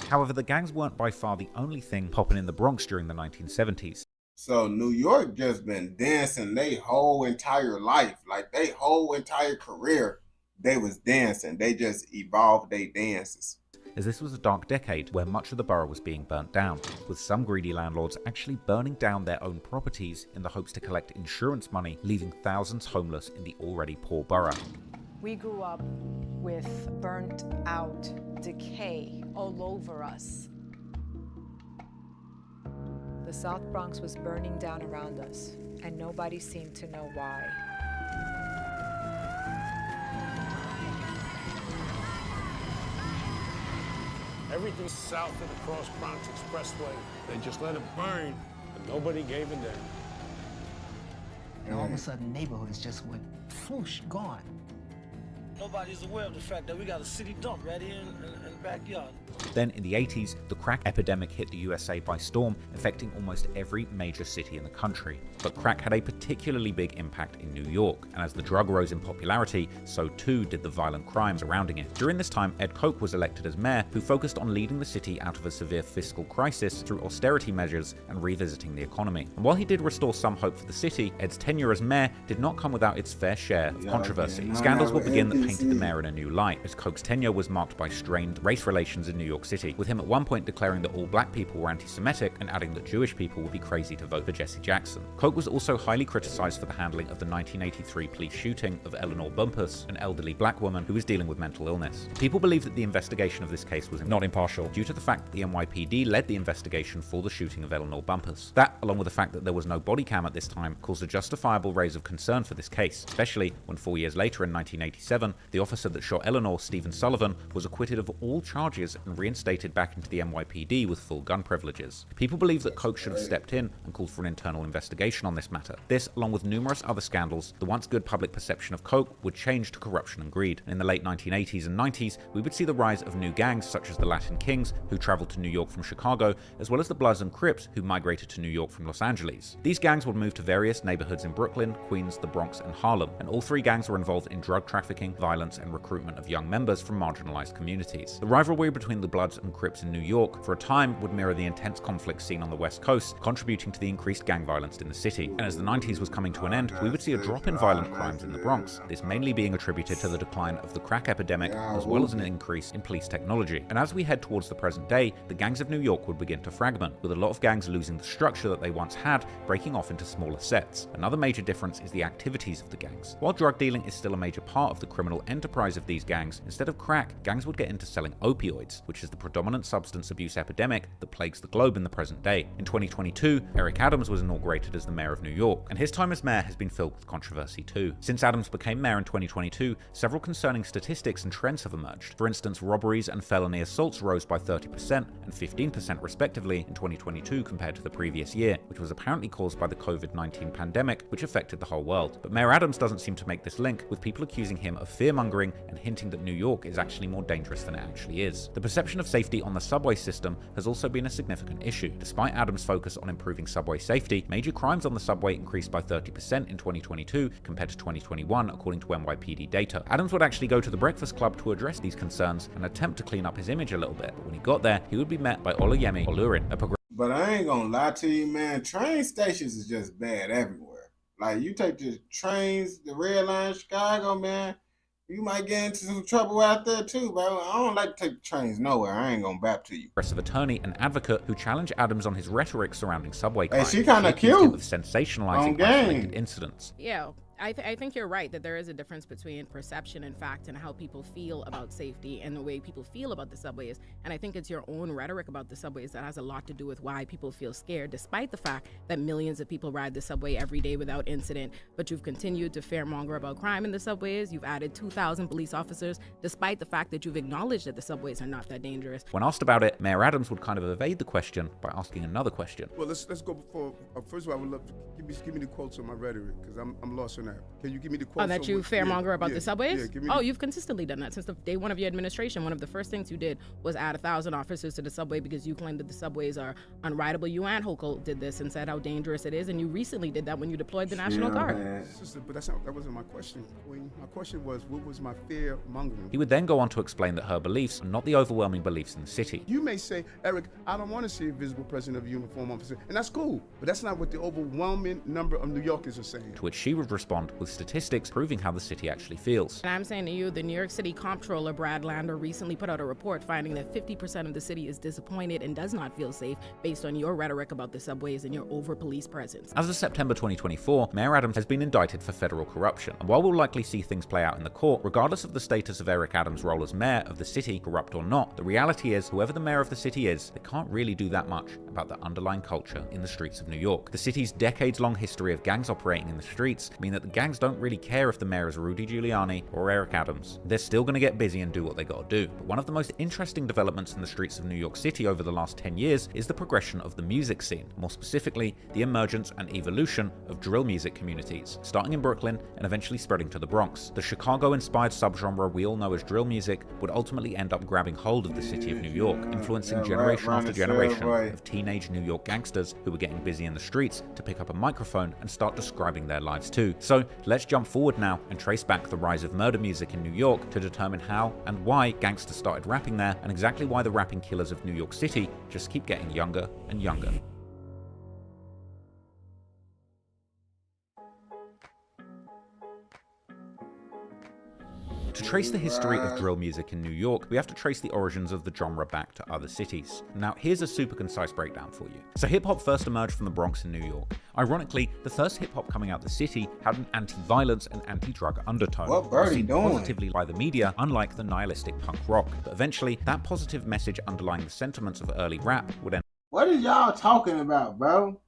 However, the gangs weren't by far the only thing popping in the Bronx during the 1970s. So New York just been dancing their whole entire life, like their whole entire career. They was dancing. They just evolved their dances. as this was a dark decade where much of the borough was being burnt down, with some greedy landlords actually burning down their own properties in the hopes to collect insurance money, leaving thousands homeless in the already poor borough. We grew up with burnt out decay all over us. The South Bronx was burning down around us, and nobody seemed to know why. Everything south of the Cross Bronx Expressway, they just let it burn, and nobody gave a damn. And all of a sudden, neighborhoods just went whoosh, gone. Nobody's aware of the fact that we got a city dump right here in the backyard. Then in the 80s, the crack epidemic hit the USA by storm, affecting almost every major city in the country. But crack had a particularly big impact in New York, and as the drug rose in popularity, so too did the violent crime surrounding it. During this time, Ed Koch was elected as mayor, who focused on leading the city out of a severe fiscal crisis through austerity measures and revisiting the economy. And while he did restore some hope for the city, Ed's tenure as mayor did not come without its fair share of controversy. Scandals would begin that painted the mayor in a new light, as Koch's tenure was marked by strained race relations in New York City, with him at one point declaring that all black people were anti-Semitic and adding that Jewish people would be crazy to vote for Jesse Jackson. Koch was also highly criticized for the handling of the 1983 police shooting of Eleanor Bumpus, an elderly black woman who was dealing with mental illness. People believe that the investigation of this case was not impartial due to the fact that the NYPD led the investigation for the shooting of Eleanor Bumpus. That, along with the fact that there was no body cam at this time, caused a justifiable raise of concern for this case, especially when 4 years later in 1987, the officer that shot Eleanor, Stephen Sullivan, was acquitted of all charges and reinstated back into the NYPD with full gun privileges. People believe that Koch should have stepped in and called for an internal investigation on this matter. This, along with numerous other scandals, the once good public perception of Koch would change to corruption and greed. In the late 1980s and 90s, we would see the rise of new gangs such as the Latin Kings, who traveled to New York from Chicago, as well as the Bloods and Crips, who migrated to New York from Los Angeles. These gangs would move to various neighborhoods in Brooklyn, Queens, the Bronx, and Harlem, and all three gangs were involved in drug trafficking, violence, and recruitment of young members from marginalized communities. The rivalry between the Bloods and Crips in New York for a time would mirror the intense conflict seen on the West Coast, contributing to the increased gang violence in the city. And as the 90s was coming to an end, we would see a drop in violent crimes in the Bronx, this mainly being attributed to the decline of the crack epidemic, as well as an increase in police technology. And as we head towards the present day, the gangs of New York would begin to fragment, with a lot of gangs losing the structure that they once had, breaking off into smaller sets. Another major difference is the activities of the gangs. While drug dealing is still a major part of the criminal enterprise of these gangs, instead of crack, gangs would get into selling opioids, which is the predominant substance abuse epidemic that plagues the globe in the present day. In 2022, Eric Adams was inaugurated as the mayor of New York, and his time as mayor has been filled with controversy too. Since Adams became mayor in 2022, several concerning statistics and trends have emerged. For instance, robberies and felony assaults rose by 30% and 15% respectively in 2022 compared to the previous year, which was apparently caused by the COVID-19 pandemic, which affected the whole world. But Mayor Adams doesn't seem to make this link, with people accusing him of fear-mongering and hinting that New York is actually more dangerous than it actually is. The perception of safety on the subway system has also been a significant issue. Despite Adams' focus on improving subway safety, major crimes on the subway increased by 30% in 2022 compared to 2021, according to NYPD data. Adams would actually go to the Breakfast Club to address these concerns and attempt to clean up his image a little bit, but when he got there, he would be met by Oluyemi Olurin, a But I ain't gonna lie to you, man. Train stations is just bad everywhere. Like, you take the trains, the red line, Chicago, man, you might get into some trouble out there too, bro. I don't like to take the trains nowhere. I ain't gonna bap to you. Progressive attorney and advocate who challenged Adams on his rhetoric surrounding subway crime. Hey, she kind of cute. With sensationalizing isolated incidents. Yeah. I think you're right that there is a difference between perception and fact and how people feel about safety and the way people feel about the subways. And I think it's your own rhetoric about the subways that has a lot to do with why people feel scared, despite the fact that millions of people ride the subway every day without incident. But you've continued to fearmonger about crime in the subways. You've added 2,000 police officers, despite the fact that you've acknowledged that the subways are not that dangerous. When asked about it, Mayor Adams would kind of evade the question by asking another question. Well, let's go before. First of all, I would love to give me the quotes on my rhetoric, because I'm lost on that. Can you give me the quotes? Oh, that you fearmonger about the subways? Yeah, you've consistently done that since the day one of your administration. One of the first things you did was add 1,000 officers to the subway because you claimed that the subways are unrideable. You and Hochul did this and said how dangerous it is, and you recently did that when you deployed the National Guard. Sister, but that wasn't my question, Queen. My question was, what was my fear mongering? He would then go on to explain that her beliefs are not the overwhelming beliefs in the city. You may say, Eric, I don't want to see a visible president of a uniform officer, and that's cool, but that's not what the overwhelming number of New Yorkers are saying. To which she would respond respond with statistics proving how the city actually feels. And I'm saying to you, the New York City comptroller Brad Lander recently put out a report finding that 50% of the city is disappointed and does not feel safe based on your rhetoric about the subways and your over-police presence. As of September 2024, Mayor Adams has been indicted for federal corruption. And while we'll likely see things play out in the court, regardless of the status of Eric Adams' role as mayor of the city, corrupt or not, the reality is whoever the mayor of the city is, they can't really do that much about the underlying culture in the streets of New York. The city's decades-long history of gangs operating in the streets mean that the gangs don't really care if the mayor is Rudy Giuliani or Eric Adams. They're still going to get busy and do what they gotta do. But one of the most interesting developments in the streets of New York City over the last 10 years is the progression of the music scene, more specifically, the emergence and evolution of drill music communities, starting in Brooklyn and eventually spreading to the Bronx. The Chicago-inspired subgenre we all know as drill music would ultimately end up grabbing hold of the city of New York, influencing generation after generation of teenage New York gangsters who were getting busy in the streets to pick up a microphone and start describing their lives too. So let's jump forward now and trace back the rise of murder music in New York to determine how and why gangsters started rapping there, and exactly why the rapping killers of New York City just keep getting younger and younger. To trace the history of drill music in New York, we have to trace the origins of the genre back to other cities. Now, here's a super concise breakdown for you. So hip-hop first emerged from the Bronx in New York. Ironically, the first hip-hop coming out the city had an anti-violence and anti-drug undertone. What Birdie doing? Positively by the media, unlike the nihilistic punk rock. But eventually, that positive message underlying the sentiments of early rap would end. What are y'all talking about, bro?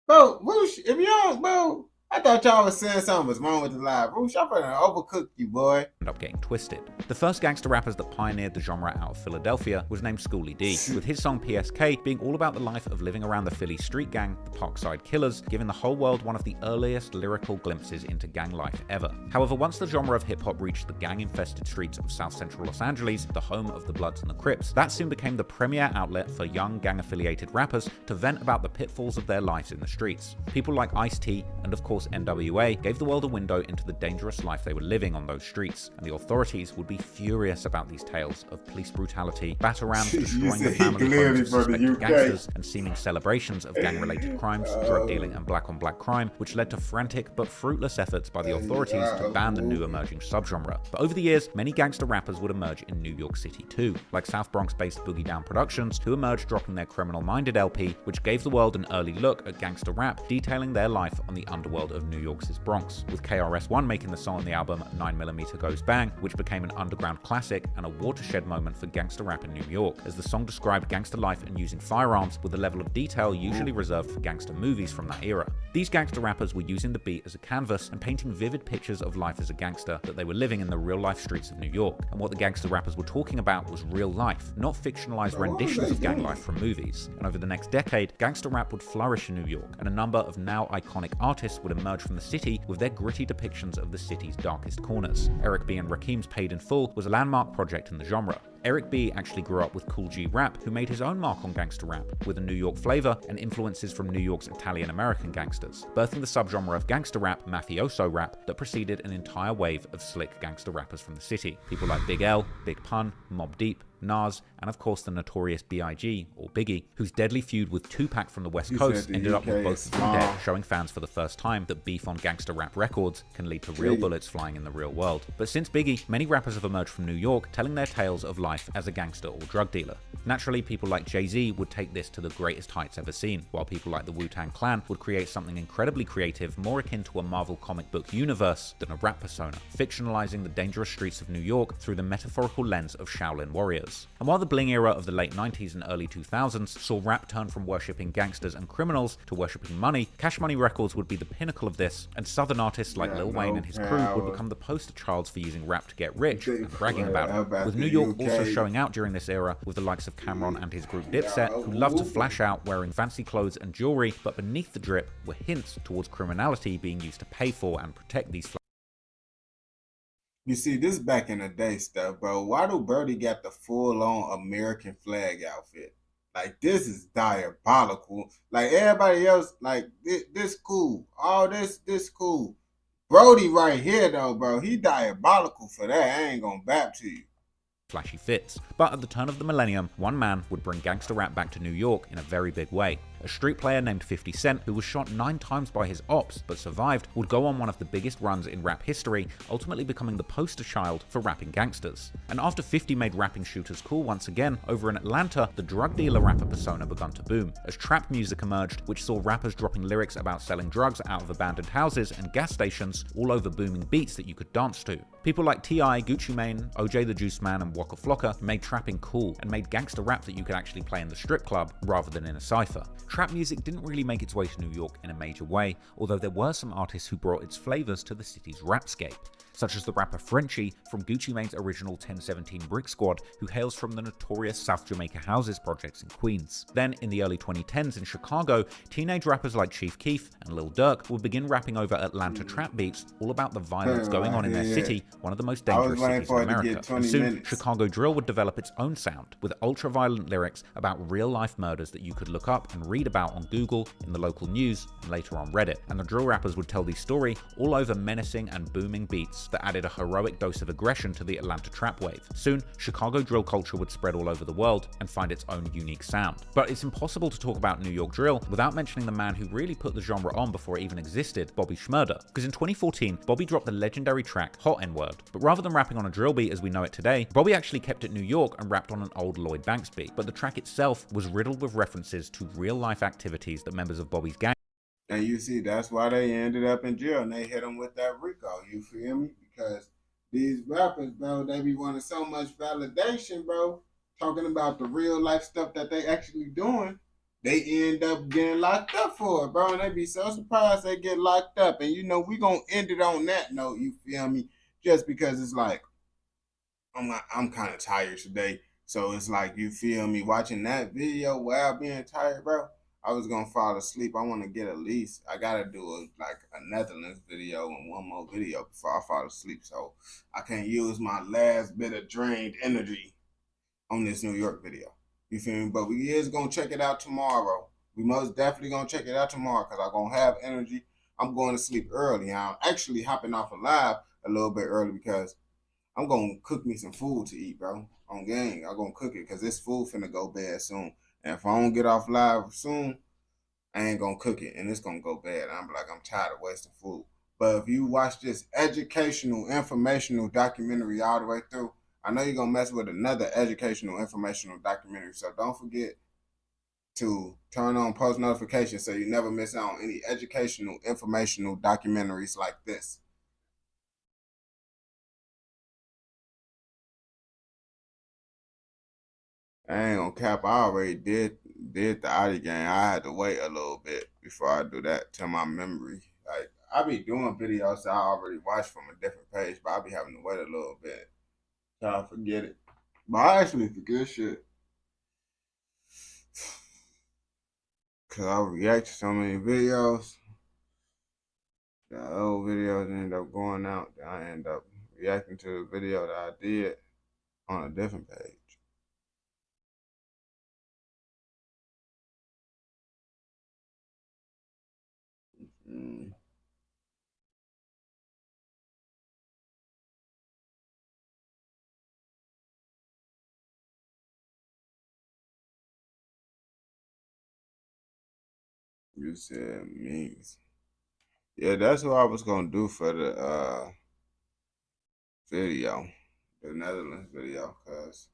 Bro, Roosh, if y'all, bro, I thought y'all was saying something was wrong with the live. Roosh, I'm gonna overcook you, boy. End up getting twisted. The first gangster rappers that pioneered the genre out of Philadelphia was named Schoolie D, with his song PSK being all about the life of living around the Philly street gang, the Parkside Killers, giving the whole world one of the earliest lyrical glimpses into gang life ever. However, once the genre of hip-hop reached the gang-infested streets of South Central Los Angeles, the home of the Bloods and the Crips, that soon became the premier outlet for young gang-affiliated rappers to vent about the pitfalls of their lives in the streets. People like Ice-T and of course NWA gave the world a window into the dangerous life they were living on those streets, and the authorities would be furious about these tales of police brutality, batarams destroying the family homes of suspected gangsters, and seeming celebrations of gang-related crimes, drug dealing, and black-on-black crime, which led to frantic but fruitless efforts by the authorities to ban the new emerging subgenre. But over the years, many gangster rappers would emerge in New York City too, like South Bronx-based Boogie Down Productions, who emerged dropping their Criminal Minded LP, which gave the world an early look at gangster rap, detailing their life on the underworld of New York's Bronx, with KRS-One making the song on the album 9mm Goes Bang, which became an underground classic and a watershed moment for gangster rap in New York, as the song described gangster life and using firearms with a level of detail usually reserved for gangster movies from that era. These gangster rappers were using the beat as a canvas and painting vivid pictures of life as a gangster that they were living in the real-life streets of New York, and what the gangster rappers were talking about was real life, not fictionalized renditions of gang life from movies. And over the next decade, gangster rap would flourish in New York, and a number of now iconic artists would emerge from the city with their gritty depictions of the city's darkest corners. Eric B. and Rakim's Paid in Full was a landmark project in the genre. Eric B. actually grew up with Cool G Rap, who made his own mark on gangster rap, with a New York flavor and influences from New York's Italian-American gangsters, birthing the subgenre of gangster rap, mafioso rap, that preceded an entire wave of slick gangster rappers from the city. People like Big L, Big Pun, Mobb Deep, Nas, and of course the notorious B.I.G. or Biggie, whose deadly feud with Tupac from the West Coast ended up with both of them dead, showing fans for the first time that beef on gangster rap records can lead to real bullets flying in the real world. But since Biggie, many rappers have emerged from New York telling their tales of life as a gangster or drug dealer. Naturally, people like Jay-Z would take this to the greatest heights ever seen, while people like the Wu-Tang Clan would create something incredibly creative, more akin to a Marvel comic book universe than a rap persona, fictionalizing the dangerous streets of New York through the metaphorical lens of Shaolin warriors. And while the bling era of the late 90s and early 2000s saw rap turn from worshipping gangsters and criminals to worshipping money, Cash Money Records would be the pinnacle of this, and southern artists like Lil Wayne and his crew would become the poster childs for using rap to get rich and bragging about it, with New York also showing out during this era with the likes of Cameron and his group Dipset, who loved to flash out wearing fancy clothes and jewelry, but beneath the drip were hints towards criminality being used to pay for and protect these. You see, this back in the day stuff, bro. Why do Birdie got the full-on American flag outfit? Like, this is diabolical. Like, everybody else, like, this cool. All this cool. Brody right here, though, bro, he diabolical for that. I ain't gonna bap to you. Flashy fits. But at the turn of the millennium, one man would bring gangster rap back to New York in a very big way. A street player named 50 Cent, who was shot 9 times by his ops but survived, would go on one of the biggest runs in rap history, ultimately becoming the poster child for rapping gangsters. And after 50 made rapping shooters cool once again, over in Atlanta, the drug dealer rapper persona begun to boom, as trap music emerged, which saw rappers dropping lyrics about selling drugs out of abandoned houses and gas stations all over booming beats that you could dance to. People like T.I., Gucci Mane, OJ the Juice Man, and Waka Flocka made trapping cool and made gangster rap that you could actually play in the strip club rather than in a cypher. Trap music didn't really make its way to New York in a major way, although there were some artists who brought its flavors to the city's rapscape, such as the rapper Frenchie from Gucci Mane's original 1017 Brick Squad, who hails from the notorious South Jamaica Houses projects in Queens. Then, in the early 2010s in Chicago, teenage rappers like Chief Keef and Lil Durk would begin rapping over Atlanta trap beats all about the violence going on in their city, one of the most dangerous cities in America. And soon, Chicago drill would develop its own sound, with ultra-violent lyrics about real-life murders that you could look up and read about on Google, in the local news, and later on Reddit. And the drill rappers would tell these stories all over menacing and booming beats that added a heroic dose of aggression to the Atlanta trap wave. Soon, Chicago drill culture would spread all over the world and find its own unique sound. But it's impossible to talk about New York drill without mentioning the man who really put the genre on before it even existed, Bobby Shmurda. Because in 2014, Bobby dropped the legendary track Hot N-Word. But rather than rapping on a drill beat as we know it today, Bobby actually kept it New York and rapped on an old Lloyd Banks beat. But the track itself was riddled with references to real-life activities that members of Bobby's gang. And you see, that's why they ended up in jail, and they hit them with that RICO, you feel me? Because these rappers, bro, they be wanting so much validation, bro, talking about the real life stuff that they actually doing. They end up getting locked up for it, bro, and they be so surprised they get locked up. And you know, we gonna end it on that note, you feel me? Just because it's like, I'm kind of tired today. So it's like, you feel me, watching that video while being tired, bro, I was gonna fall asleep. I want to get at least, I gotta do a Netherlands video and one more video before I fall asleep. So I can't use my last bit of drained energy on this New York video. You feel me? But we is gonna check it out tomorrow. We most definitely gonna check it out tomorrow because I'm gonna have energy. I'm going to sleep early. I'm actually hopping off of live a little bit early because I'm gonna cook me some food to eat, bro. On gang, I'm gonna cook it because this food finna go bad soon. And if I don't get off live soon, I ain't gonna cook it and it's gonna go bad. I'm tired of wasting food. But if you watch this educational, informational documentary all the way through, I know you're gonna mess with another educational, informational documentary. So don't forget to turn on post notifications so you never miss out on any educational, informational documentaries like this. I ain't gonna cap. I already did the audio game. I had to wait a little bit before I do that to my memory. Like, I be doing videos that I already watched from a different page, but I be having to wait a little bit till I forget it. But I actually forget shit. Cause I react to so many videos. The old videos end up going out. Then I end up reacting to the video that I did on a different page. You said memes. Yeah, that's what I was gonna do for the video, the Netherlands video, cause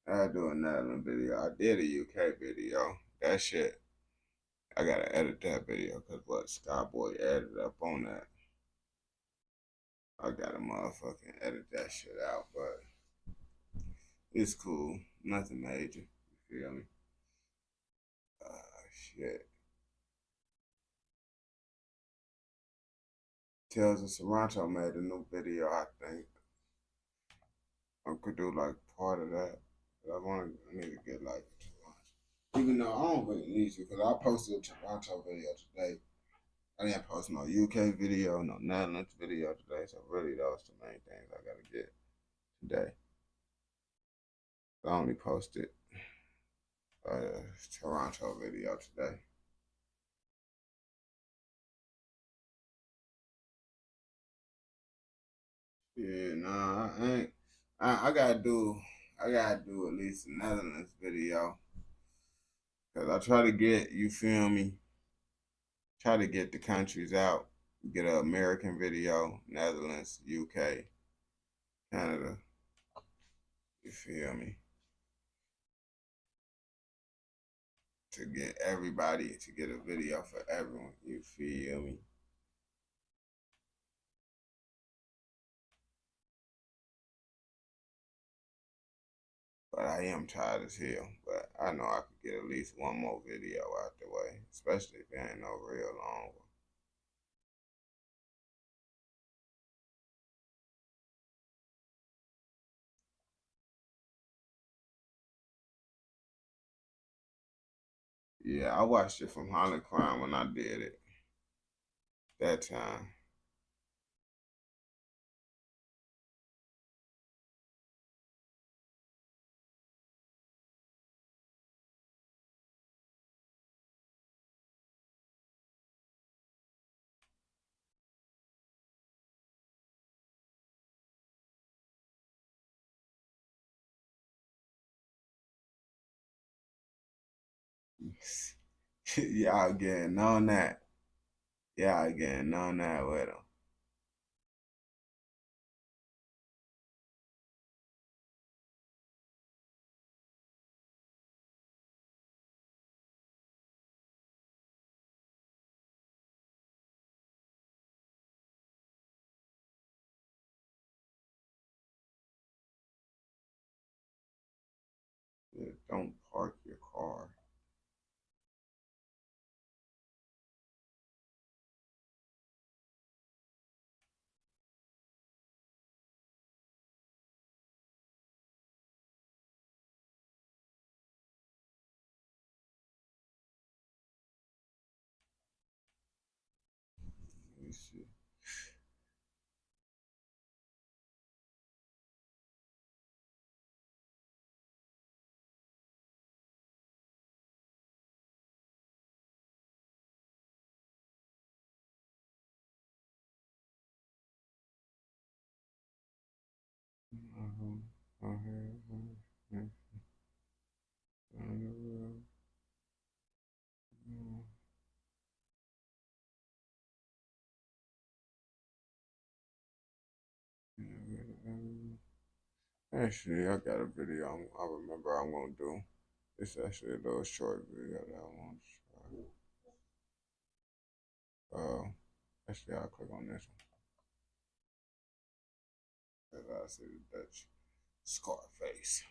I do a Netherlands video. I did a UK video. That shit, I gotta edit that video, cause what Skyboy added up on that. I gotta motherfucking edit that shit out, but it's cool. Nothing major. You feel me? Shit. Tales of Toronto made a new video, I think. I could do like part of that. But I need to get like, even though I don't really need to, because I posted a Toronto video today. I didn't post no UK video, no Netherlands video today. So really those the main things I gotta get today. I only posted a Toronto video today. Yeah, nah, I ain't. I gotta do at least a Netherlands video. Cause I try to get, you feel me, try to get the countries out. Get an American video, Netherlands, UK, Canada. You feel me? To get everybody, to get a video for everyone. You feel me? But I am tired as hell. But I know I could get at least one more video out the way, especially if there ain't no real long one. Yeah, I watched it from Holland Crime when I did it. That time. Y'all getting on that. Y'all getting on that with them. Yeah, don't park your car. Let me see. Actually, I got a video I remember I'm gonna do. It's actually a little short video that I want to try. Actually, I'll click on this one. Cause I see the Dutch Scarface.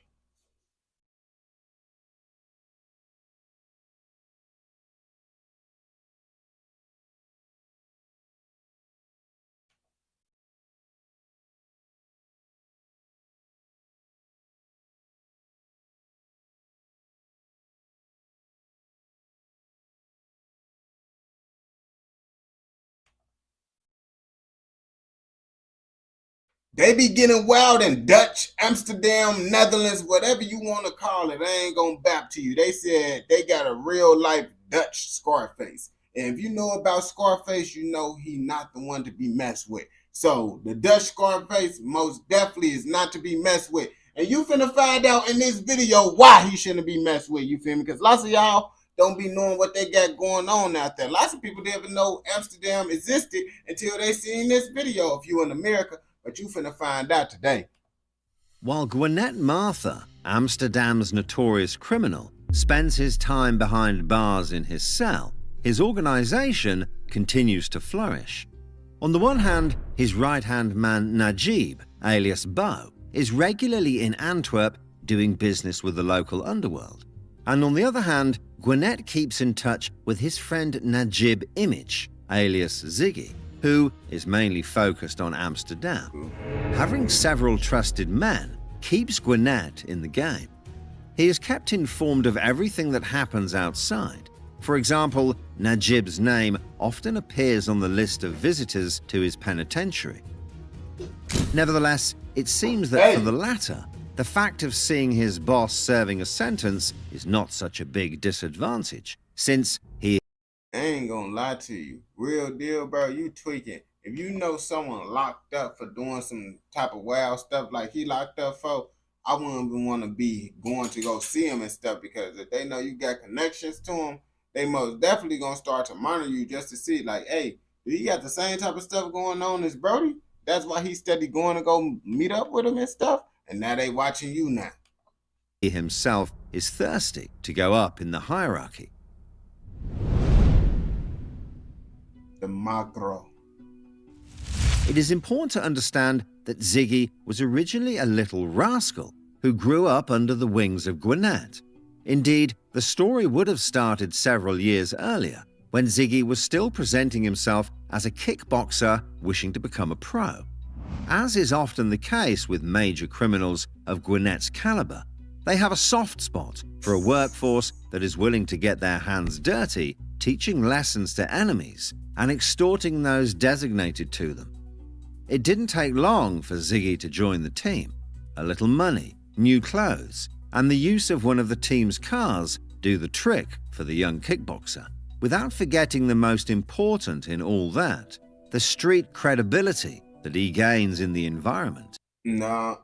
They be getting wild in Dutch, Amsterdam, Netherlands, whatever you want to call it. I ain't gonna bap to you. They said they got a real life Dutch Scarface. And if you know about Scarface, you know he not the one to be messed with. So the Dutch Scarface most definitely is not to be messed with. And you finna find out in this video why he shouldn't be messed with. You feel me? Because lots of y'all don't be knowing what they got going on out there. Lots of people didn't even know Amsterdam existed until they seen this video. If you in America, but you finna find out today. While Gwinnett Martha, Amsterdam's notorious criminal, spends his time behind bars in his cell, his organization continues to flourish. On the one hand, his right-hand man Najib, alias Bo, is regularly in Antwerp doing business with the local underworld. And on the other hand, Gwinnett keeps in touch with his friend Najib Image, alias Ziggy, who is mainly focused on Amsterdam. Having several trusted men keeps Gwinnett in the game. He is kept informed of everything that happens outside. For example, Najib's name often appears on the list of visitors to his penitentiary. Nevertheless, it seems that for the latter, the fact of seeing his boss serving a sentence is not such a big disadvantage, since he I ain't gonna lie to you. Real deal, bro. You tweaking. If you know someone locked up for doing some type of wild stuff like he locked up for, I wouldn't even want to be going to go see him and stuff, because if they know you got connections to him, they most definitely gonna start to monitor you just to see, like, hey, do you got the same type of stuff going on as Brody? That's why he's steady going to go meet up with him and stuff. And now they watching you now. He himself is thirsty to go up in the hierarchy. The macro. It is important to understand that Ziggy was originally a little rascal who grew up under the wings of Gwinnett. Indeed, the story would have started several years earlier, when Ziggy was still presenting himself as a kickboxer wishing to become a pro. As is often the case with major criminals of Gwinnett's caliber, they have a soft spot for a workforce that is willing to get their hands dirty, teaching lessons to enemies and extorting those designated to them. It didn't take long for Ziggy to join the team. A little money, new clothes, and the use of one of the team's cars do the trick for the young kickboxer, without forgetting the most important in all that, the street credibility that he gains in the environment. No,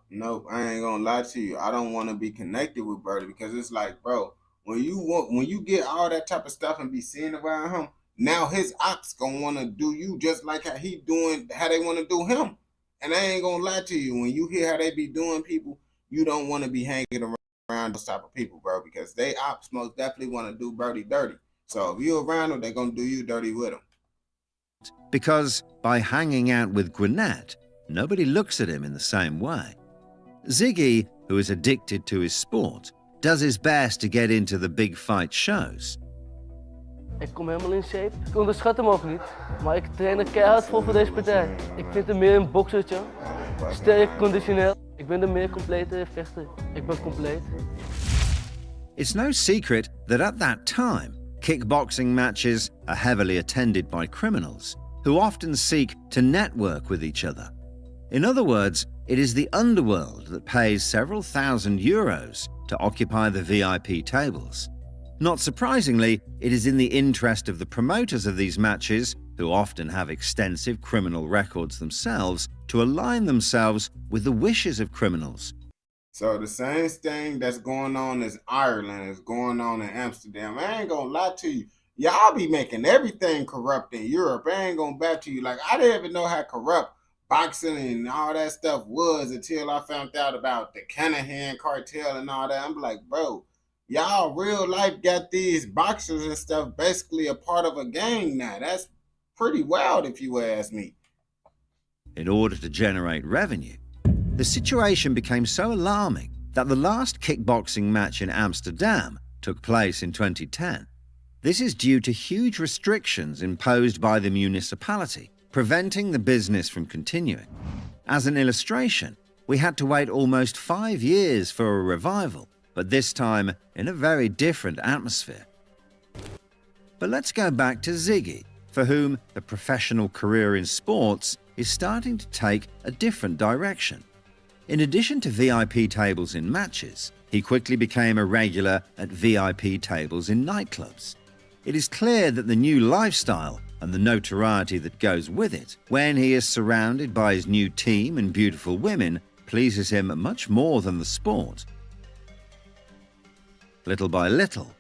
I ain't gonna lie to you. I don't want to be connected with Brody, because it's like, bro, when you get all that type of stuff and be seen around him, now his ops gonna want to do you just like how they want to do him. And I ain't gonna lie to you, when you hear how they be doing people, you don't want to be hanging around those type of people, bro, because they ops most definitely want to do Brody dirty. So if you're around them, they're gonna do you dirty with them. Because by hanging out with Gwinnett, nobody looks at him in the same way. Ziggy, who is addicted to his sport, does his best to get into the big fight shows. Ik kom helemaal in shape. Ik onderschat hem ook niet, maar ik train er keihard voor deze partij. Ik vind hem meer een boksertje, sterk, conditioneel. Ik ben de meer complete vechter. Ik ben compleet. It's no secret that at that time, kickboxing matches are heavily attended by criminals, who often seek to network with each other. In other words, it is the underworld that pays several thousand euros to occupy the VIP tables. Not surprisingly, it is in the interest of the promoters of these matches, who often have extensive criminal records themselves, to align themselves with the wishes of criminals. So the same thing that's going on in Ireland is going on in Amsterdam. I ain't gonna lie to you. Y'all be making everything corrupt in Europe. I ain't gonna back to you. Like, I didn't even know how corrupt boxing and all that stuff was until I found out about the Canahan cartel and all that. I'm like, bro, y'all real life got these boxers and stuff basically a part of a gang now. That's pretty wild if you ask me. In order to generate revenue, the situation became so alarming that the last kickboxing match in Amsterdam took place in 2010. This is due to huge restrictions imposed by the municipality, preventing the business from continuing. As an illustration, we had to wait almost 5 years for a revival, but this time in a very different atmosphere. But let's go back to Ziggy, for whom the professional career in sports is starting to take a different direction. In addition to VIP tables in matches, he quickly became a regular at VIP tables in nightclubs. It is clear that the new lifestyle and the notoriety that goes with it, when he is surrounded by his new team and beautiful women, pleases him much more than the sport. Little by little,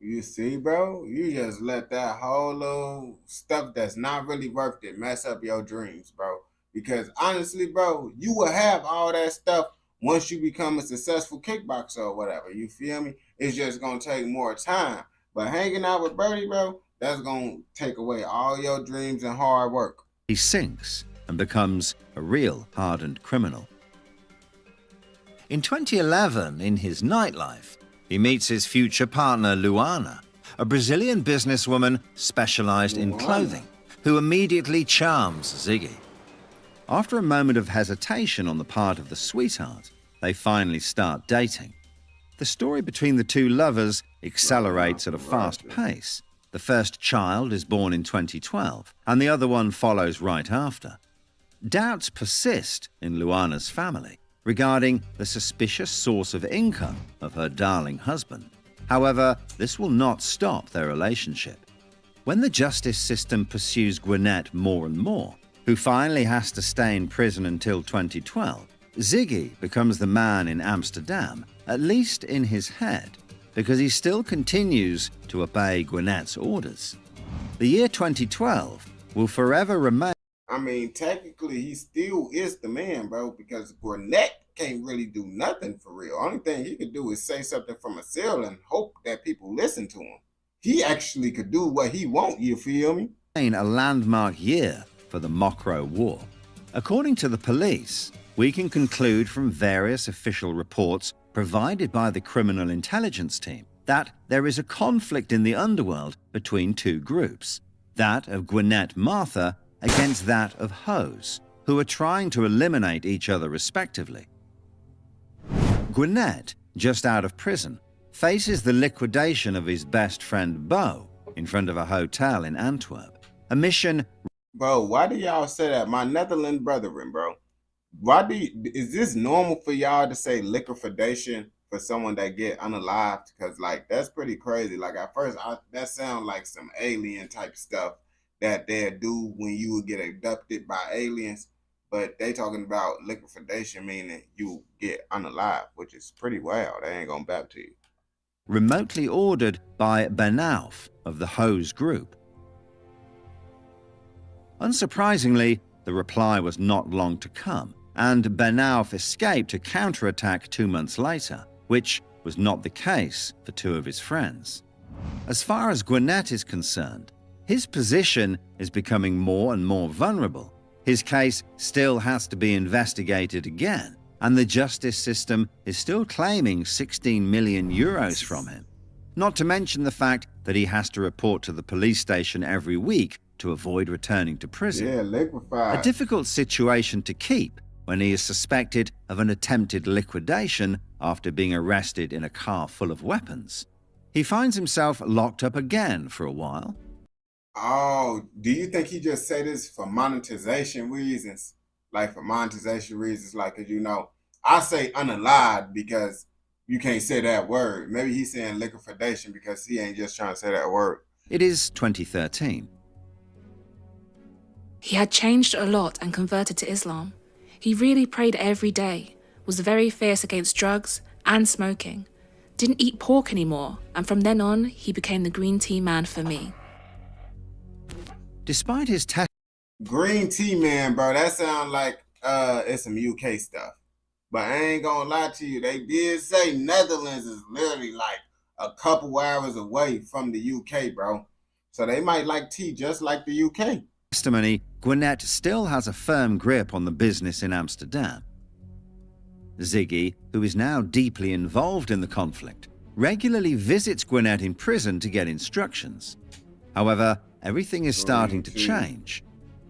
You see, bro, you just let that whole little stuff that's not really worth it mess up your dreams, bro. Because honestly, bro, you will have all that stuff once you become a successful kickboxer or whatever. You feel me? It's just going to take more time. But hanging out with Brody, bro, that's going to take away all your dreams and hard work. He sinks and becomes a real hardened criminal. In 2011, in his nightlife, he meets his future partner, Luana, a Brazilian businesswoman specialized in clothing, who immediately charms Ziggy. After a moment of hesitation on the part of the sweetheart, they finally start dating. The story between the two lovers accelerates at a fast pace. The first child is born in 2012, and the other one follows right after. Doubts persist in Luana's family regarding the suspicious source of income of her darling husband. However, this will not stop their relationship. When the justice system pursues Gwinnett more and more, who finally has to stay in prison until 2012, Ziggy becomes the man in Amsterdam, at least in his head, because he still continues to obey Gwinnett's orders. The year 2012 will forever remain. I mean, technically, he still is the man, bro, because Gwinnett can't really do nothing for real. Only thing he could do is say something from a cell and hope that people listen to him. He actually could do what he want, you feel me? A landmark year for the Mokro War. According to the police, we can conclude from various official reports provided by the Criminal Intelligence Team that there is a conflict in the underworld between two groups, that of Gwinnett Martha against that of Hose, who are trying to eliminate each other respectively. Gwinnett, just out of prison, faces the liquidation of his best friend Bo in front of a hotel in Antwerp, a mission. Bro, why do y'all say that? My Netherlands brethren, bro. Is this normal for y'all to say liquidation for someone that get unalived? Because, like, that's pretty crazy. Like, at first, that sounds like some alien type stuff that they do when you would get abducted by aliens. But they talking about liquidation, meaning you get unalive, which is pretty wild. They ain't gonna back to you. Remotely ordered by Benauf of the Hose group. Unsurprisingly, the reply was not long to come, and Benauf escaped a counterattack 2 months later, which was not the case for two of his friends. As far as Gwinnett is concerned, his position is becoming more and more vulnerable. His case still has to be investigated again, and the justice system is still claiming 16 million euros from him. Not to mention the fact that he has to report to the police station every week to avoid returning to prison. Yeah, liquefied. A difficult situation to keep when he is suspected of an attempted liquidation after being arrested in a car full of weapons. He finds himself locked up again for a while. Oh, do you think he just said this for monetization reasons? Like, for monetization reasons, like, cause you know, I say unalived because you can't say that word. Maybe he's saying liquidation because he ain't just trying to say that word. It is 2013. He had changed a lot and converted to Islam. He really prayed every day, was very fierce against drugs and smoking, didn't eat pork anymore, and from then on, he became the green tea man for me. Despite his green tea man, bro, that sounds like it's some UK stuff. But I ain't gonna lie to you, they did say Netherlands is literally like a couple hours away from the UK, bro. So they might like tea just like the UK. Testimony, Gwinnett still has a firm grip on the business in Amsterdam. Ziggy, who is now deeply involved in the conflict, regularly visits Gwinnett in prison to get instructions. However, everything is starting to change.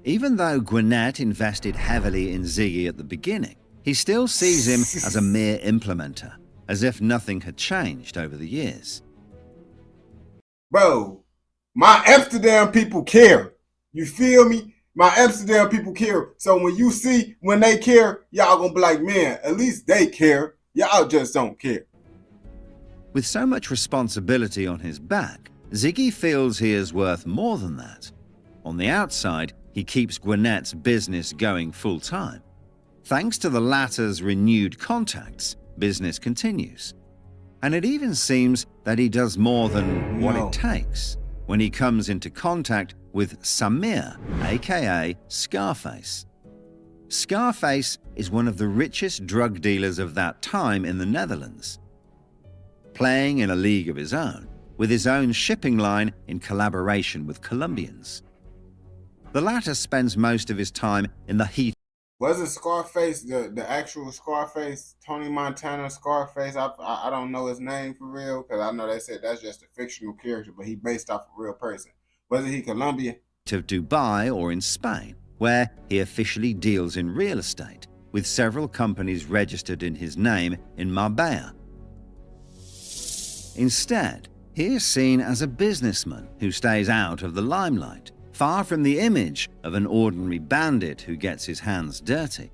Even though Gwinnett invested heavily in Ziggy at the beginning, he still sees him as a mere implementer, as if nothing had changed over the years. Bro, my Amsterdam people care. You feel me? My Amsterdam people care. So when they care, y'all gonna be like, man, at least they care. Y'all just don't care. With so much responsibility on his back, Ziggy feels he is worth more than that. On the outside, he keeps Gwinnett's business going full-time. Thanks to the latter's renewed contacts, business continues. And it even seems that he does more than what it takes when he comes into contact with Samir, aka Scarface. Scarface is one of the richest drug dealers of that time in the Netherlands, playing in a league of his own, with his own shipping line in collaboration with Colombians. The latter spends most of his time in the heat. Was it Scarface, the actual Scarface, Tony Montana Scarface? I don't know his name for real, because I know they said that's just a fictional character, but he based off a real person. Wasn't he Colombian? Of Dubai or in Spain, where he officially deals in real estate, with several companies registered in his name in Marbella. Instead, he is seen as a businessman who stays out of the limelight, far from the image of an ordinary bandit who gets his hands dirty.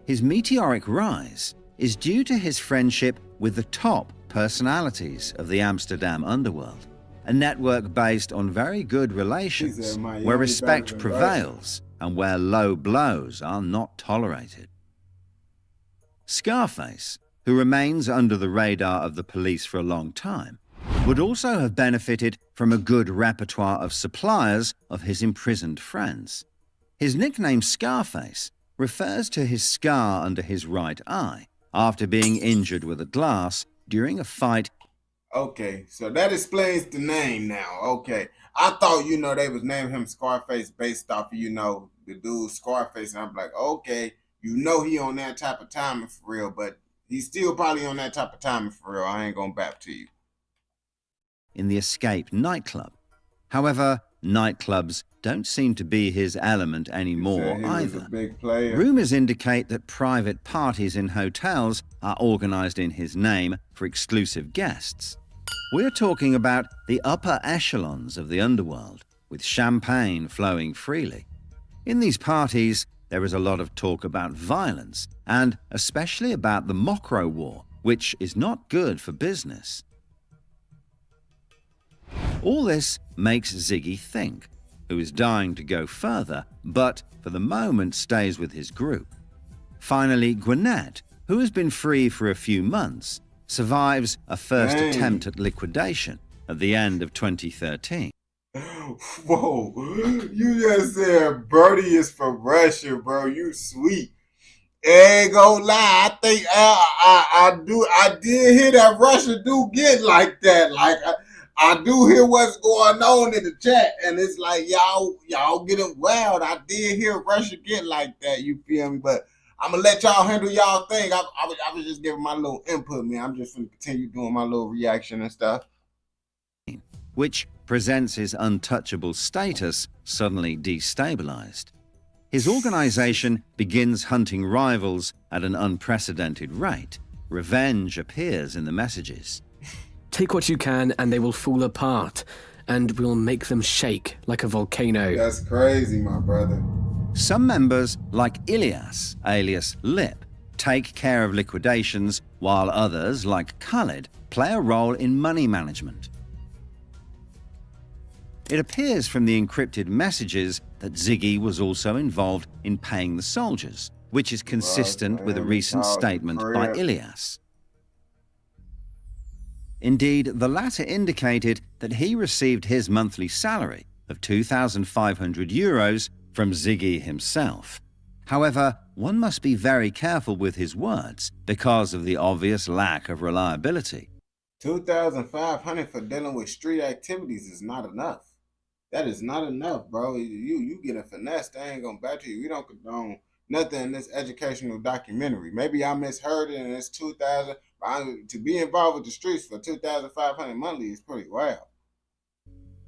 His meteoric rise is due to his friendship with the top personalities of the Amsterdam underworld, a network based on very good relations, where respect prevails and where low blows are not tolerated. Scarface, who remains under the radar of the police for a long time, would also have benefited from a good repertoire of suppliers of his imprisoned friends. His nickname Scarface refers to his scar under his right eye after being injured with a glass during a fight. Okay, so that explains the name now. Okay. I thought, they was naming him Scarface based off of, the dude Scarface. And I'm like, okay, he on that type of timing for real, but he's still probably on that type of timing for real. I ain't gonna bap to you. In the Escape nightclub. However, nightclubs don't seem to be his element anymore either. Rumors indicate that private parties in hotels are organized in his name for exclusive guests. We're talking about the upper echelons of the underworld, with champagne flowing freely. In these parties, there is a lot of talk about violence, and especially about the Mokro War, which is not good for business. All this makes Ziggy think, who is dying to go further, but for the moment stays with his group. Finally, Gwinnett, who has been free for a few months, survives a first attempt at liquidation at the end of 2013. Whoa, you just said Birdie is from Russia, bro. You sweet. Ain't gonna lie, I think I did hear that Russia do get like that. Like I do hear what's going on in the chat, and it's like y'all getting wild. I did hear Russia get like that. You feel me? But I'm gonna let y'all handle y'all thing. I was just giving my little input, man. I'm just gonna continue doing my little reaction and stuff. Which presents his untouchable status suddenly destabilized. His organization begins hunting rivals at an unprecedented rate. Revenge appears in the messages. Take what you can and they will fall apart, and we'll make them shake like a volcano. That's crazy, my brother. Some members, like Ilyas, alias Lip, take care of liquidations, while others, like Khalid, play a role in money management. It appears from the encrypted messages that Ziggy was also involved in paying the soldiers, which is consistent with a recent statement by Ilyas. Indeed, the latter indicated that he received his monthly salary of 2,500 euros from Ziggy himself. However, one must be very careful with his words because of the obvious lack of reliability. 2,500 for dealing with street activities is not enough. That is not enough, bro. You get a finesse, they ain't gonna back to you. We don't condone nothing in this educational documentary. Maybe I misheard it and it's 2,000. To be involved with the streets for 2,500 monthly is pretty wild.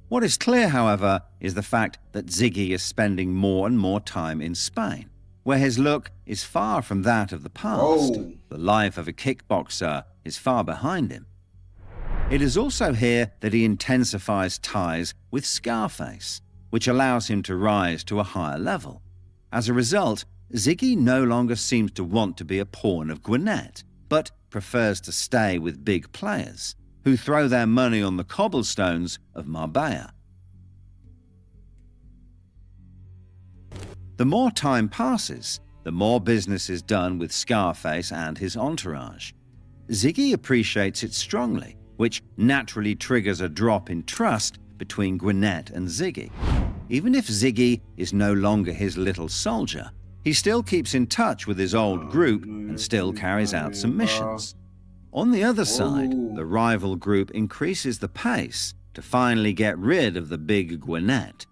What is clear, however, is the fact that Ziggy is spending more and more time in Spain, where his look is far from that of the past. Oh. The life of a kickboxer is far behind him. It is also here that he intensifies ties with Scarface, which allows him to rise to a higher level. As a result, Ziggy no longer seems to want to be a pawn of Gwinnett, but prefers to stay with big players, who throw their money on the cobblestones of Marbella. The more time passes, the more business is done with Scarface and his entourage. Ziggy appreciates it strongly, which naturally triggers a drop in trust between Gwinnett and Ziggy. Even if Ziggy is no longer his little soldier, he still keeps in touch with his old group and still carries out some missions. On the other side, the rival group increases the pace to finally get rid of the big Gwinnett.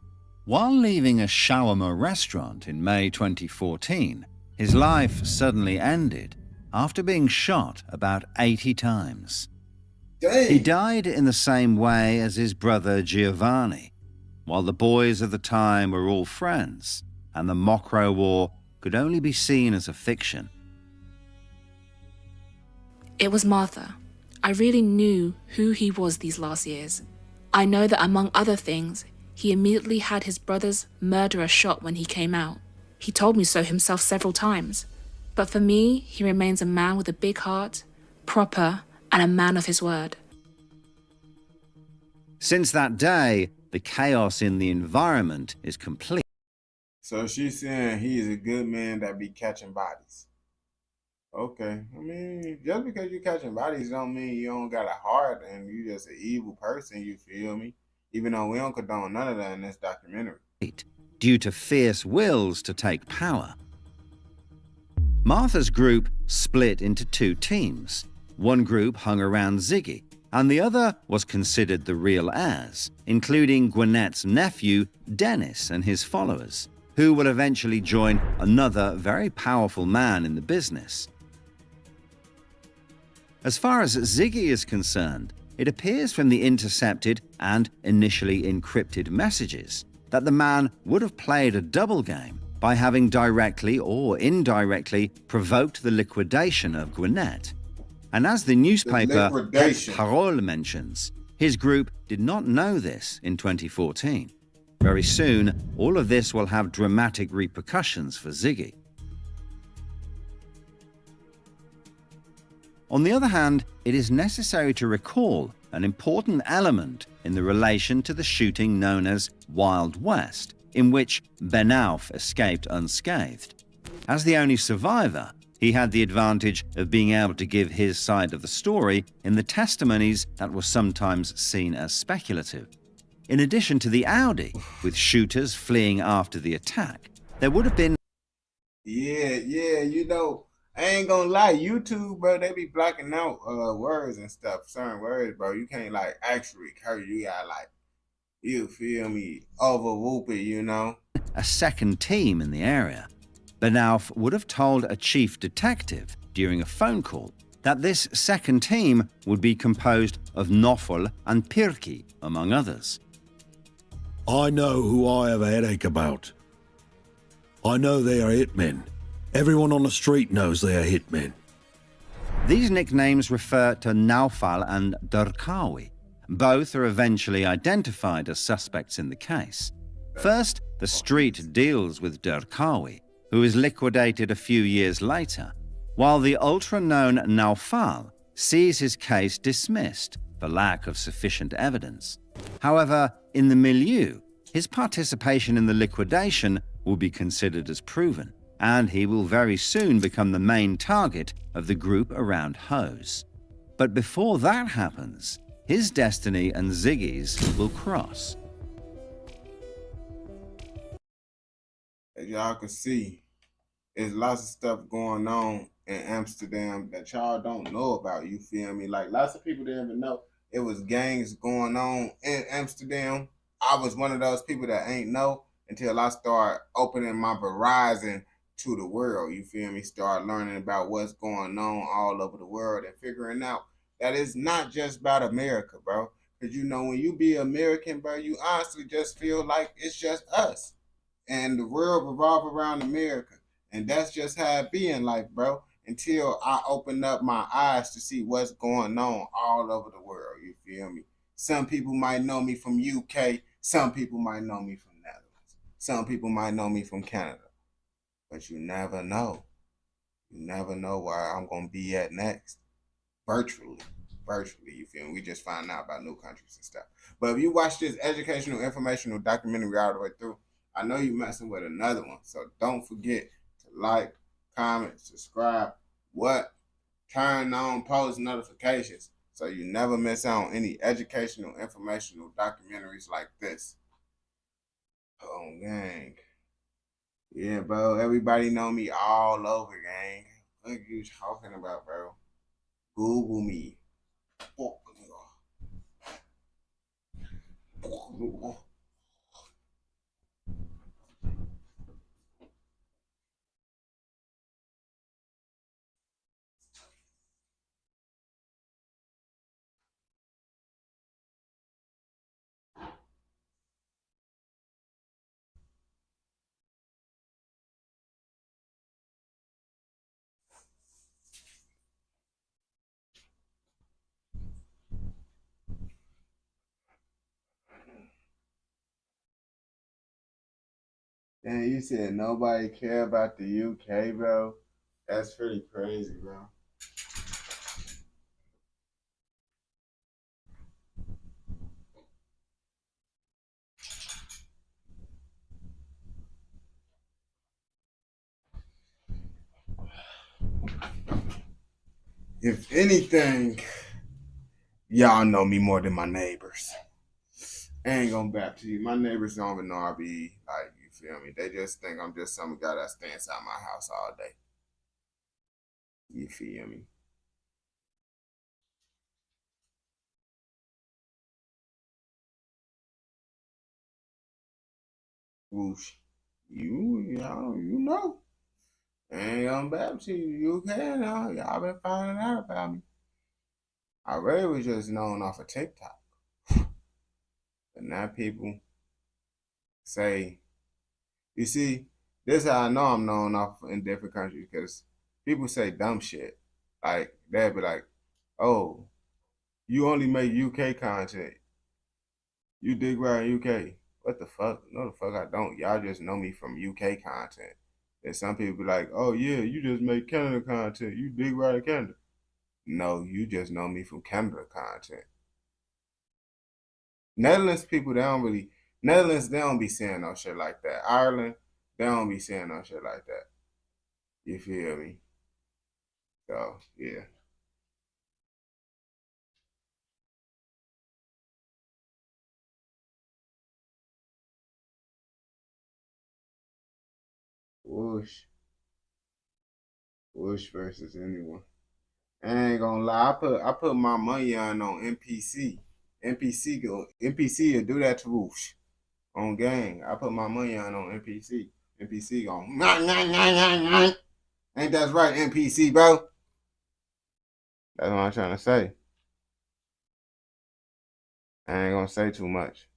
While leaving a shawarma restaurant in May 2014, his life suddenly ended after being shot about 80 times. Dang. He died in the same way as his brother Giovanni, while the boys of the time were all friends, and the Mokro War could only be seen as a fiction. It was Martha. I really knew who he was these last years. I know that among other things, he immediately had his brother's murderer shot when he came out. He told me so himself several times. But for me, he remains a man with a big heart, proper, and a man of his word. Since that day, the chaos in the environment is complete. So she's saying he is a good man that be catching bodies. Okay. I mean, just because you catching bodies don't mean you don't got a heart and you just an evil person, you feel me? Even though we don't condone none of that in this documentary. Due to fierce wills to take power. Martha's group split into two teams. One group hung around Ziggy, and the other was considered the real heirs, including Gwinnett's nephew, Dennis, and his followers, who will eventually join another very powerful man in the business. As far as Ziggy is concerned, it appears from the intercepted and initially encrypted messages that the man would have played a double game by having directly or indirectly provoked the liquidation of Gwinnett. And as the newspaper Parole mentions, his group did not know this in 2014. Very soon, all of this will have dramatic repercussions for Ziggy. On the other hand, it is necessary to recall an important element in the relation to the shooting known as Wild West, in which Ben Auf escaped unscathed. As the only survivor, he had the advantage of being able to give his side of the story in the testimonies that were sometimes seen as speculative. In addition to the Audi, with shooters fleeing after the attack, there would have been... Yeah, you know, I ain't gonna lie, YouTube, bro, they be blocking out words and stuff, certain words, bro. You can't, like, actually curse. You gotta, like, you feel me, over whoop it, you know? A second team in the area. Ben Auf would have told a chief detective during a phone call that this second team would be composed of Nofel and Pirki, among others. I know who I have a headache about. I know they are hitmen. Everyone on the street knows they are hitmen. These nicknames refer to Naufal and Durkawi. Both are eventually identified as suspects in the case. First, the street deals with Durkawi, who is liquidated a few years later, while the ultra-known Naufal sees his case dismissed for lack of sufficient evidence. However, in the milieu, his participation in the liquidation will be considered as proven, and he will very soon become the main target of the group around Hose. But before that happens, his destiny and Ziggy's will cross. As y'all can see, there's lots of stuff going on in Amsterdam that y'all don't know about, you feel me? Like, lots of people didn't even know it was gangs going on in Amsterdam. I was one of those people that ain't know until I start opening my horizon to the world, you feel me? Start learning about what's going on all over the world and figuring out that it's not just about America, bro. Because, you know, when you be American, bro, you honestly just feel like it's just us. And the world revolves around America. And that's just how it be in life, bro. Until I open up my eyes to see what's going on all over the world, you feel me? Some people might know me from UK. Some people might know me from Netherlands. Some people might know me from Canada. But you never know. You never know where I'm going to be at next. Virtually, you feel me? We just find out about new countries and stuff. But if you watch this educational, informational documentary all the way through, I know you're messing with another one. So don't forget to like, comment, subscribe, turn on post notifications so you never miss out on any educational, informational documentaries like this. Oh, gang. Yeah, bro. Everybody know me all over, gang. What are you talking about, bro? Google me. And you said nobody care about the UK, bro? That's pretty crazy, bro. If anything, y'all know me more than my neighbors. I ain't gonna back to you. My neighbors don't even know I be like, you feel me? They just think I'm just some guy that stands inside my house all day. You feel me? Whoosh. You know. I ain't gonna back to you. You can now. Y'all been finding out about me. I really was just known off of TikTok. But now people say, you see, this is how I know I'm known off in different countries because people say dumb shit. Like, they'll be like, oh, you only make UK content. You dig right in UK. What the fuck? No, the fuck I don't. Y'all just know me from UK content. And some people be like, oh yeah, you just make Canada content. You dig right in Canada. No, you just know me from Canada content. Netherlands people, Netherlands, they don't be saying no shit like that. Ireland, they don't be saying no shit like that. You feel me? So, yeah. Whoosh. Whoosh versus anyone. I ain't gonna lie. I put my money on NPC. NPC will do that to Whoosh on gang. I put my money on NPC. NPC going nah, nah, nah, nah, nah. Ain't that right, NPC, bro? That's what I'm trying to say. I ain't gonna say too much.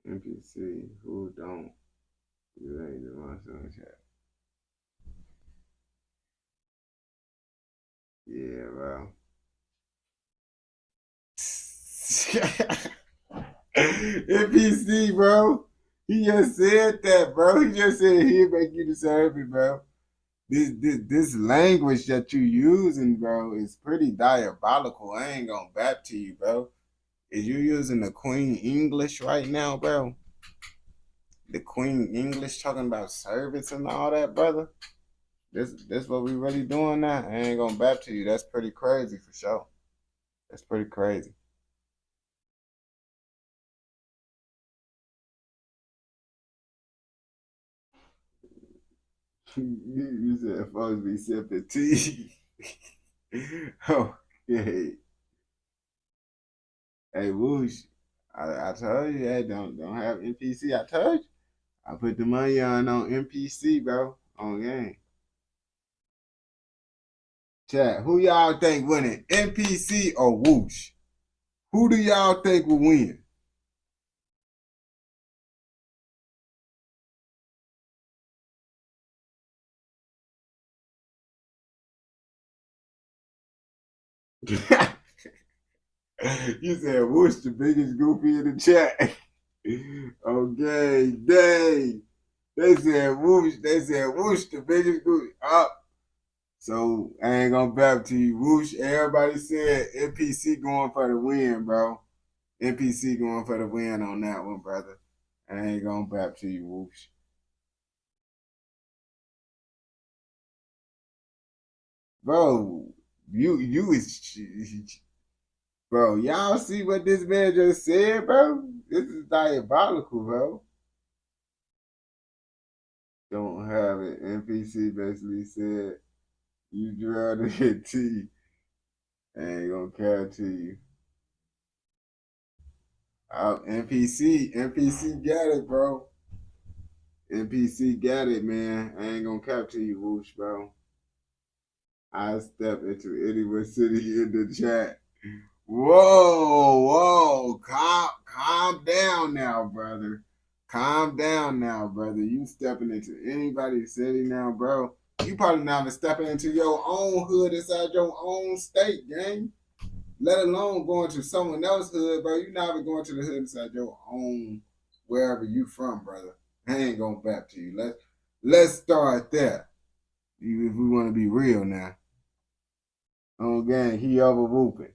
NPC, who don't? You ain't the one in chat. Yeah, bro. NPC, bro. He just said that, bro. He just said he'll make you deserve it, bro. This language that you using, bro, is pretty diabolical. I ain't gonna bat to you, bro. Is you using the Queen English right now, bro? The Queen English talking about servants and all that, brother? This what we really doing now? I ain't gonna bat to you. That's pretty crazy for sure. That's pretty crazy. You said folks be sipping tea. Okay. Hey, Woosh. I told you, hey, don't have NPC. I told you. I put the money on NPC, bro. On game. Chat, who y'all think winning? NPC or Whoosh? Who do y'all think will win? You said Whoosh the biggest goofy in the chat. Okay, dang. They said Whoosh the biggest goofy. So I ain't gonna back to you. Whoosh, everybody said NPC going for the win, bro. NPC going for the win on that one, brother. I ain't gonna back to you, Whoosh. Bro, you is bro, y'all see what this man just said, bro? This is diabolical, bro. Don't have it. NPC basically said you drowned in tea. I ain't gonna care to you. NPC got it, bro. NPC got it, man. I ain't gonna cap to you, Whoosh, bro. I step into anywhere city in the chat. Whoa, calm down now, brother. Calm down now, brother. You stepping into anybody's city now, bro. You probably not even stepping into your own hood inside your own state, gang. Let alone going to someone else's hood, bro. You not even going to the hood inside your own, wherever you from, brother. I ain't gonna back to you. Let's start there. If we want to be real now. Oh, gang, he over whooping.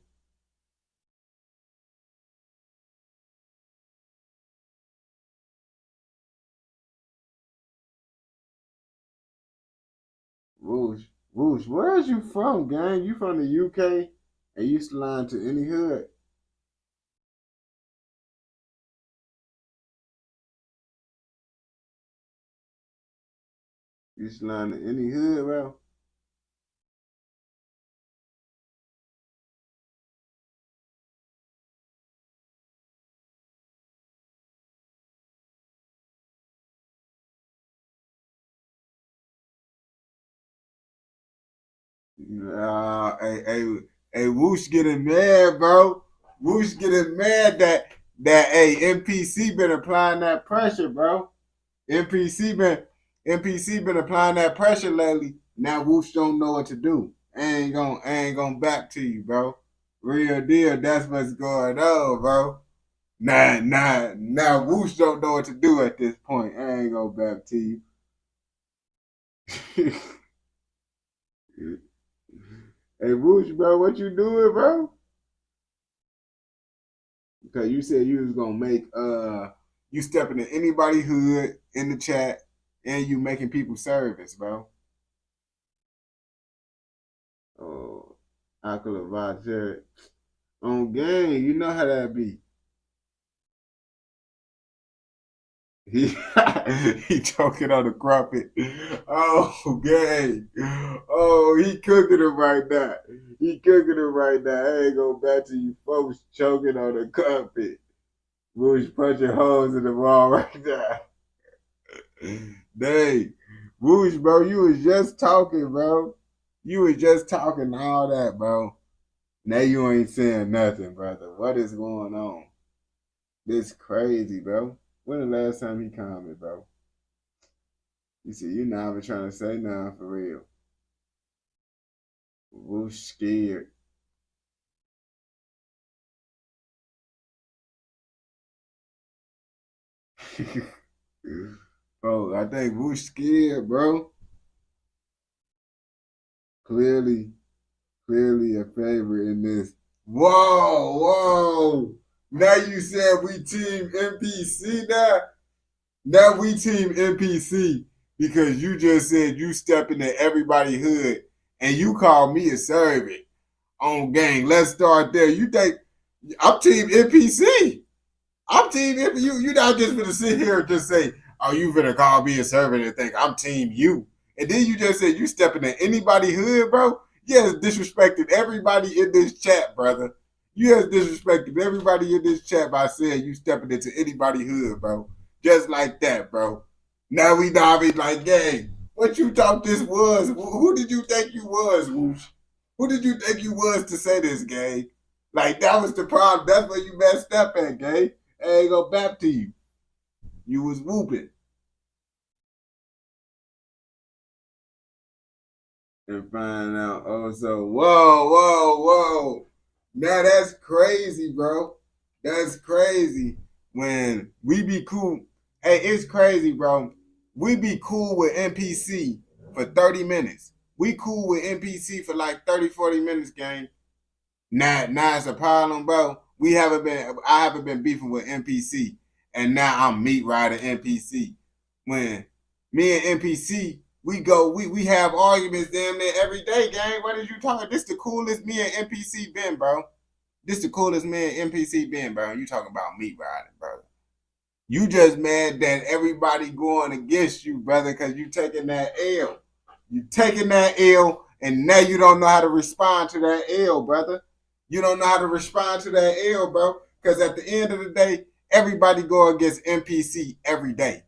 Whoosh, whoosh. Where's you from, gang? You from the UK and you slide to any hood? You slide to any hood, bro? Hey, Whoosh getting mad, bro. Whoosh getting mad that NPC been applying that pressure, bro. NPC been applying that pressure lately. Now Whoosh don't know what to do. I ain't gonna back to you, bro. Real deal, that's what's going on, bro. Nah. Whoosh don't know what to do at this point. I ain't gonna back to you. Hey, Whoosh, bro, what you doing, bro? Because you said you was gonna make you stepping in anybody hood in the chat and you making people service, bro. Oh, Akala on game, you know how that be. He he choking on the crumpet. Oh, gang. Oh, he cooking it right now. He cooking it right now. I ain't go back to you folks choking on the carpet. Bush punching holes in the wall right now. Dang. Whoosh, bro, you was just talking, bro. You was just talking all that, bro. Now you ain't saying nothing, brother. What is going on? This crazy, bro. When the last time he commented, bro? You see, you not even trying to say nothing for real. Whoosh scared. Bro, I think Whoosh scared, bro. Clearly a favorite in this. Whoa. Now you said we team NPC now? Now we team NPC because you just said you stepping in everybody's hood and you call me a servant on gang. Let's start there. You think I'm team NPC? I'm team NPC. You not just gonna sit here and just say, oh, you gonna call me a servant and think I'm team you. And then you just said you stepping in anybody's hood, bro. You has disrespected everybody in this chat, brother. You has disrespected everybody in this chat by saying you stepping into anybody's hood, bro. Just like that, bro. Now we like, gang, what you thought this was? Who did you think you was, Whoosh? Who did you think you was to say this, gang? Like, that was the problem. That's where you messed up at, gang. I ain't go back to you. You was whooping. And find out, oh, so, whoa. Now that's crazy, bro. That's crazy. When we be cool. Hey, it's crazy, bro. We be cool with NPC for 30 minutes. We cool with NPC for like 30, 40 minutes, gang. Now it's a problem, bro. I haven't been beefing with NPC. And now I'm meat riding NPC. When me and NPC, we have arguments damn near every day, gang. What are you talking? This the coolest me and NPC been, bro. This the coolest me and NPC been, bro. You talking about meat riding, bro. You just mad that everybody going against you, brother, because you taking that L. You taking that L, and now you don't know how to respond to that L, brother. You don't know how to respond to that L, bro, because at the end of the day, everybody go against NPC every day.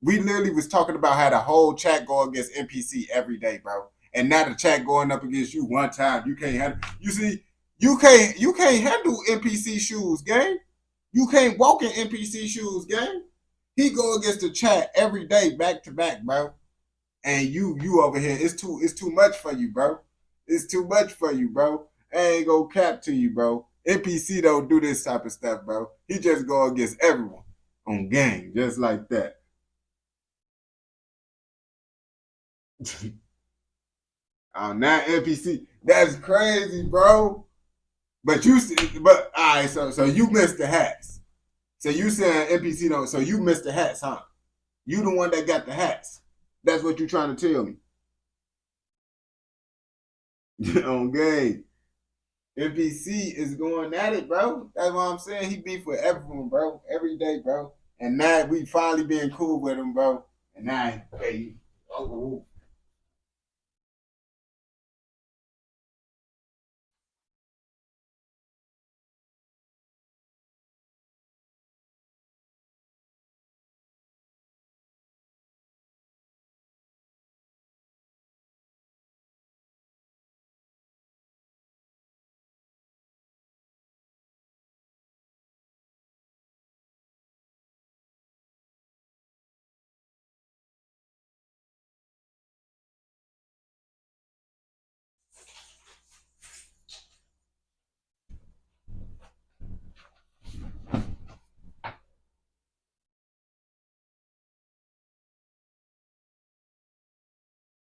We literally was talking about how the whole chat go against NPC every day, bro. And now the chat going up against you one time. You can't handle. You see, you can't handle NPC shoes, gang. You can't walk in NPC shoes, gang. He go against the chat every day, back to back, bro. And you over here, it's too much for you, bro. It's too much for you, bro. I ain't gonna cap to you, bro. NPC don't do this type of stuff, bro. He just go against everyone on gang, just like that. Oh, now NPC, that's crazy, bro. But all right, so you missed the hats. So you saying NPC don't? So you missed the hats, huh? You the one that got the hats. That's what you trying to tell me. On game. NPC is going at it, bro. That's what I'm saying. He beef with everyone, bro. Every day, bro. And now we finally being cool with him, bro. And now, hey, oh.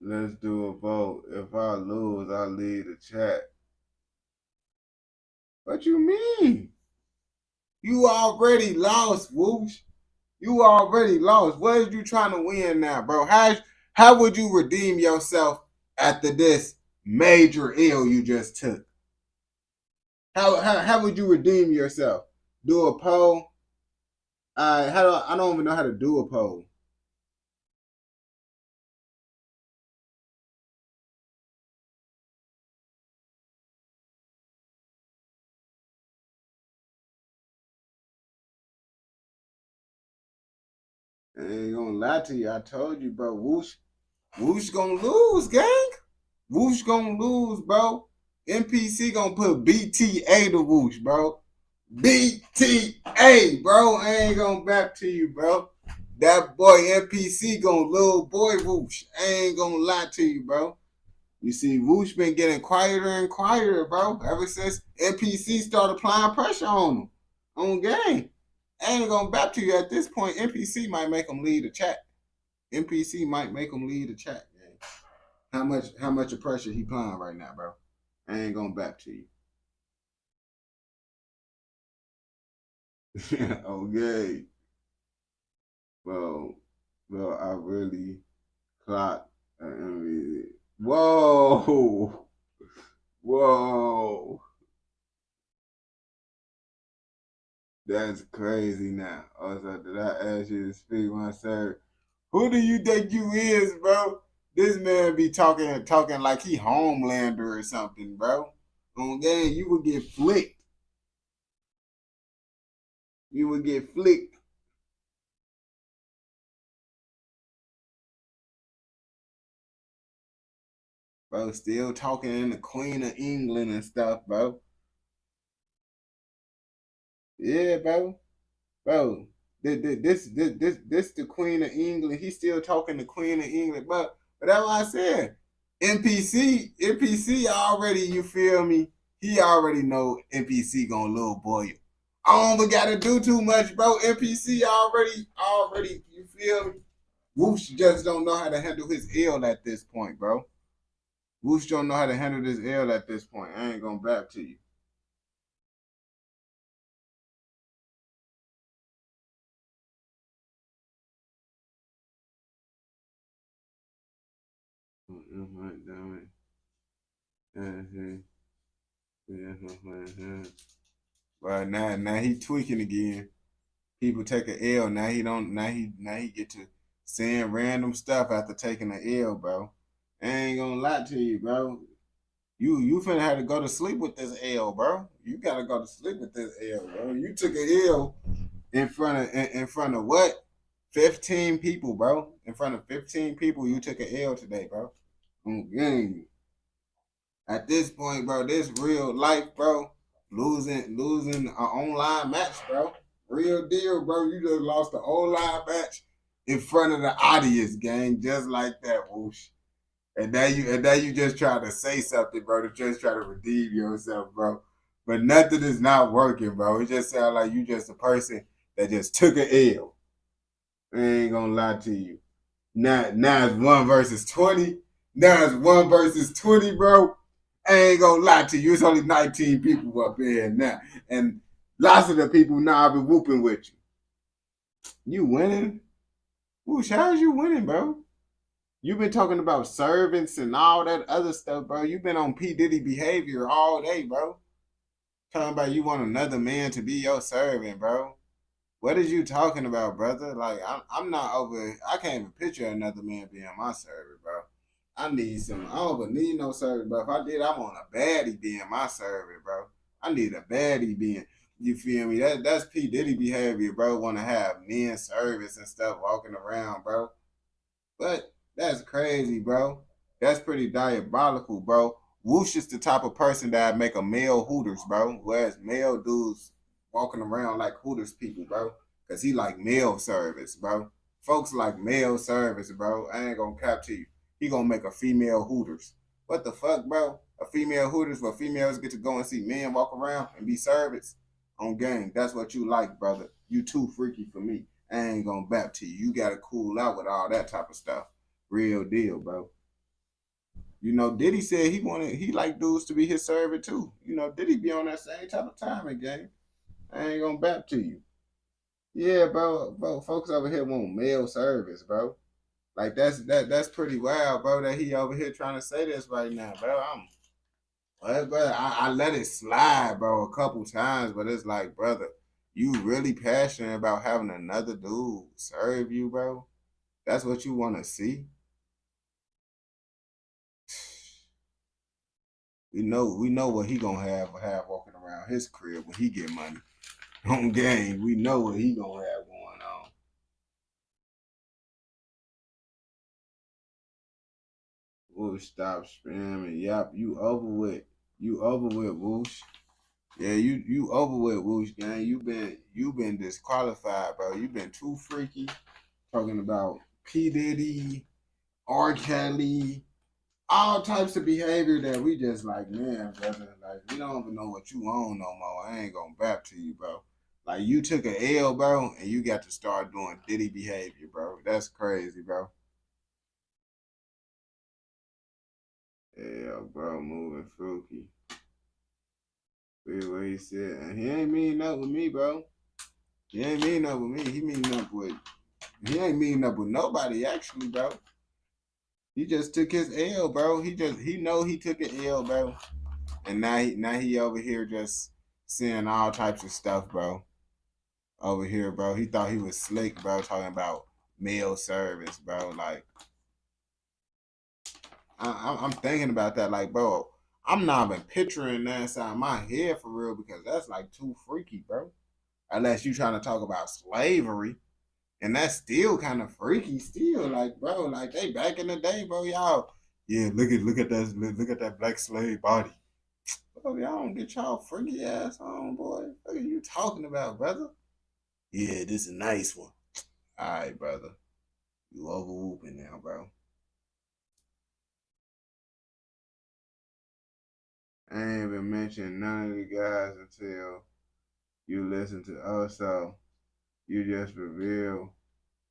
Let's do a vote. If I lose, I lead the chat. What you mean? You already lost, Whoosh. You already lost. What is you trying to win now, bro? How would you redeem yourself after this major L you just took? How would you redeem yourself? Do a poll? I don't even know how to do a poll. I ain't gonna lie to you. I told you, bro. Whoosh gonna lose, gang. Whoosh gonna lose, bro. NPC gonna put BTA to Whoosh, bro. BTA, bro. I ain't gonna back to you, bro. That boy NPC gonna little boy Whoosh. I ain't gonna lie to you, bro. You see, Whoosh been getting quieter and quieter, bro. Ever since NPC started applying pressure on him. On game. I ain't gonna back to you at this point. NPC might make him lead the chat. NPC might make him lead the chat, man. How much of pressure he applying right now, bro? I ain't gonna back to you. Okay. Well, I really clocked. Whoa. Whoa. That's crazy now. Also, did I ask you to speak one, sir? Who do you think you is, bro? This man be talking like he Homelander or something, bro. On game, you would get flicked. You would get flicked. Bro, still talking in the Queen of England and stuff, bro. Yeah, bro. Bro, this the Queen of England. He's still talking the Queen of England, but that's what I said. NPC already, you feel me? He already know NPC gonna little boy you. I don't even gotta do too much, bro. NPC already, you feel me? Whoosh just don't know how to handle his L at this point, bro. Whoosh don't know how to handle this L at this point. I ain't gonna back to you. But now he tweaking again. People take an L. Now he get to saying random stuff after taking an L, bro. I ain't gonna lie to you, bro. You finna have to go to sleep with this L, bro. You gotta go to sleep with this L, bro. You took an L in front of what? 15 people, bro. In front of 15 people, you took an L today, bro. Game. At this point, bro, this real life, bro. Losing an online match, bro. Real deal, bro. You just lost an online match in front of the audience, gang, just like that, whoosh. And now you just try to say something, bro, to just try to redeem yourself, bro. But nothing is not working, bro. It just sounds like you just a person that just took an L. I ain't gonna lie to you. Now it's 1 versus 20. Now it's 1 versus 20, bro. I ain't gonna lie to you. It's only 19 people up here now. And lots of the people now I've been whooping with you. You winning? Whoosh, how's you winning, bro? You've been talking about servants and all that other stuff, bro. You've been on P. Diddy behavior all day, bro. Talking about you want another man to be your servant, bro. What is you talking about, brother? Like, I'm not over. I can't even picture another man being my servant, bro. I need some. I don't even need no servant, bro. If I did, I want a baddie being my servant, bro. I need a baddie being. You feel me? That's P Diddy behavior, bro. Want to have men servants and stuff walking around, bro. But that's crazy, bro. That's pretty diabolical, bro. Whoosh is the type of person that make a male Hooters, bro. Whereas male dudes walking around like Hooters people, bro. Cause he like male service, bro. Folks like male service, bro. I ain't gonna cap to you. He gonna make a female Hooters. What the fuck, bro? A female Hooters where females get to go and see men walk around and be servants on game. That's what you like, brother. You too freaky for me. I ain't gonna bap to you. You gotta cool out with all that type of stuff. Real deal, bro. You know, Diddy said he like dudes to be his servant too. You know, Diddy be on that same type of timing game. I ain't gonna bap to you. Yeah, bro, folks over here want male service, bro. Like that's pretty wild, bro. That he over here trying to say this right now, bro. I let it slide, bro, a couple times, but it's like, brother, you really passionate about having another dude serve you, bro? That's what you want to see? We know what he gonna have walking around his crib when he get money. On game, we know what he gonna have going on. Whoosh, stop spamming. Yep, you over with. You over with, Whoosh. Yeah, you over with, Whoosh, gang. You been disqualified, bro. You been too freaky. Talking about P. Diddy, R. Kelly, all types of behavior that we just like, man, brother, like we don't even know what you own no more. I ain't gonna bap to you, bro. Like you took an L, bro, and you got to start doing Diddy behavior, bro. That's crazy, bro. Yeah, bro, moving fruity. See what he said, and he ain't meeting up with me, bro. He ain't meeting up with me. He ain't meeting up with nobody, actually, bro. He just took his L, bro. He know he took an L, bro. And now he over here just seeing all types of stuff, bro. Over here, bro. He thought he was slick, bro, talking about male service, bro. Like, I'm thinking about that, like, bro, I'm not even picturing that inside my head for real because that's like too freaky, bro. Unless you trying to talk about slavery. And that's still kind of freaky, still, like, bro, like they back in the day, bro, y'all. Yeah, look at that black slave body. Bro, y'all don't get y'all freaky ass on, boy. What are you talking about, brother? Yeah, this is a nice one. All right, brother. You over whooping now, bro. I ain't even mentioned none of the guys until you listen to us, so you just reveal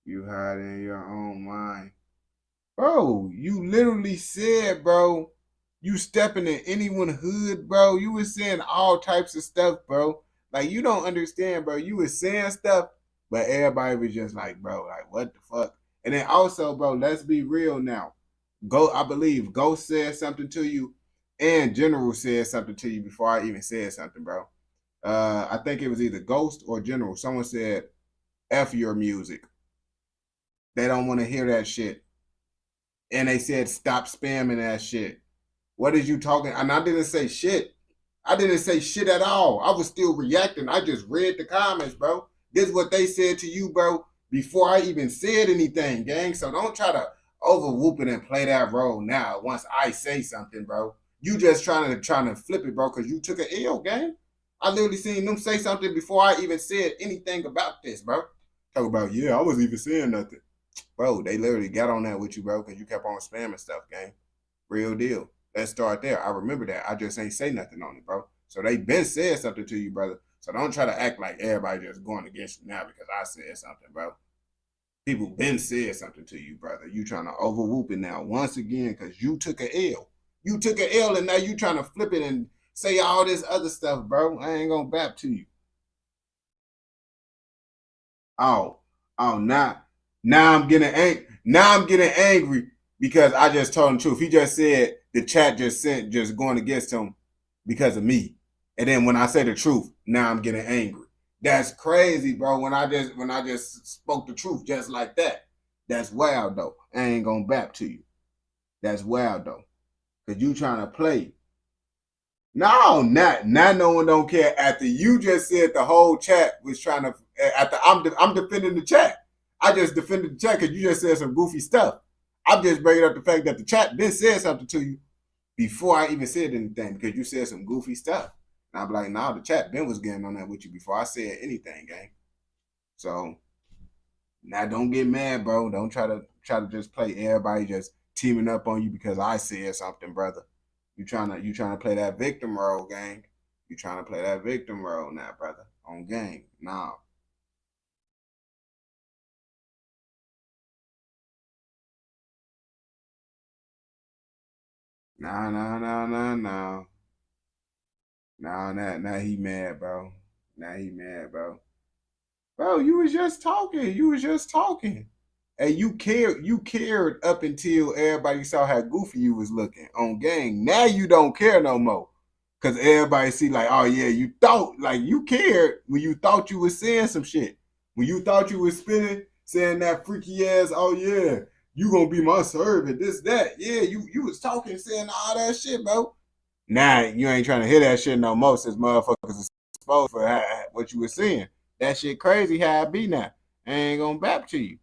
you hide in your own mind. Bro, you literally said, bro, you stepping in anyone's hood, bro. You was saying all types of stuff, bro. Like, you don't understand, bro. You was saying stuff, but everybody was just like, bro, like, what the fuck? And then also, bro, let's be real now. I believe Ghost said something to you, and General said something to you before I even said something, bro. I think it was either Ghost or General. Someone said, F your music. They don't want to hear that shit. And they said, stop spamming that shit. What is you talking? And I didn't say shit. I didn't say shit at all. I was still reacting. I just read the comments, bro. This is what they said to you, bro, before I even said anything, gang. So don't try to over whoop it and play that role now once I say something, bro. You just trying to flip it, bro, because you took an L, gang. I literally seen them say something before I even said anything about this, bro. Talk about, yeah, I wasn't even saying nothing. Bro, they literally got on that with you, bro, because you kept on spamming stuff, gang. Real deal. Let's start there. I remember that. I just ain't say nothing on it, bro. So they been said something to you, brother. So don't try to act like everybody just going against you now because I said something, bro. People been said something to you, brother. You trying to over whoop it now once again because you took an L. You took an L and now you trying to flip it and say all this other stuff, bro. I ain't gonna bap to you. Oh, now I'm getting angry. Now I'm getting angry because I just told him the truth. He just said the chat just going against him because of me. And then when I say the truth, now I'm getting angry. That's crazy, bro. When I just spoke the truth just like that. That's wild though. I ain't gonna back to you. That's wild though. Cause you trying to play. No, not no one don't care. After you just said the whole chat was trying to after I'm defending the chat. I just defended the chat because you just said some goofy stuff. I'm just bringing up the fact that the chat did say something to you before I even said anything because you said some goofy stuff. And I'm like, nah, the chat Ben was getting on that with you before I said anything, gang. So now don't get mad, bro. Don't try to just play everybody just teaming up on you because I said something, brother. You trying to play that victim role, gang. You trying to play that victim role now, brother. On game. Nah. Nah. Nah, now he mad, bro. Now he mad, bro. Bro, you was just talking. And you cared up until everybody saw how goofy you was looking on gang. Now you don't care no more. Cause everybody see like, oh yeah, you thought like you cared when you thought you was saying some shit. When you thought you was spinning, saying that freaky ass, oh yeah, you gonna be my servant, this, that. Yeah, you was talking, saying all that shit, bro. Now you ain't trying to hear that shit no more since motherfuckers is exposed for what you was saying. That shit crazy how it be now. I ain't gonna back to you.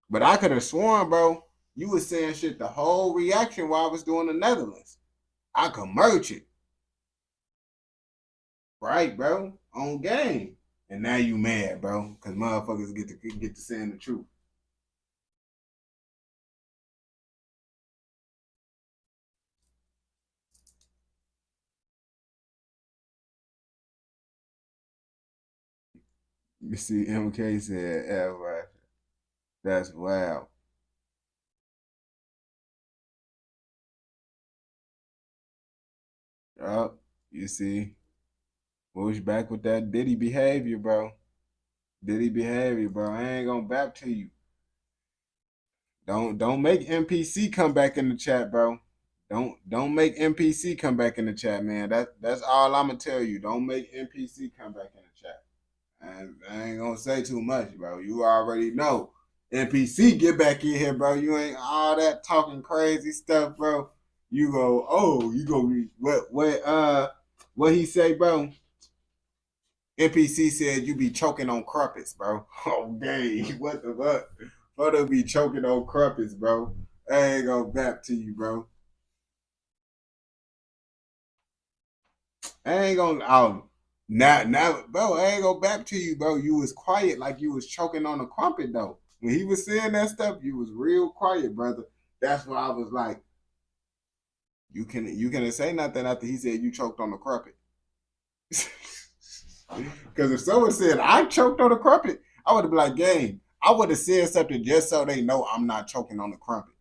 But I could have sworn, bro, you was saying shit the whole reaction while I was doing the Netherlands. I could merch it. Right, bro? On game. And now you mad, bro, because motherfuckers get to saying the truth. You see, MK said, right. That's wild. Yup, you see. Bush back with that Diddy behavior, bro. Diddy behavior, bro. I ain't gonna back to you. Don't make NPC come back in the chat, bro. Don't make NPC come back in the chat, man. That's all I'm gonna tell you. Don't make NPC come back in the chat. And I ain't gonna say too much, bro. You already know. NPC get back in here, bro. You ain't all that talking crazy stuff, bro. You go, oh, you go what he say, bro? NPC said you be choking on crumpets, bro. Oh, dang. What the fuck? Photo be choking on crumpets, bro. I ain't gonna back to you, bro. I ain't gonna, now, bro, I ain't gonna back to you, bro. You was quiet like you was choking on a crumpet, though. When he was saying that stuff, you was real quiet, brother. That's why I was like, you can say nothing after he said you choked on the crumpet. Because if someone said I choked on the crumpet, I would have been like, gang, I would have said something just so they know I'm not choking on the crumpet.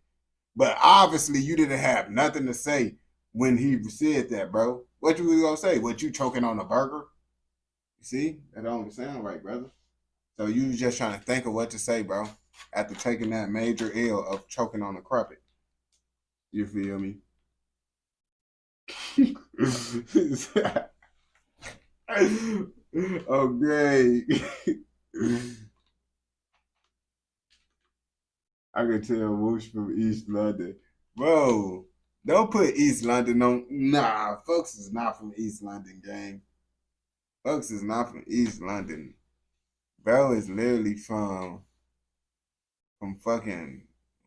But obviously you didn't have nothing to say when he said that, bro. What you was gonna say? What, you choking on a burger? You see? That don't sound right, brother. So you was just trying to think of what to say, bro, after taking that major L of choking on the crumpet. You feel me? Oh, great. I can tell Whoosh from East London. Bro, don't put East London on. Nah, folks is not from East London, gang. Folks is not from East London. Bro is literally from fucking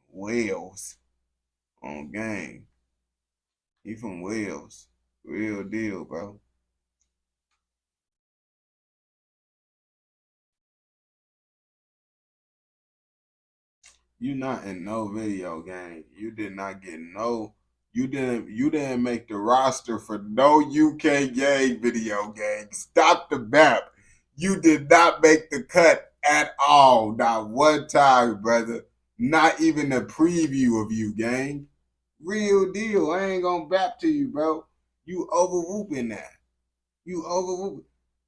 Wales on gang. He from Wales. Real deal, bro. You not in no video game. You did not get no. You didn't make the roster for no UK gang video game. Stop the map. You did not make the cut at all. Not one time, brother. Not even a preview of you, gang. Real deal. I ain't gonna bap to you, bro. You overwhooping that. You overwhooping.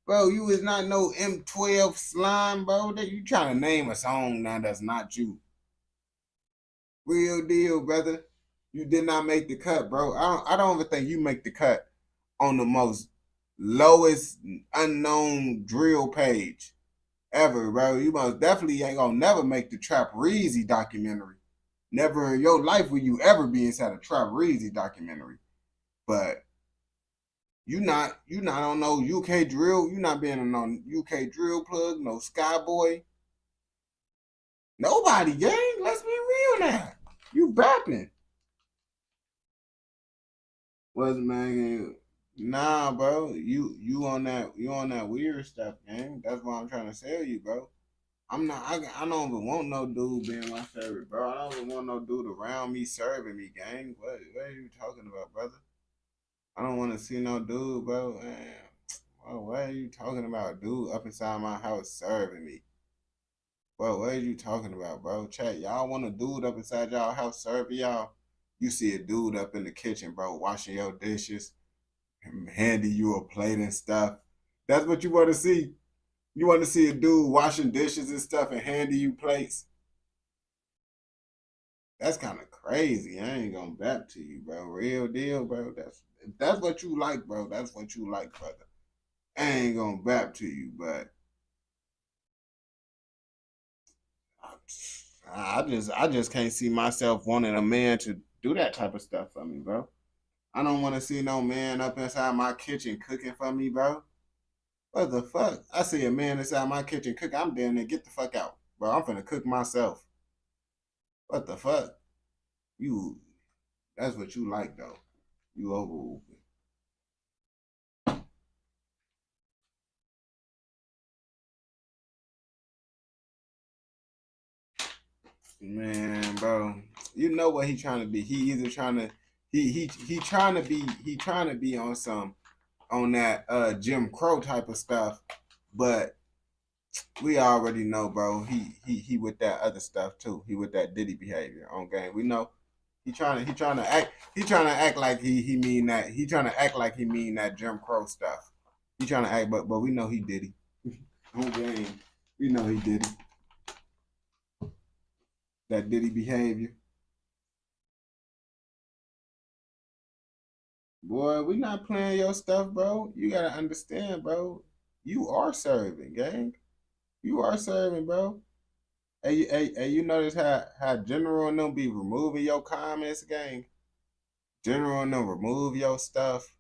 Bro, you is not no M12 slime, bro. That you trying to name a song now that's not you. Real deal, brother. You did not make the cut, bro. I don't even think you make the cut on the most lowest unknown drill page ever, bro. You most definitely ain't gonna never make the Trap Reezy documentary. Never in your life will you ever be inside a Trap Reezy documentary. But you not on no UK drill. You not being on no UK drill plug, no Skyboy. Nobody, gang. Let's be real now. You bapping. What's man? Nah, bro. You on that weird stuff, gang. That's what I'm trying to tell you, bro. I'm not. I don't even want no dude being my servant, bro. I don't even want no dude around me serving me, gang. What are you talking about, brother? I don't want to see no dude, bro. Man, bro, what are you talking about, dude? Up inside my house serving me, bro. What are you talking about, bro? Chat, y'all want a dude up inside y'all house serving y'all? You see a dude up in the kitchen, bro, washing your dishes, handing you a plate and stuff. That's what you want to see. You want to see a dude washing dishes and stuff and handing you plates? That's kind of crazy. I ain't gonna back to you, bro. Real deal, bro. That's what you like, bro. That's what you like, brother. I ain't gonna back to you, but I just can't see myself wanting a man to do that type of stuff for me, bro. I don't want to see no man up inside my kitchen cooking for me, bro. What the fuck? I see a man inside my kitchen cooking. I'm down there. Get the fuck out, bro. I'm finna cook myself. What the fuck? That's what you like, though. You over. Man, bro. You know what he trying to be. He either trying to he trying to be on that Jim Crow type of stuff, but we already know, bro. He with that other stuff too. He with that Diddy behavior on game. We know he trying to act like he mean that. He trying to act like he mean that Jim Crow stuff. He trying to act, but we know he Diddy on game. We know he Diddy. That Diddy behavior. Boy, we not playing your stuff, bro. You gotta understand, bro. You are serving, gang. You are serving, bro. Hey, you notice how General and them be removing your comments, gang? General and them remove your stuff.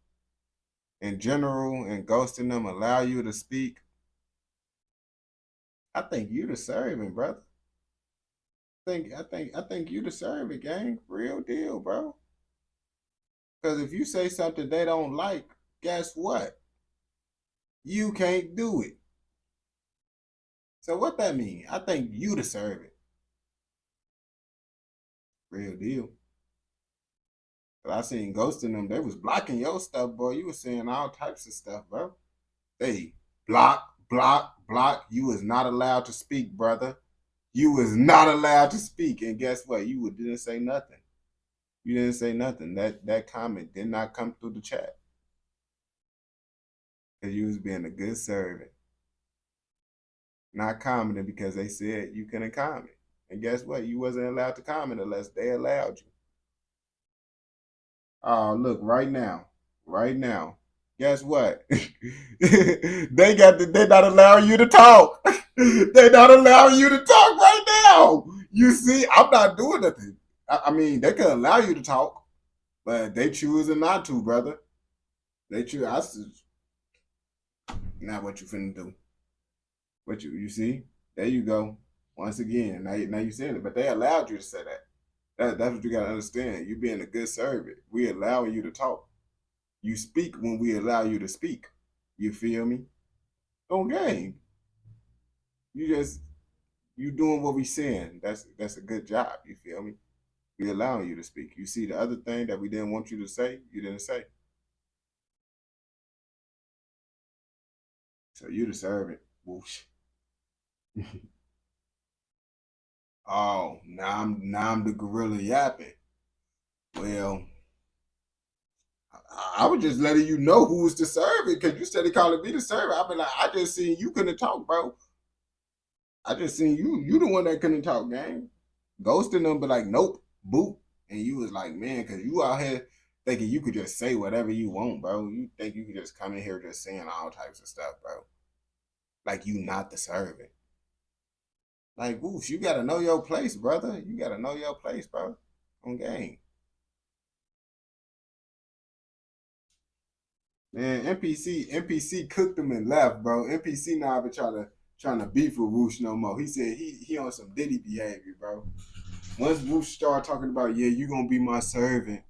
And General and ghosting them allow you to speak. I think you the serving, brother. I think you deserve it, gang. Real deal, bro. Because if you say something they don't like, guess what? You can't do it. So what that mean? I think you deserve it. Real deal. But I seen ghosting them. They was blocking your stuff, boy. You was saying all types of stuff, bro. Hey, block. You was not allowed to speak, brother. You was not allowed to speak. And guess what? You didn't say nothing. You didn't say nothing. That comment did not come through the chat. Because you was being a good servant. Not commenting because they said you couldn't comment. And guess what? You wasn't allowed to comment unless they allowed you. Oh, look, right now. Guess what? They not allowing you to talk. They not allowing you to talk right now. You see, I'm not doing nothing. I mean, they could allow you to talk, but they choosing not to, brother. They choose. Not what you finna do. What you see? There you go. Once again, now you saying it, but they allowed you to say that. That's what you gotta understand. You being a good servant. We allowing you to talk. You speak when we allow you to speak. You feel me? On game. You doing what we saying. That's a good job. You feel me? We allowing you to speak. You see the other thing that we didn't want you to say, you didn't say. So you the servant. Whoosh. Oh, now I'm the gorilla yapping. Well, I was just letting you know who was the servant because you started calling me the servant. I be like, I just seen you couldn't talk, bro. I just seen you the one that couldn't talk, gang. Ghosting them, but like, nope. boot, and you was like, man, because you out here thinking you could just say whatever you want, bro. You think you could just come in here just saying all types of stuff, bro. Like you not the servant. Like, whoosh, you gotta know your place, brother. You gotta know your place, bro. On game. Man, NPC cooked him and left, bro. NPC now been trying to beef with Whoosh no more. He said he on some Diddy behavior, bro. Once Whoosh started talking about, yeah, you gonna be my servant,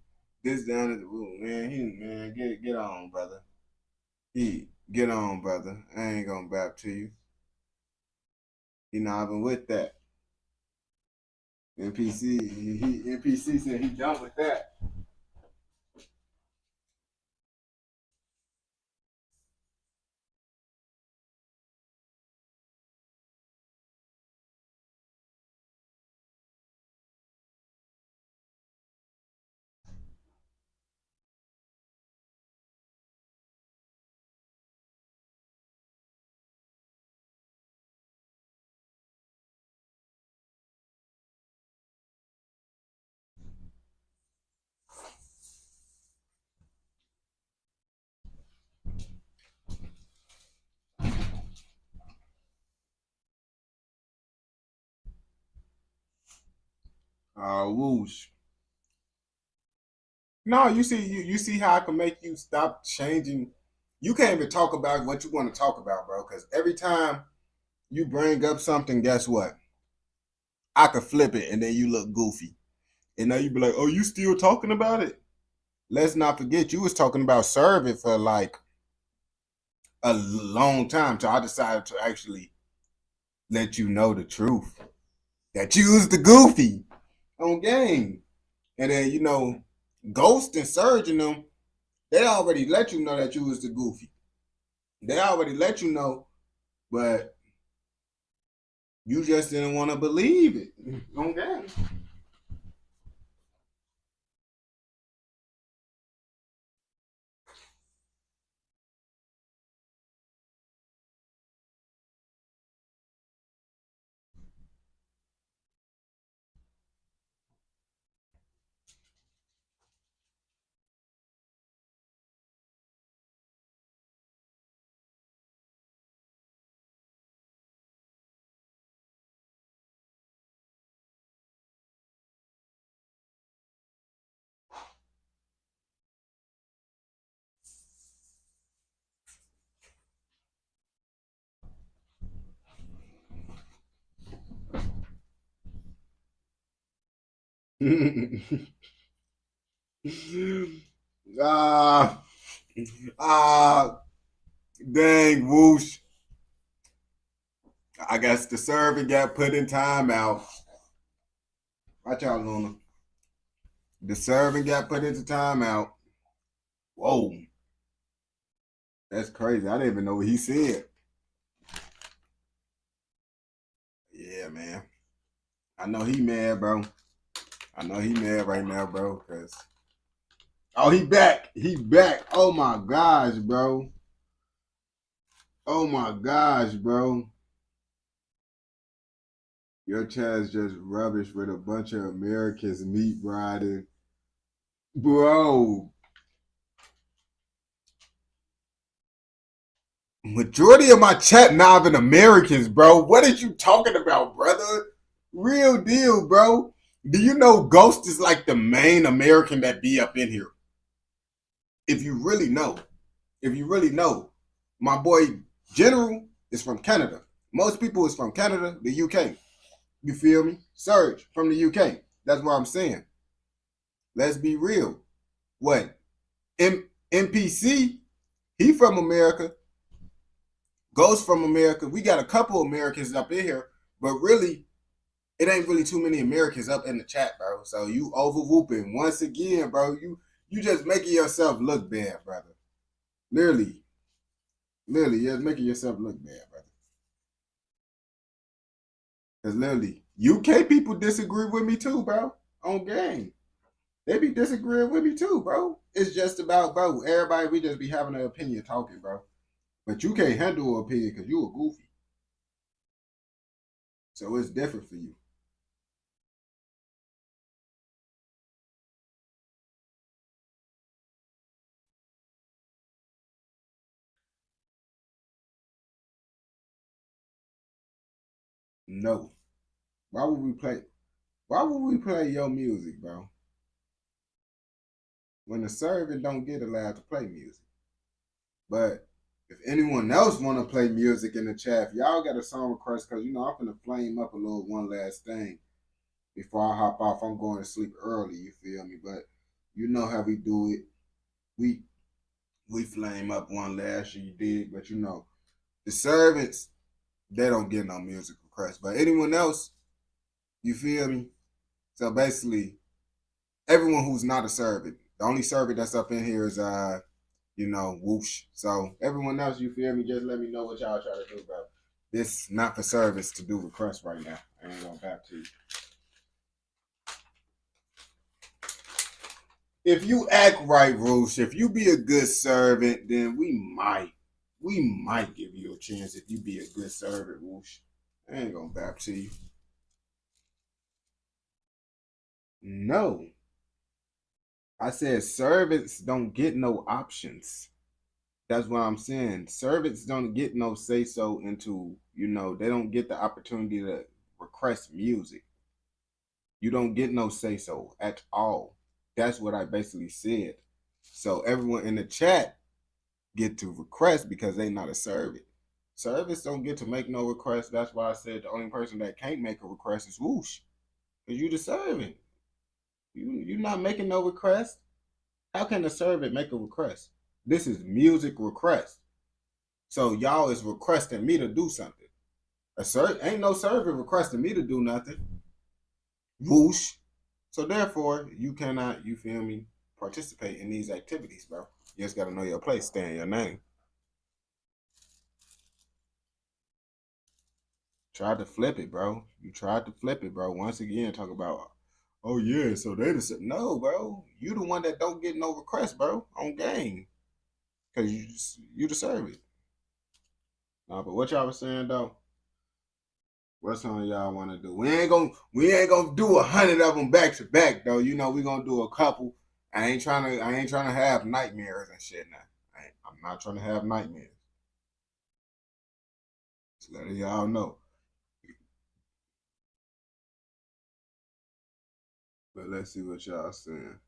this down at the man, get on, brother. Get on, brother. I ain't gonna bap to you. He not even with that. NPC said he done with that. Whoosh. No, you see how I can make you stop changing. You can't even talk about what you want to talk about, bro. Because every time you bring up something, guess what? I could flip it, and then you look goofy, and now you be like, "Oh, you still talking about it?" Let's not forget you was talking about serving for like a long time, so I decided to actually let you know the truth that you was the goofy on game, and then Ghost and Surge and them. They already let you know that you was the goofy. They already let you know, but you just didn't want to believe it. Okay. ah, dang, Whoosh. I guess the servant got put in timeout. Watch out, Luna. The servant got put into timeout. Whoa. That's crazy. I didn't even know what he said. Yeah, man. I know he mad, bro. I know he mad right now, bro, because he back. He back. Oh my gosh, bro. Oh my gosh, bro. Your chat's just rubbish with a bunch of Americans meat riding. Bro. Majority of my chat not even Americans, bro. What are you talking about, brother? Real deal, bro. Do you know Ghost is like the main American that be up in here? If you really know. My boy General is from Canada. Most people is from Canada, the UK. You feel me? Surge from the UK. That's what I'm saying. Let's be real. What? NPC, he from America. Ghost from America. We got a couple Americans up in here, but really, it ain't really too many Americans up in the chat, bro. So you over whooping once again, bro. You just making yourself look bad, brother. Literally, you're making yourself look bad, brother. Because literally, UK people disagree with me too, bro. On game. They be disagreeing with me too, bro. It's just about, bro, everybody, we just be having an opinion talking, bro. But you can't handle an opinion because you a goofy. So it's different for you. No. Why would we play? Why would we play your music, bro? When the servant don't get allowed to play music. But if anyone else want to play music in the chat, if y'all got a song request, because, you know, I'm going to flame up a little one last thing before I hop off. I'm going to sleep early, you feel me? But you know how we do it. We flame up one last year, you did. But, you know, the servants, they don't get no music requests. But anyone else, you feel me? So basically, everyone who's not a servant, the only servant that's up in here is you know, whoosh. So everyone else, you feel me? Just let me know what y'all try to do, bro. This not for service to do requests right now. I ain't gonna back to you. If you act right, Roosh, if you be a good servant, then we might give you a chance if you be a good servant, Whoosh. I ain't gonna back to you. No. I said servants don't get no options. That's what I'm saying. Servants don't get no say-so into, you know, they don't get the opportunity to request music. You don't get no say-so at all. That's what I basically said. So everyone in the chat get to request because they not a servant. Servants don't get to make no request. That's why I said the only person that can't make a request is Whoosh. Because you the servant. You're not making no request. How can a servant make a request? This is music request. So y'all is requesting me to do something. Ain't no servant requesting me to do nothing. Whoosh. So therefore, you cannot, you feel me, participate in these activities, bro. You just gotta know your place, stay in your name. Tried to flip it, bro. You tried to flip it, bro. Once again, talk about, oh yeah, so they just no, bro. You the one that don't get no request, bro, on game. Cause you deserve it. Nah, but what y'all was saying though? What song y'all want to do? We ain't gonna do 100 of them back to back though. You know we gonna do a couple. I ain't trying to have nightmares and shit now. I'm not trying to have nightmares. Just letting y'all know. But let's see what y'all saying.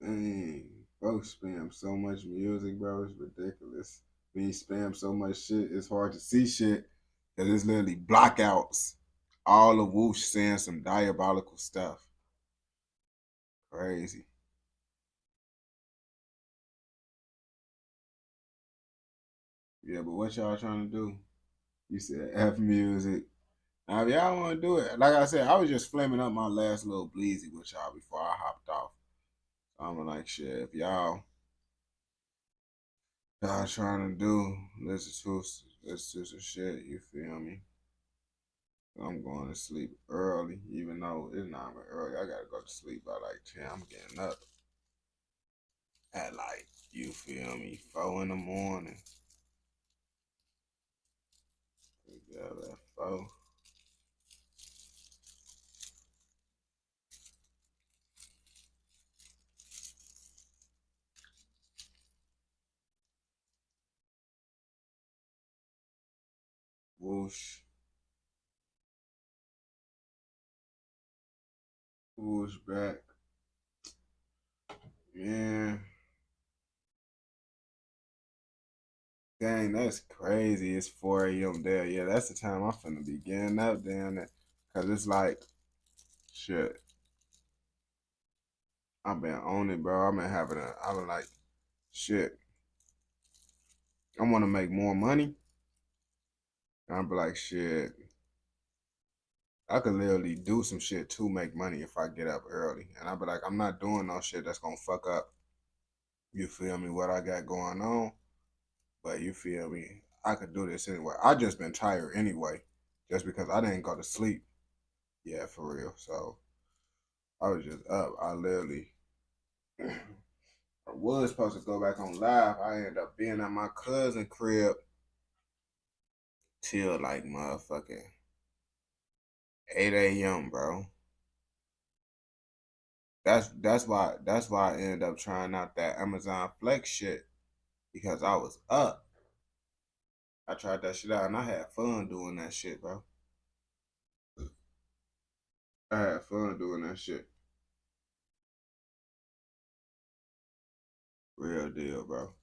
Dang, folks spam so much music, bro. It's ridiculous. We spam so much shit, it's hard to see shit. Cause it's literally blockouts. All of Whoosh saying some diabolical stuff. Crazy. Yeah, but what y'all trying to do? You said F music. Now, if y'all want to do it, like I said, I was just flaming up my last little bleezy with y'all before I hopped off. So I'm like, shit, if y'all trying to do, listen to some shit, you feel me? I'm going to sleep early, even though it's not even early. I got to go to sleep by like 10. I'm getting up at like, you feel me, 4 in the morning. Yeah, that 4. Whoosh. Whoosh back. Man. Dang, that's crazy. It's 4 a.m. there. Yeah, that's the time I'm finna be getting up down there. Cause it's like, shit. I've been on it, bro. I've been like, shit. I wanna make more money. And I'll be like, shit. I could literally do some shit to make money if I get up early. And I'll be like, I'm not doing no shit that's gonna fuck up, you feel me, what I got going on. But you feel me, I could do this anyway. I just been tired anyway, just because I didn't go to sleep. Yeah, for real. So I was just up. I literally I was supposed to go back on live. I ended up being at my cousin crib till like motherfucking 8 a.m., bro. That's why I ended up trying out that Amazon Flex shit, because I was up. I tried that shit out and I had fun doing that shit, bro. I had fun doing that shit. Real deal, bro.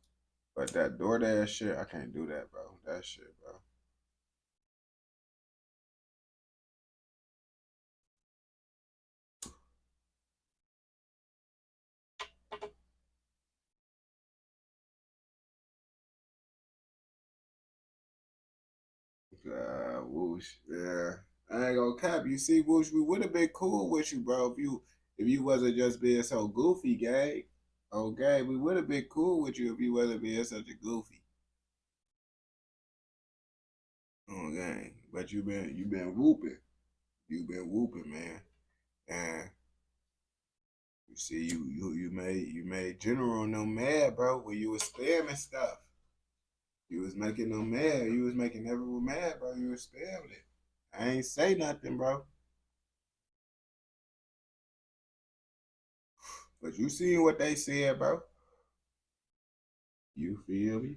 But that DoorDash shit, I can't do that, bro. That shit, bro. Whoosh, yeah. I ain't gonna cap. You see, Whoosh, we would have been cool with you, bro. If you wasn't just being so goofy, gang. Okay, we would have been cool with you if you wasn't being such a goofy. Okay, but you been whooping. You been whooping, man. And you see, you made General no mad, bro. When you was spamming stuff, you was making them mad. You was making everyone mad, bro. You was spamming it. I ain't say nothing, bro. But you seen what they said, bro. You feel me?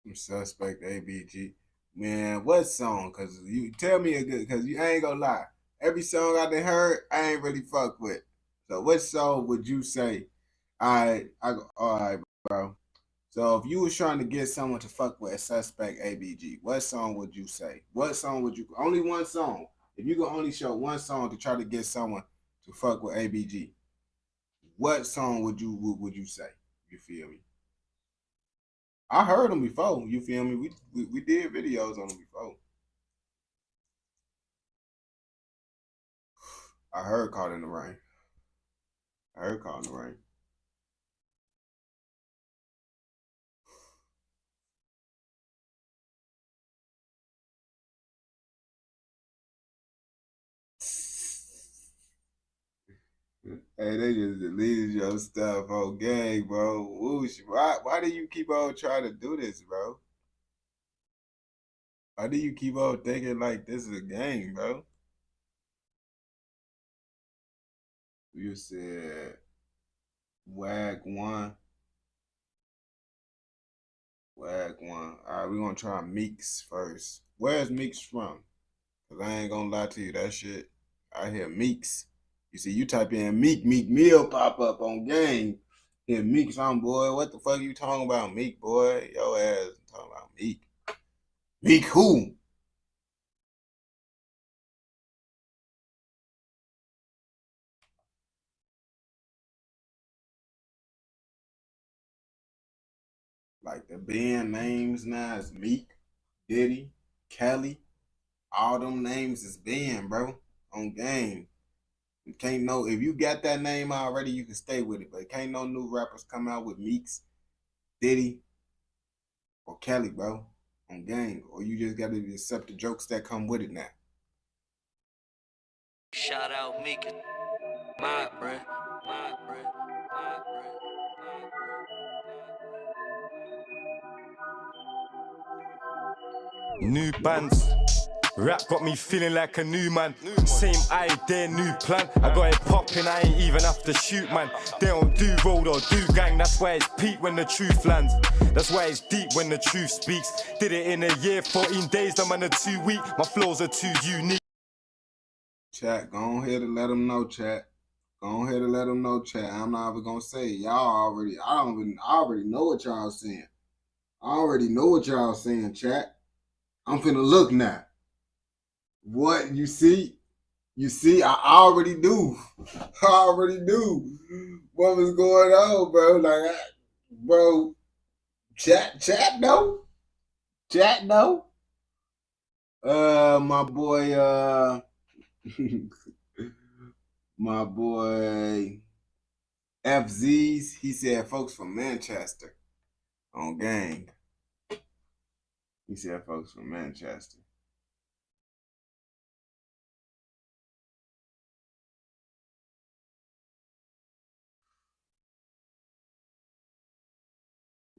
Some suspect ABG. Man, what song? Cause you tell me a good, cause you ain't gonna lie. Every song I done heard, I ain't really fuck with. So what song would you say? All right, bro. So if you was trying to get someone to fuck with a suspect ABG, what song would you say? What song would you? Only one song. If you could only show one song to try to get someone to fuck with ABG, what song would you say? You feel me? I heard them before. You feel me? We did videos on them before. I heard Caught in the Rain. I heard Caught in the Rain. Hey, they just deleted your stuff on gang, bro. Whoosh. Why do you keep on trying to do this, bro? Why do you keep on thinking like this is a game, bro? You said wag one. Wag one. All right, we're gonna try Meeks first. Where's Meeks from? Cause I ain't gonna lie to you, that shit. I hear Meeks. You see, you type in Meek Mill pop up on game. Hear Meeks on, boy. What the fuck you talking about, Meek, boy? Your ass talking about Meek. Meek who? Like the band names now is Meek, Diddy, Kelly. All them names is band, bro. On game. You can't know if you got that name already, you can stay with it. But can't no new rappers come out with Meeks, Diddy, or Kelly, bro. On game. Or you just gotta accept the jokes that come with it now. Shout out Meek. My bruh. My bruh. My bruh. New bands. Rap got me feeling like a new man. Same idea, new plan. I got it popping, I ain't even have to shoot, man. They don't do road or do gang. That's why it's peak when the truth lands. That's why it's deep when the truth speaks. Did it in a year, 14 days, the man are 2 weeks. My flows are too unique. Chat, go ahead and let them know, chat. Go ahead and let them know, chat. I'm not even gonna say it. I already know what y'all saying. I already know what y'all saying, chat. I'm finna look now. What you see? You see, I already do. I already do what was going on, bro. Like, bro, chat no, chat no. My boy, my boy FZ's. He said, folks from Manchester on gang. He said, folks from Manchester.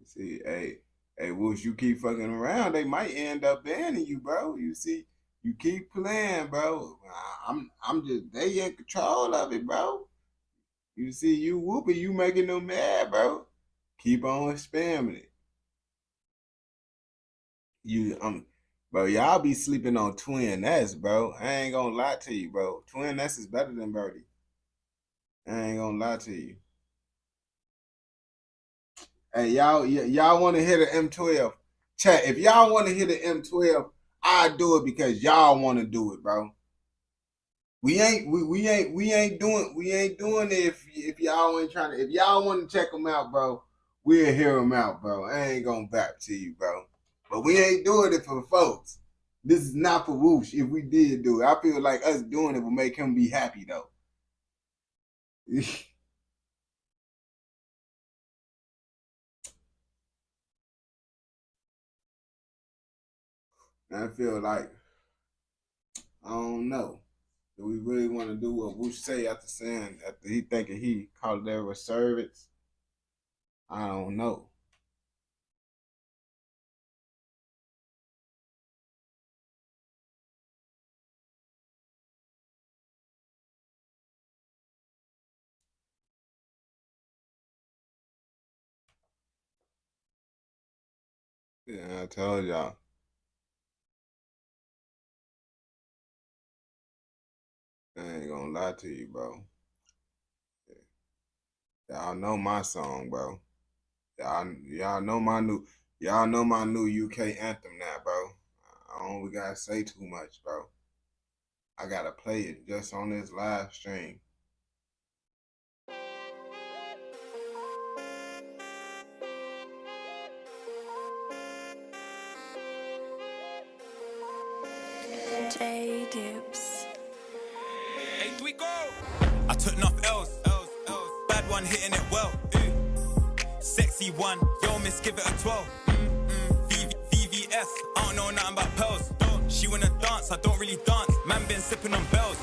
See, hey, Whoosh, you keep fucking around, they might end up banning you, bro. You see, you keep playing, bro. I'm just, they in control of it, bro. You see, you whooping, you making them mad, bro. Keep on spamming it. Bro, y'all be sleeping on Twin S, bro. I ain't gonna lie to you, bro. Twin S is better than Birdie. I ain't gonna lie to you. Hey, y'all want to hit the M12? Chat. If y'all want to hit the M12, I do it because y'all want to do it, bro. We ain't doing it if y'all ain't trying to. If y'all want to check them out, bro, we'll hear them out, bro. I ain't gonna back to you, bro. But we ain't doing it for folks. This is not for Whoosh. If we did do it, I feel like us doing it will make him be happy though. I feel like I don't know. Do we really want to do what Whoosh say after he thinking he called their reservance? I don't know. Yeah, I told y'all. I ain't gonna lie to you, bro. Y'all know my song, bro. Y'all know my new UK anthem now, bro. I don't gotta say too much, bro. I gotta play it just on this live stream. J-Dips. Hey, Twico! I took enough L's. Bad one hitting it well. Sexy one, yo, miss, give it a 12. VVS, I don't know nothing about pearls. She wanna dance, I don't really dance. Man been sipping on bells.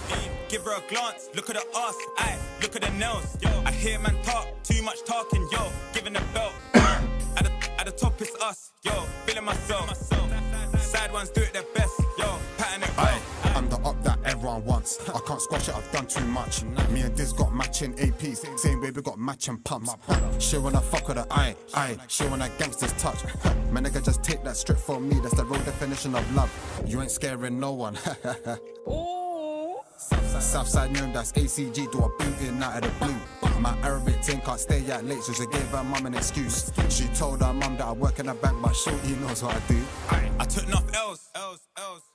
Give her a glance, look at her ass, aye, look at her nails. I hear man talk, too much talking, yo, giving a belt. At the top it's us, yo, feeling myself. Side ones do it their best, yo, patting it well. I'm the up that everyone wants. I can't squash it, I've done too much. Me and Diz got matching APs, same way we got matching pumps. She wanna fuck with her eye, she wanna gangsters touch. My nigga just take that strip from me, that's the real definition of love. You ain't scaring no one. Southside known, that's ACG, do a booting out of the blue. My Arabic team can't stay out late, so she gave her mum an excuse. She told her mum that I work in a bank, but shorty knows what I do. I took enough L's.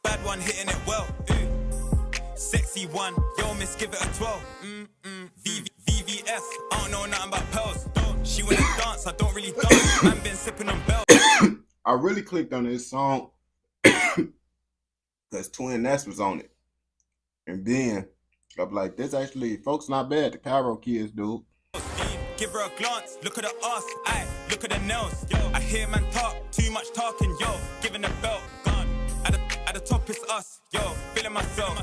Bad one hitting it well. Sexy one, yo, miss, give it a 12. VVS, I don't know nothing about pearls. She wanna dance, I don't really dance. Man been sipping on bells. I really clicked on this song because Twin S was on it. And then I'm like, this actually, folks not bad, the Cairo kids, dude. Give her a glance, look at her ass, aye, look at her nails. I hear man talk, too much talking, yo, giving a belt. Gone. At the top it's us, yo, feeling myself.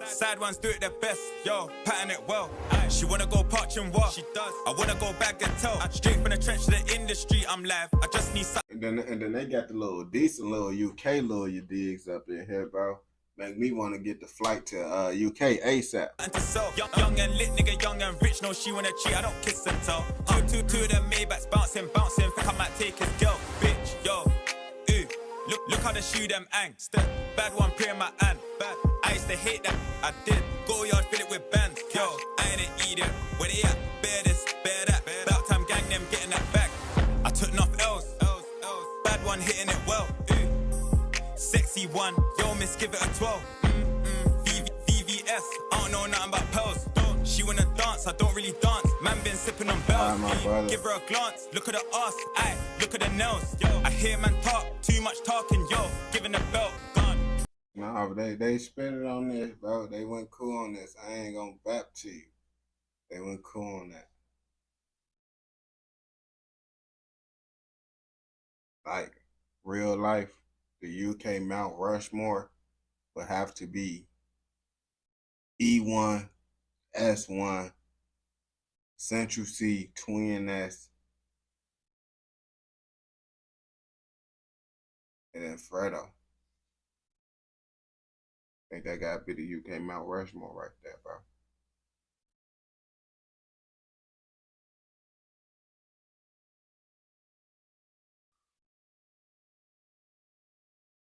Side ones do it their best, yo, patting it well. She wanna go parch and what? She does. I wanna go back and tell. Straight from the trench to the industry, I'm live. I just need something. And then they got the little decent little UK little you digs up in here, bro. Make me want to get the flight to UK ASAP. Young and lit, nigga, young and rich. No, she wanna cheat, I don't kiss and tell. Two of them Maybachs bouncing. Think I might take his girl, bitch, yo. Look how they shoot them angst. Bad one, pray my hand. Bad. I used to hate that, I did. Go yard, fill it with bands. Yo, I ain't an idiot. Where they at? Bear this, bear that. About time gang them getting that back. I took enough L's. Bad one hitting it well. Sexy one, yo, miss, give it a 12. VVS, I don't know nothing about pearls. She wanna dance, I don't really dance. Man been sipping on bells. Give her a glance, look at her ass, aye, look at her nails. I hear man talk, too much talking, yo, giving a belt. Gone. Nah, but they spit it on this, bro. They went cool on this. I ain't gonna back to you. They went cool on that. Like, real life, the UK Mount Rushmore would have to be E1, S1, Central C, Twin S, and then Fredo. I think that gotta be the UK Mount Rushmore right there, bro.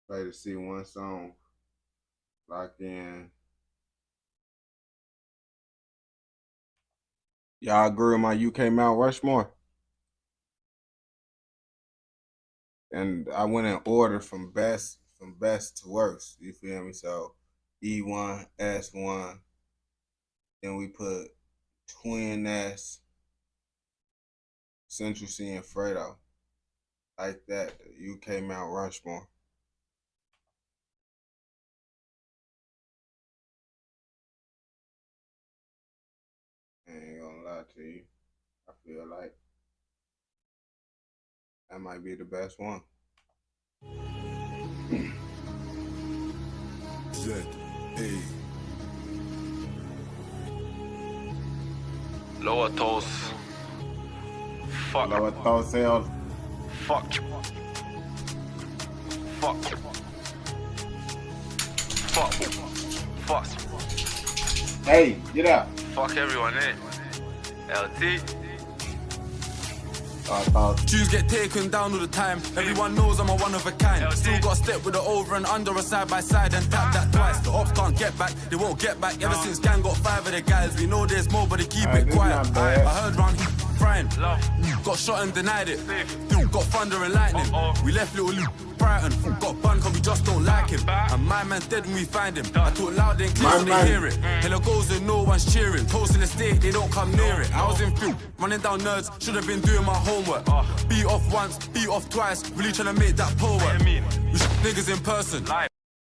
Play to see one song. Lock in. Y'all agree with my UK Mount Rushmore? And I went in order from best to worst. You feel me? So E1, S1. Then we put Twin S, Central C, and Fredo. Like that. The UK Mount Rushmore. I ain't gonna lie to you. I feel like that might be the best one. Z-A. Lower toes. Fuck. Lower toes sales. Fuck. Fuck. Fuck. Fuck. Hey, get up. Fuck everyone, eh? LT. Tunes get taken down all the time. Everyone knows I'm a one of a kind. Still got a step with the over and under a side by side and tap that twice. The ops can't get back, they won't get back. Ever since gang got 5 of the guys, we know there's more, but they keep it quiet. I heard round here frying. Got shot and denied it. Got thunder and lightning. We left little Luke Brighton. Got bun cause we just don't like him. And my man's dead when we find him. I talk loud and clear so they hear it. Hella goes and no one's cheering. Toast in the state, they don't come near it. I was in field, running down nerds. Should have been doing my homework. Beat off once, beat off twice. Really trying to make that pull work. We shoot niggas in person.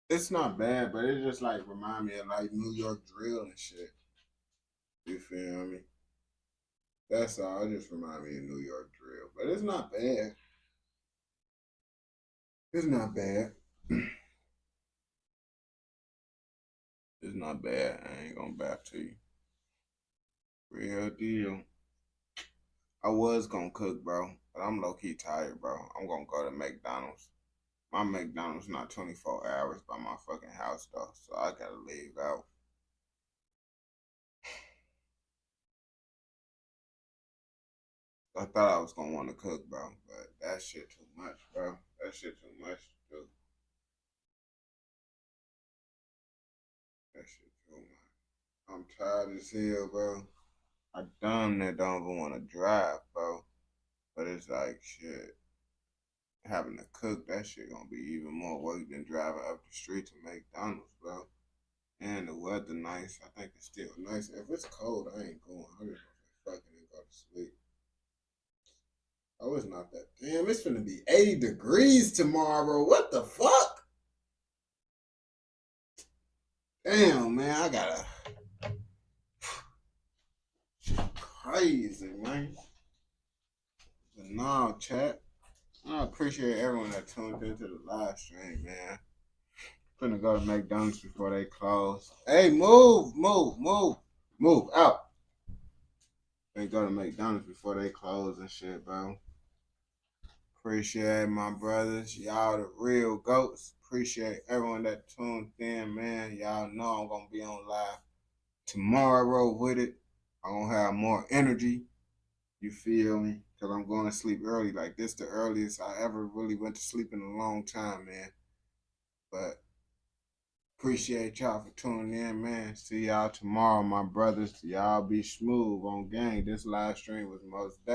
It's not bad, but it just like remind me of like New York drill and shit. You feel me? That's all. It just remind me of New York drill. But it's not bad. It's not bad. It's not bad. I ain't gonna back to you. Real deal. I was gonna cook, bro, but I'm low-key tired, bro. I'm gonna go to McDonald's. My McDonald's not 24 hours by my fucking house, though, so I gotta leave out. I thought I was gonna want to cook, bro, but that shit too much, bro. That shit too much to do. That shit too much. I'm tired as hell, bro. I damn near don't even want to drive, bro. But it's like, shit. Having to cook, that shit gonna be even more work than driving up the street to McDonald's, bro. And the weather nice. I think it's still nice. If it's cold, I ain't going. I'm just gonna fucking and go to sleep. Oh, it's not that. Damn, it's finna be 80 degrees tomorrow. What the fuck? Damn, man, I gotta. Crazy, man. But nah, chat. I appreciate everyone that tuned into the live stream, man. Finna go to McDonald's before they close. Hey, move out. They go to McDonald's before they close and shit, bro. Appreciate my brothers. Y'all the real goats. Appreciate everyone that tuned in, man. Y'all know I'm gonna be on live tomorrow with it. I'm gonna have more energy. You feel me? Because I'm going to sleep early. Like, this the earliest I ever really went to sleep in a long time, man. But appreciate y'all for tuning in, man. See y'all tomorrow, my brothers. Y'all be smooth on gang. This live stream was most definitely